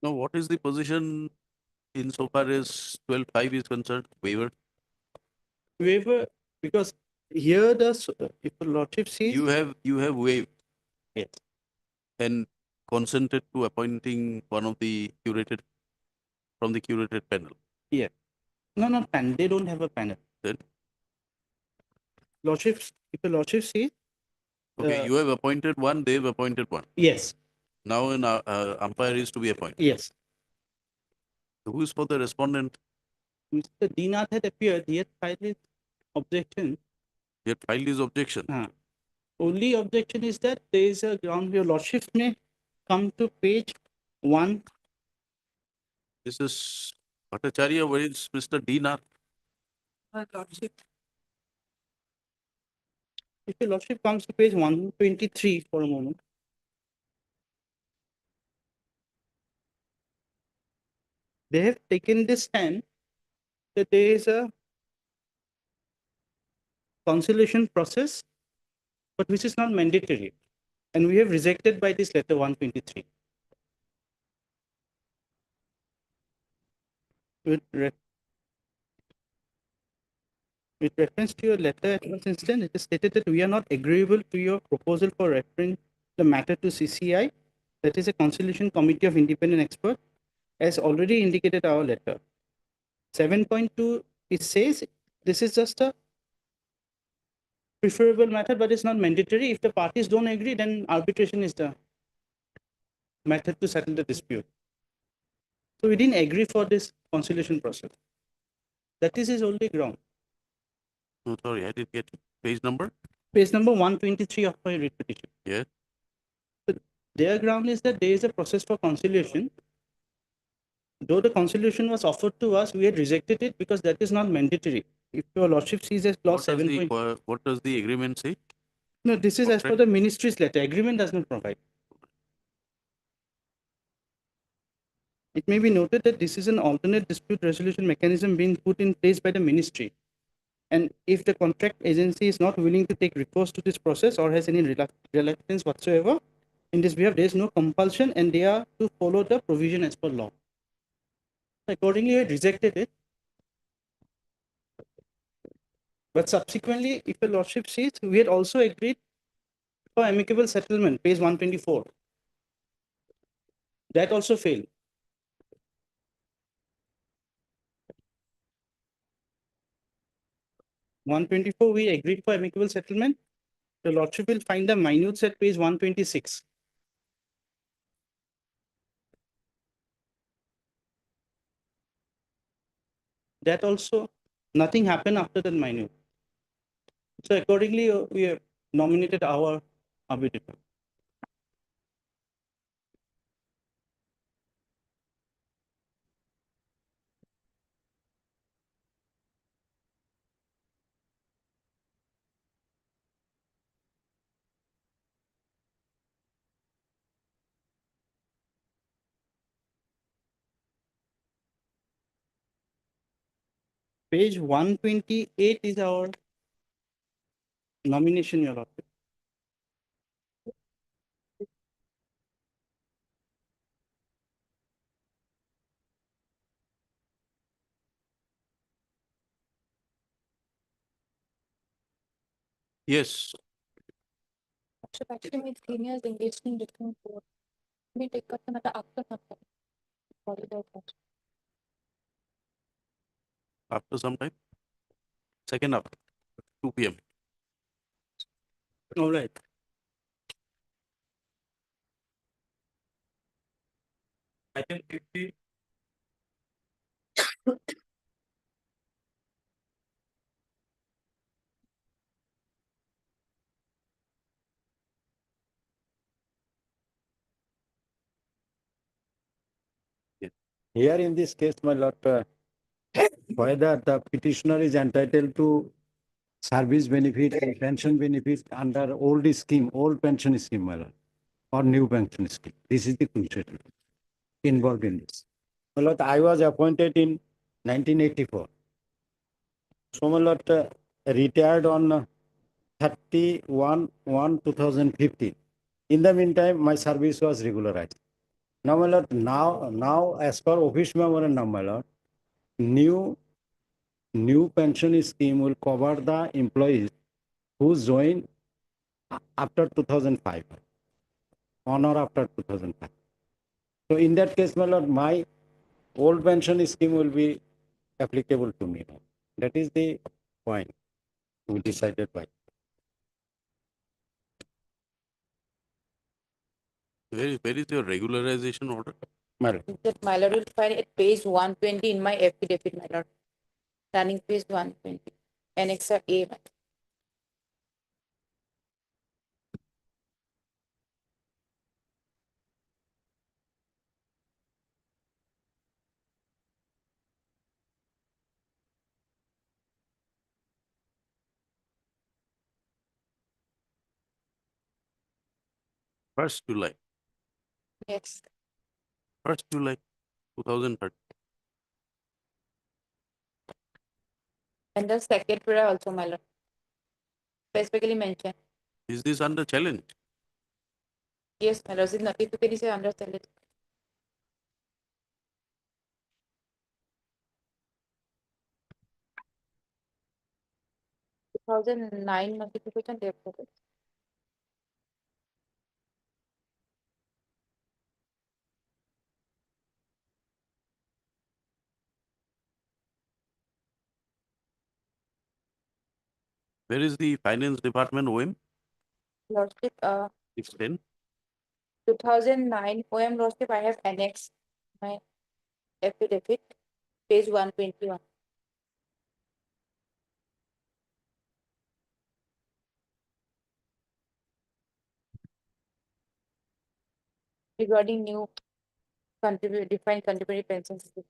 Now, what is the position insofar as 12(5) is concerned? Waiver? Waiver, because here if the lordship sees. You have waived. Yes. And consented to appointing one of the curated from the curated panel. Yeah. No, panel. They don't have a panel. Then? Lordship, if the lordship sees. Okay, you have appointed one, they have appointed one. Yes. Now an umpire is to be appointed. Yes. Who is for the respondent? Mr. Dinath had appeared, he had filed his objection. He had filed his objection. Only objection is that there is a ground your lordship may come to page 1. This is Bhattacharya, where is Mr. Dinath? Lordship. If your lordship comes to page 123 for a moment. They have taken this stand that there is a conciliation process, but which is not mandatory. And we have rejected by this letter 123. With reference to your letter at first instance, it is stated that we are not agreeable to your proposal for referring the matter to CCI, that is a conciliation committee of independent experts, as already indicated our letter. 7.2, it says this is just a preferable method, but it's not mandatory. If the parties don't agree, then arbitration is the method to settle the dispute. So we didn't agree for this conciliation process. That is his only ground. Oh, sorry, I didn't get page number. Page number 123 of my writ petition. Yeah. Their ground is that there is a process for conciliation. Though the conciliation was offered to us, we had rejected it because that is not mandatory. If your lordship sees as clause 7. What does the agreement say? No, this is as per the ministry's letter. Agreement does not provide. It may be noted that this is an alternate dispute resolution mechanism being put in place by the ministry. And if the contract agency is not willing to take recourse to this process or has any reluctance whatsoever, in this behalf, there is no compulsion and they are to follow the provision as per law. Accordingly, I rejected it. But subsequently, if your lordship sees, we had also agreed for amicable settlement, page 124. That also failed. (124) we agreed for amicable settlement. The lordship will find the minutes at page 126. That also, nothing happened after that minute. So accordingly, we have nominated our arbitrator. Page 128 is our nomination, Your Lordship. Yes. Actually, my senior is engaged in different work. We take up another after something. Sorry about that. After some time. Second up, 2 p.m. All right. Item 50. Here in this case, my lord, whether the petitioner is entitled to service benefit and pension benefit under old scheme, old pension scheme, my lord, or new pension scheme. This is the crucial involved in this. My lord, I was appointed in 1984. So my lord, retired on 31/1/2015. In the meantime, my service was regularized. Now, my lord, now as per office memorandum, my lord, new pension scheme will cover the employees who joined after 2005, on or after 2005. So in that case, my lord, my old pension scheme will be applicable to me. That is the point we decided by. Where is your regularization order? My lord. That my lord will find it page 120 in my affidavit, my lord. Running page 120. Annexer A. my lord. First July. Yes. 1st July 2013. And the secretary also, my lord. specifically mentioned. Is this under challenge? Yes, my lord, this notification is under challenge. Two 2009 notification they have put it. Where is the finance department OM? Lordship, It's 10. 2009 OM Lordship, I have annexed my affidavit, page 121. Regarding new defined contributory pension scheme.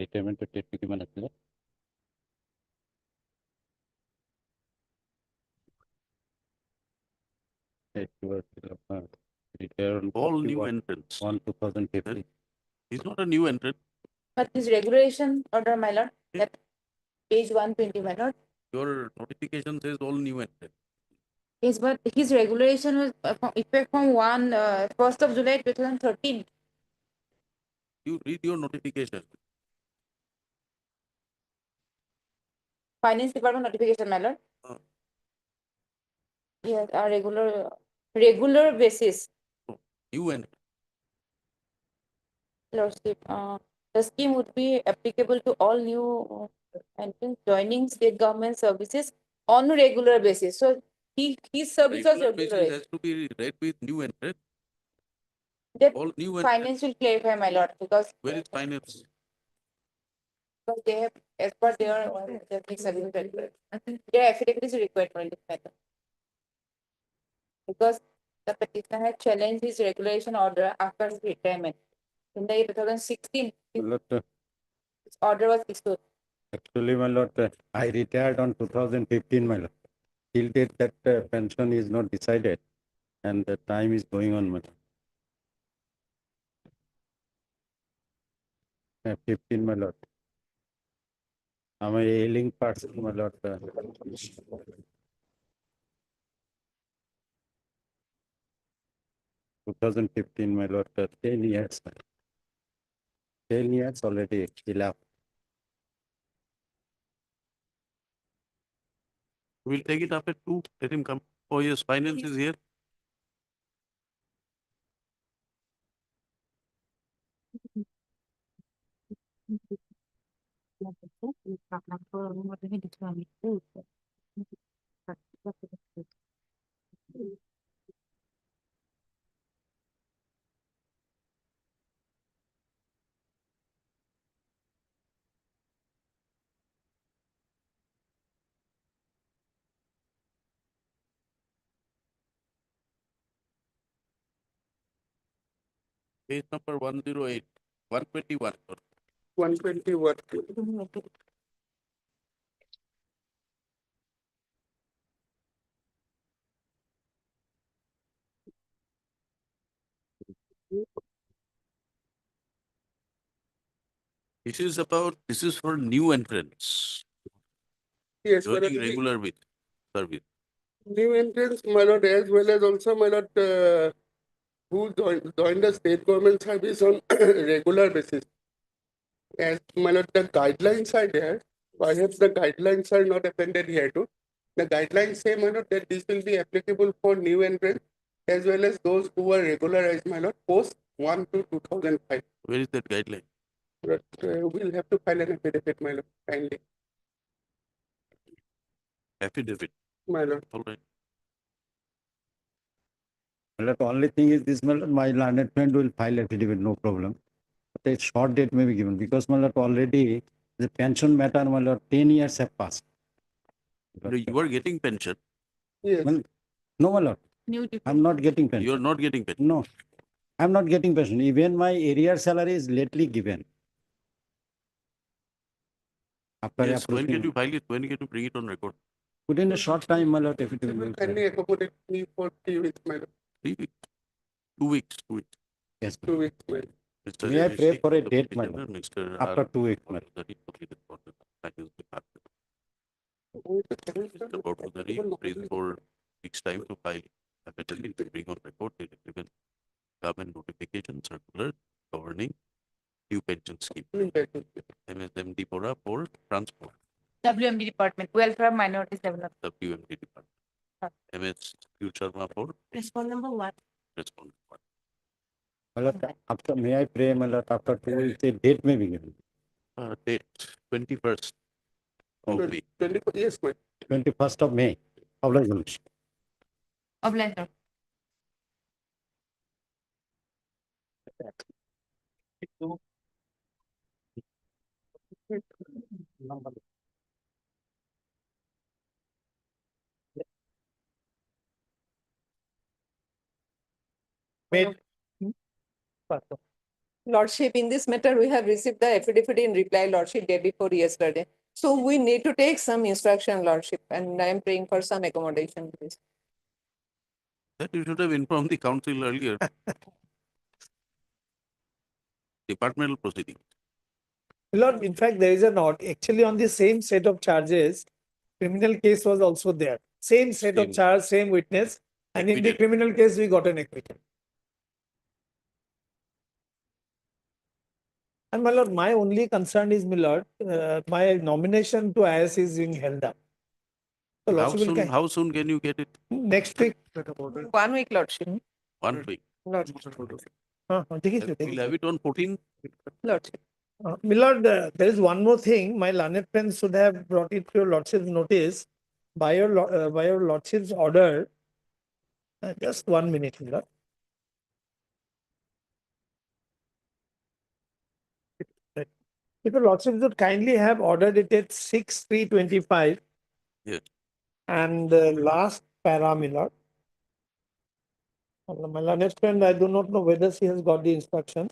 Retirement certificate কিমান আছিলে? It was, retired on All new 41, entrants. 2015. He's not a new entrant. But this regulation order, my lord, that page 120, my lord. Your notification says all new entrants. Yes, but his regulation was effect from 1st of July 2013. You read your notification. Finance Department notification, my lord. Uh. Yes, a regular basis. New entrant. Lordship, the scheme would be applicable to all new entrants joining state government services on a regular basis. So his service was Regular regular. basis has to be read with new entrant. That All new entrant. finance will clarify, my lord, because Where is finance? they have, as per their their affidavit is required for this matter. Because the petitioner had challenged his regulation order after his retirement. In the year 2016, Lord, his order was issued. actually, my lord, I retired on 2015, my lord. Till date, that pension is not decided, and the time is going on, my lord. 15, my lord. I'm a ailing person, my lord. 2015, my lord, 10 years. 10 years already elapsed. We'll take it up at 2. Let him come. Oh yes, finance is here. Page number 108, 121. 121. This is for new entrants. Yes, Joining regular with service. new entrants, my lord, as well as also, my lord, who joined the state government service on regular basis. As my lord, the guidelines are there. Perhaps the guidelines are not appended here too. The guidelines say, my lord, that this will be applicable for new entrants as well as those who are regularized, my lord, post 1 to 2005. Where is that guideline? But we'll have to file an affidavit, my lord, kindly. Affidavit. My lord. All right. My lord, only thing is this, my lord, my learned friend will file affidavit, no problem. But a short date may be given because, my lord, already the pension matter, my lord, 10 years have passed. No, you are getting pension. Yes. Well, no, my lord, I'm not getting pension. You are not getting pension. No, I'm not getting pension. Even my arrear salary is lately given. After Yes, when can approving, you file it? When can you bring it on record? within a short time, my lord, affidavit will Kindly accommodate me for 3 weeks, my lord. 3 weeks. 2 weeks. 2 weeks. Yes. 2 weeks, my lord. Mr. May I pray Rishi, for a the date, my petitioner, lord? Mr. After R. 2 weeks, my lord. Bordodari, for the report of the Finance Department. Mr. Bordodari, please for 6 time to file affidavit to bring on record the relevant government notification circular governing new pension scheme. MSMD Bora for transport, WMD Department, Welfare Minorities Development. WMD Department. MS Q Sharma for Respond number 1. respondent. My lord, after, may I pray, my lord, after 2 weeks, a date may be given. Date 21st of May. 24, yes, my 21st of May of resolution. Obliged, Lord. Lordship, in this matter, we have received the affidavit in reply, Lordship, day before yesterday. So we need to take some instruction, Lordship, and I am praying for some accommodation, please. That you should have informed the council earlier. Departmental proceeding. Lord, in fact, there is a note, actually on the same set of charges, criminal case was also there. Same set of Same. charge, same witness, and in the Acquitted. criminal case, we got an acquittal. And my lord, my only concern is, my lord, my nomination to IS is being held up. So Lordship will How soon can you get it? next week. 1 week, Lordship. 1 week. Lordship. We'll have it on 14. Lordship. My lord, there is one more thing. My learned friends should have brought it to your lordship's notice by your lordship's order. Just 1 minute, my lord. If your lordship would kindly have ordered it at 6/3/25. Yes. And last para, my lord. My learned friend, I do not know whether she has got the instruction.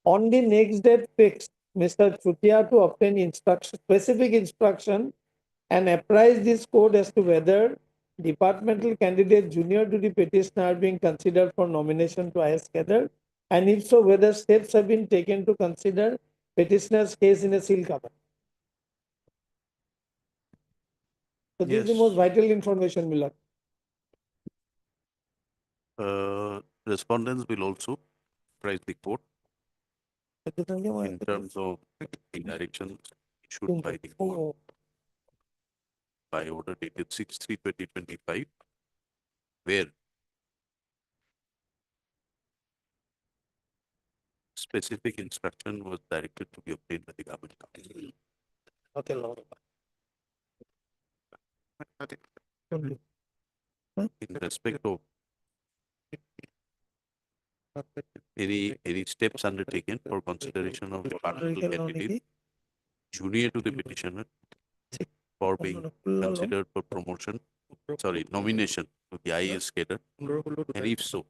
On the next date fixed, Mr. Chutia to obtain instruction, specific instruction and apprise this code as to whether departmental candidate junior to the petitioner are being considered for nomination to IS cadre, and if so, whether steps have been taken to consider petitioner's case in a seal cover. So this is the Yes. most vital information, Miller. Respondents will also price the court in terms of the directions issued by the court by order dated 6/3/2025, where specific instruction was directed to be obtained by the government council. Okay, Lord. In respect of any steps undertaken for consideration of departmental candidate junior to the petitioner for being considered for promotion, nomination to the IAS cadre, and if so,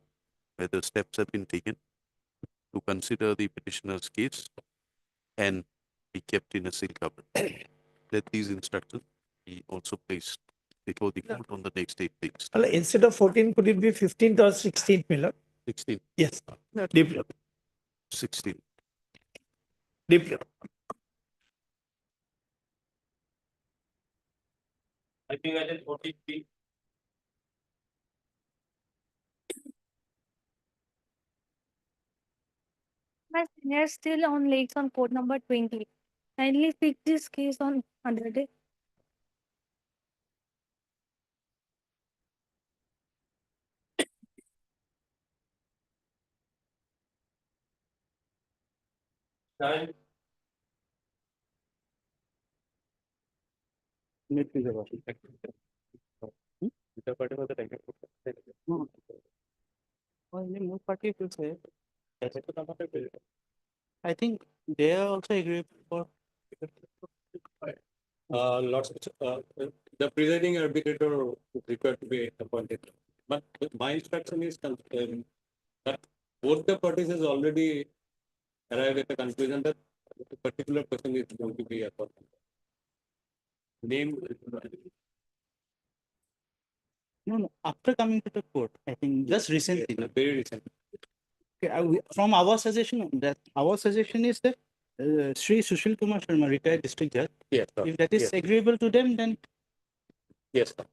whether steps have been taken to consider the petitioner's case and be kept in a seal cover. Let these instructions be also placed before the court on the next date fixed. Instead of 14, could it be 15th or 16th, Miller? 16. Yes. Deeply. 16. Deeply. I think I did 43. My senior is still on legs on code number 20. Kindly fix this case on 100 day. Nine. No. Only more party will say. I think they are also agree for. Lots of, the presiding arbitrator is required to be appointed. But my instruction is that both the parties has already arrived at the conclusion that a particular person is going to be appointed. Name. No, after coming to the court, I think just recently. Very recent. Okay, from our suggestion is that Sri Sushil Kumar Sharma, retired district judge. Yes, sir. If that is Yes. agreeable to them, then Yes, sir.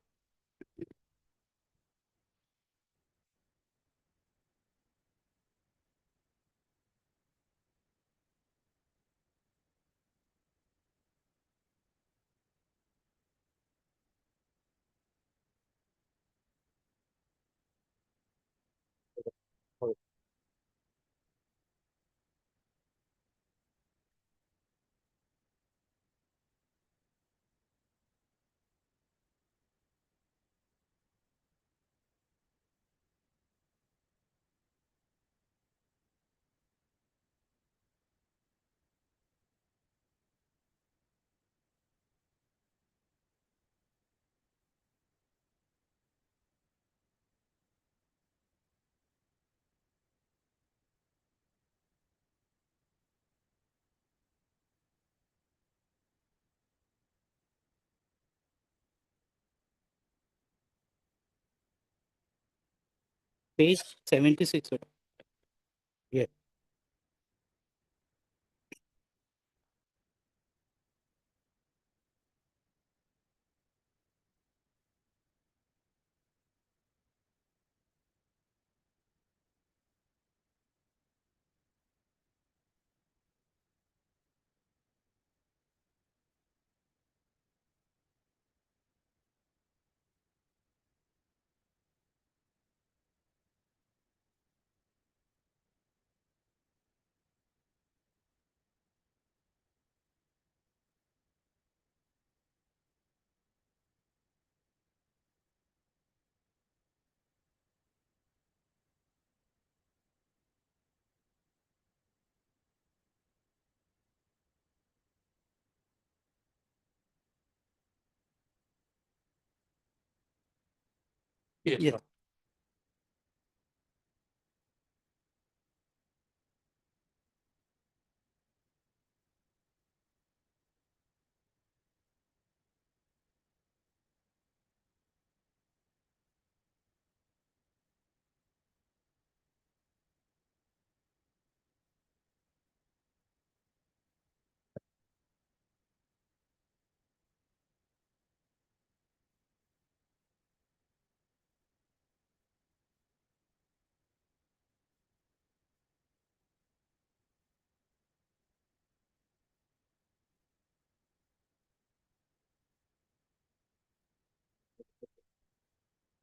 page 76. Yeah. Yes, Yes. sir.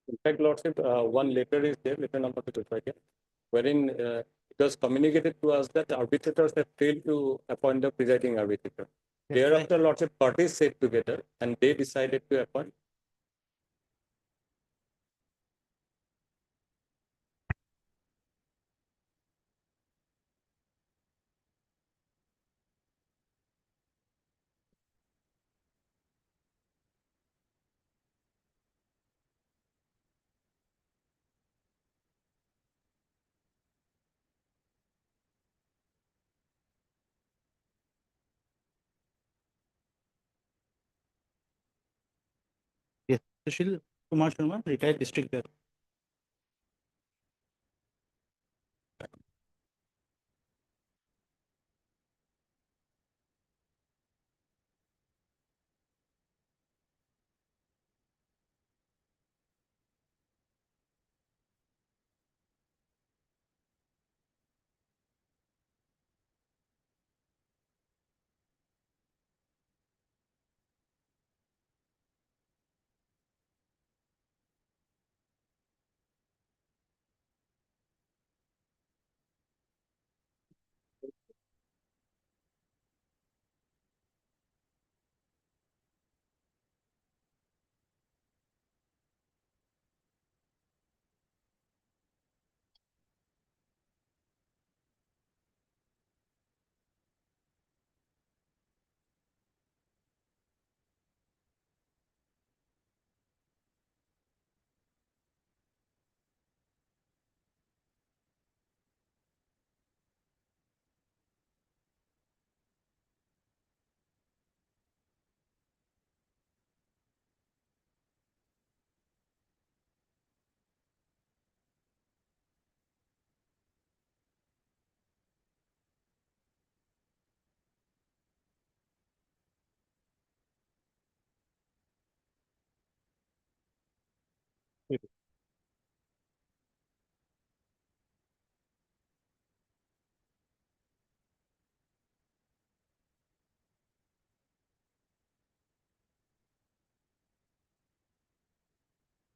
In fact, Lordship, one letter is there, letter number 25, yeah, wherein it was communicated to us that arbitrators have failed to appoint the presiding arbitrator. Yes, Thereafter, Lordship, parties sat together and they decided to appoint. Yes. Sushil Kumar Sharma, retired district judge.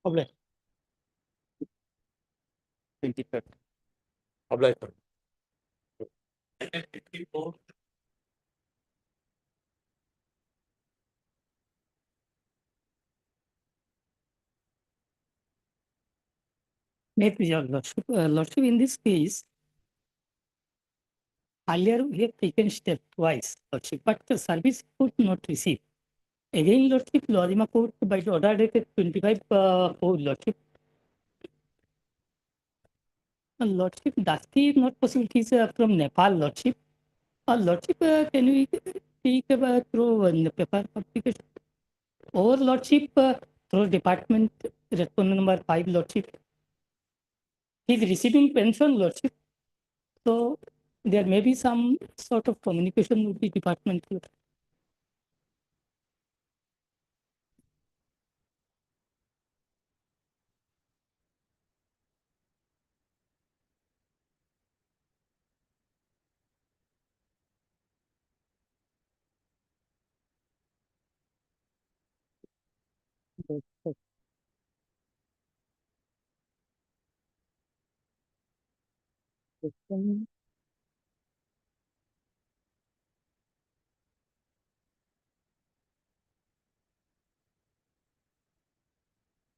Obliged. 23rd. Obliged. May please, your lordship, lordship, in this case, earlier we have taken step twice, lordship, but the service could not receive. Again, lordship, Lohadima court by the order dated 25 lordship. Lordship, Dasti is not possible. It is from Nepal, lordship. Lordship, can we take through the paper publication? Or lordship, through department respondent number 5, lordship. He is receiving pension, lordship. So there may be some sort of communication with the department.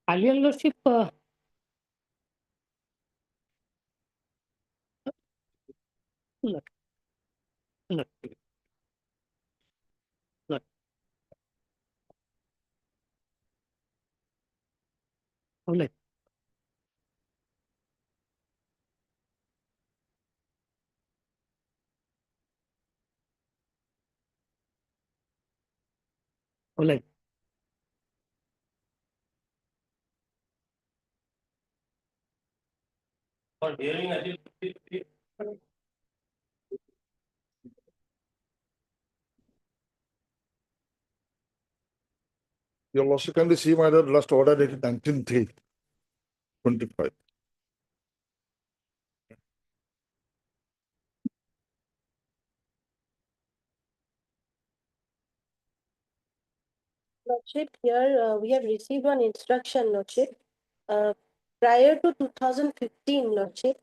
Earlier, lordship, look, look, look, look. Like, For hearing until Your lordship, can see my last order dated 19/3/25. Lordship, here we have received one instruction, Lordship. Prior to 2015, Lordship,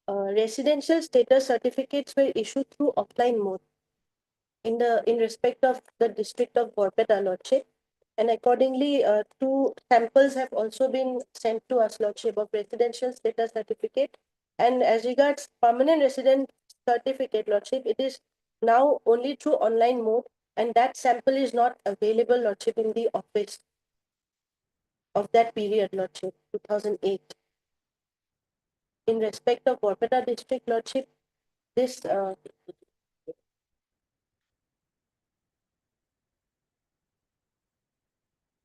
residential status certificates were issued through offline mode in respect of the district of Borpeta, Lordship. And accordingly, two samples have also been sent to us, Lordship, of residential status certificate. And as regards permanent resident certificate, Lordship, it is now only through online mode, and that sample is not available, Lordship, in the office of that period, Lordship, 2008. In respect of Borpeta district, Lordship, this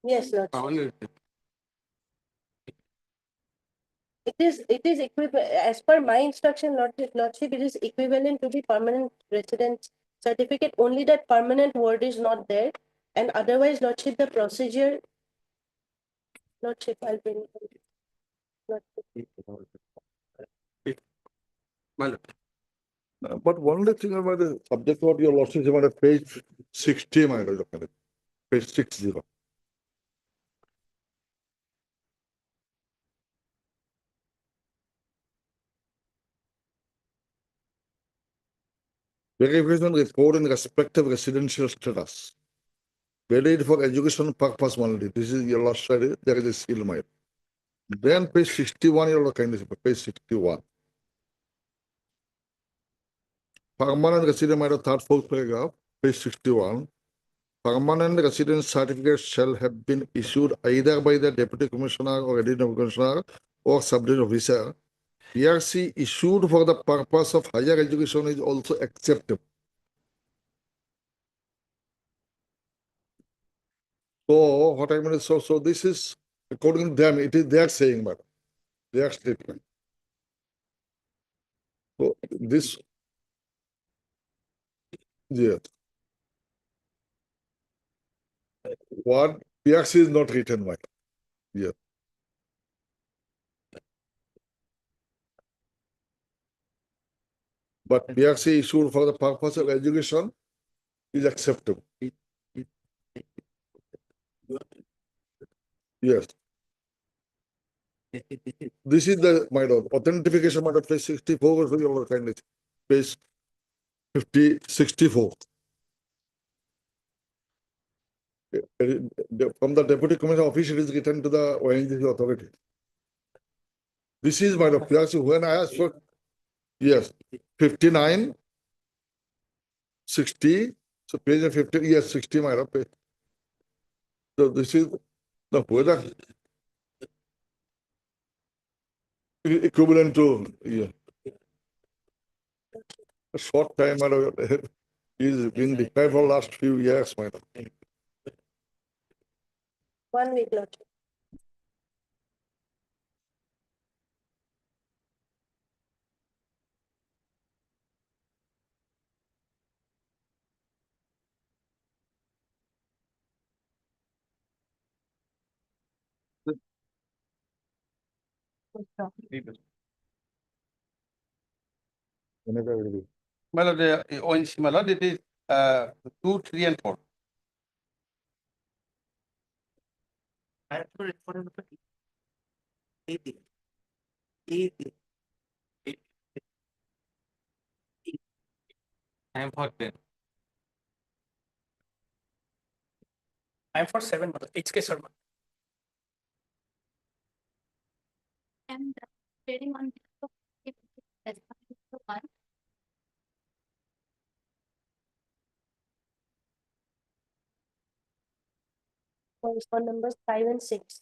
yes, Lordship. It is equivalent, as per my instruction, Lordship, it is equivalent to the permanent residence certificate, only that permanent word is not there. And otherwise, Lordship, the procedure, Lordship, I'll bring it. Lordship. But one other thing about the subject of your lordship is about page 60, my lord, page 60. Verification report in respect of residential status. Valid for education purpose only. This is your last study. There is a seal, my. Then page 61, your kindness, page 61. Permanent resident, my third, fourth paragraph, page 61. Permanent residence certificates shall have been issued either by the deputy commissioner or additional commissioner or subject officer. PRC issued for the purpose of higher education is also acceptable. So what I mean is, so this is according to them, it is their saying, but their statement. So this, yes. What PRC is not written by, yes. but PRC issued for the purpose of education is acceptable. Yes. This is the, my lord, authentication, my lord, page 64, for your kindness. Page 64. From the Deputy Commissioner office, it is written to the ONGC authority. This is my lord, PRC, when I asked for, yes, 59, 60, so page 50, yes, 60, my lord. So this is the whether equivalent to, yeah. A short time, my lord, is been deprived for last few years, my lord. 1 week, Lordship. Whenever it will be. My lord, ONC, my lord, it is 2, 3, and 4. I'm for 10. I'm for 7, HK Sharma. And trading on as one. For numbers 5 and 6.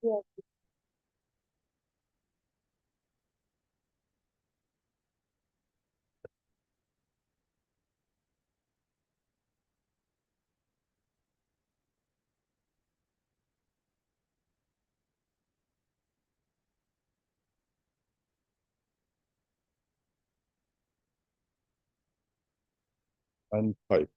Yes. And 5.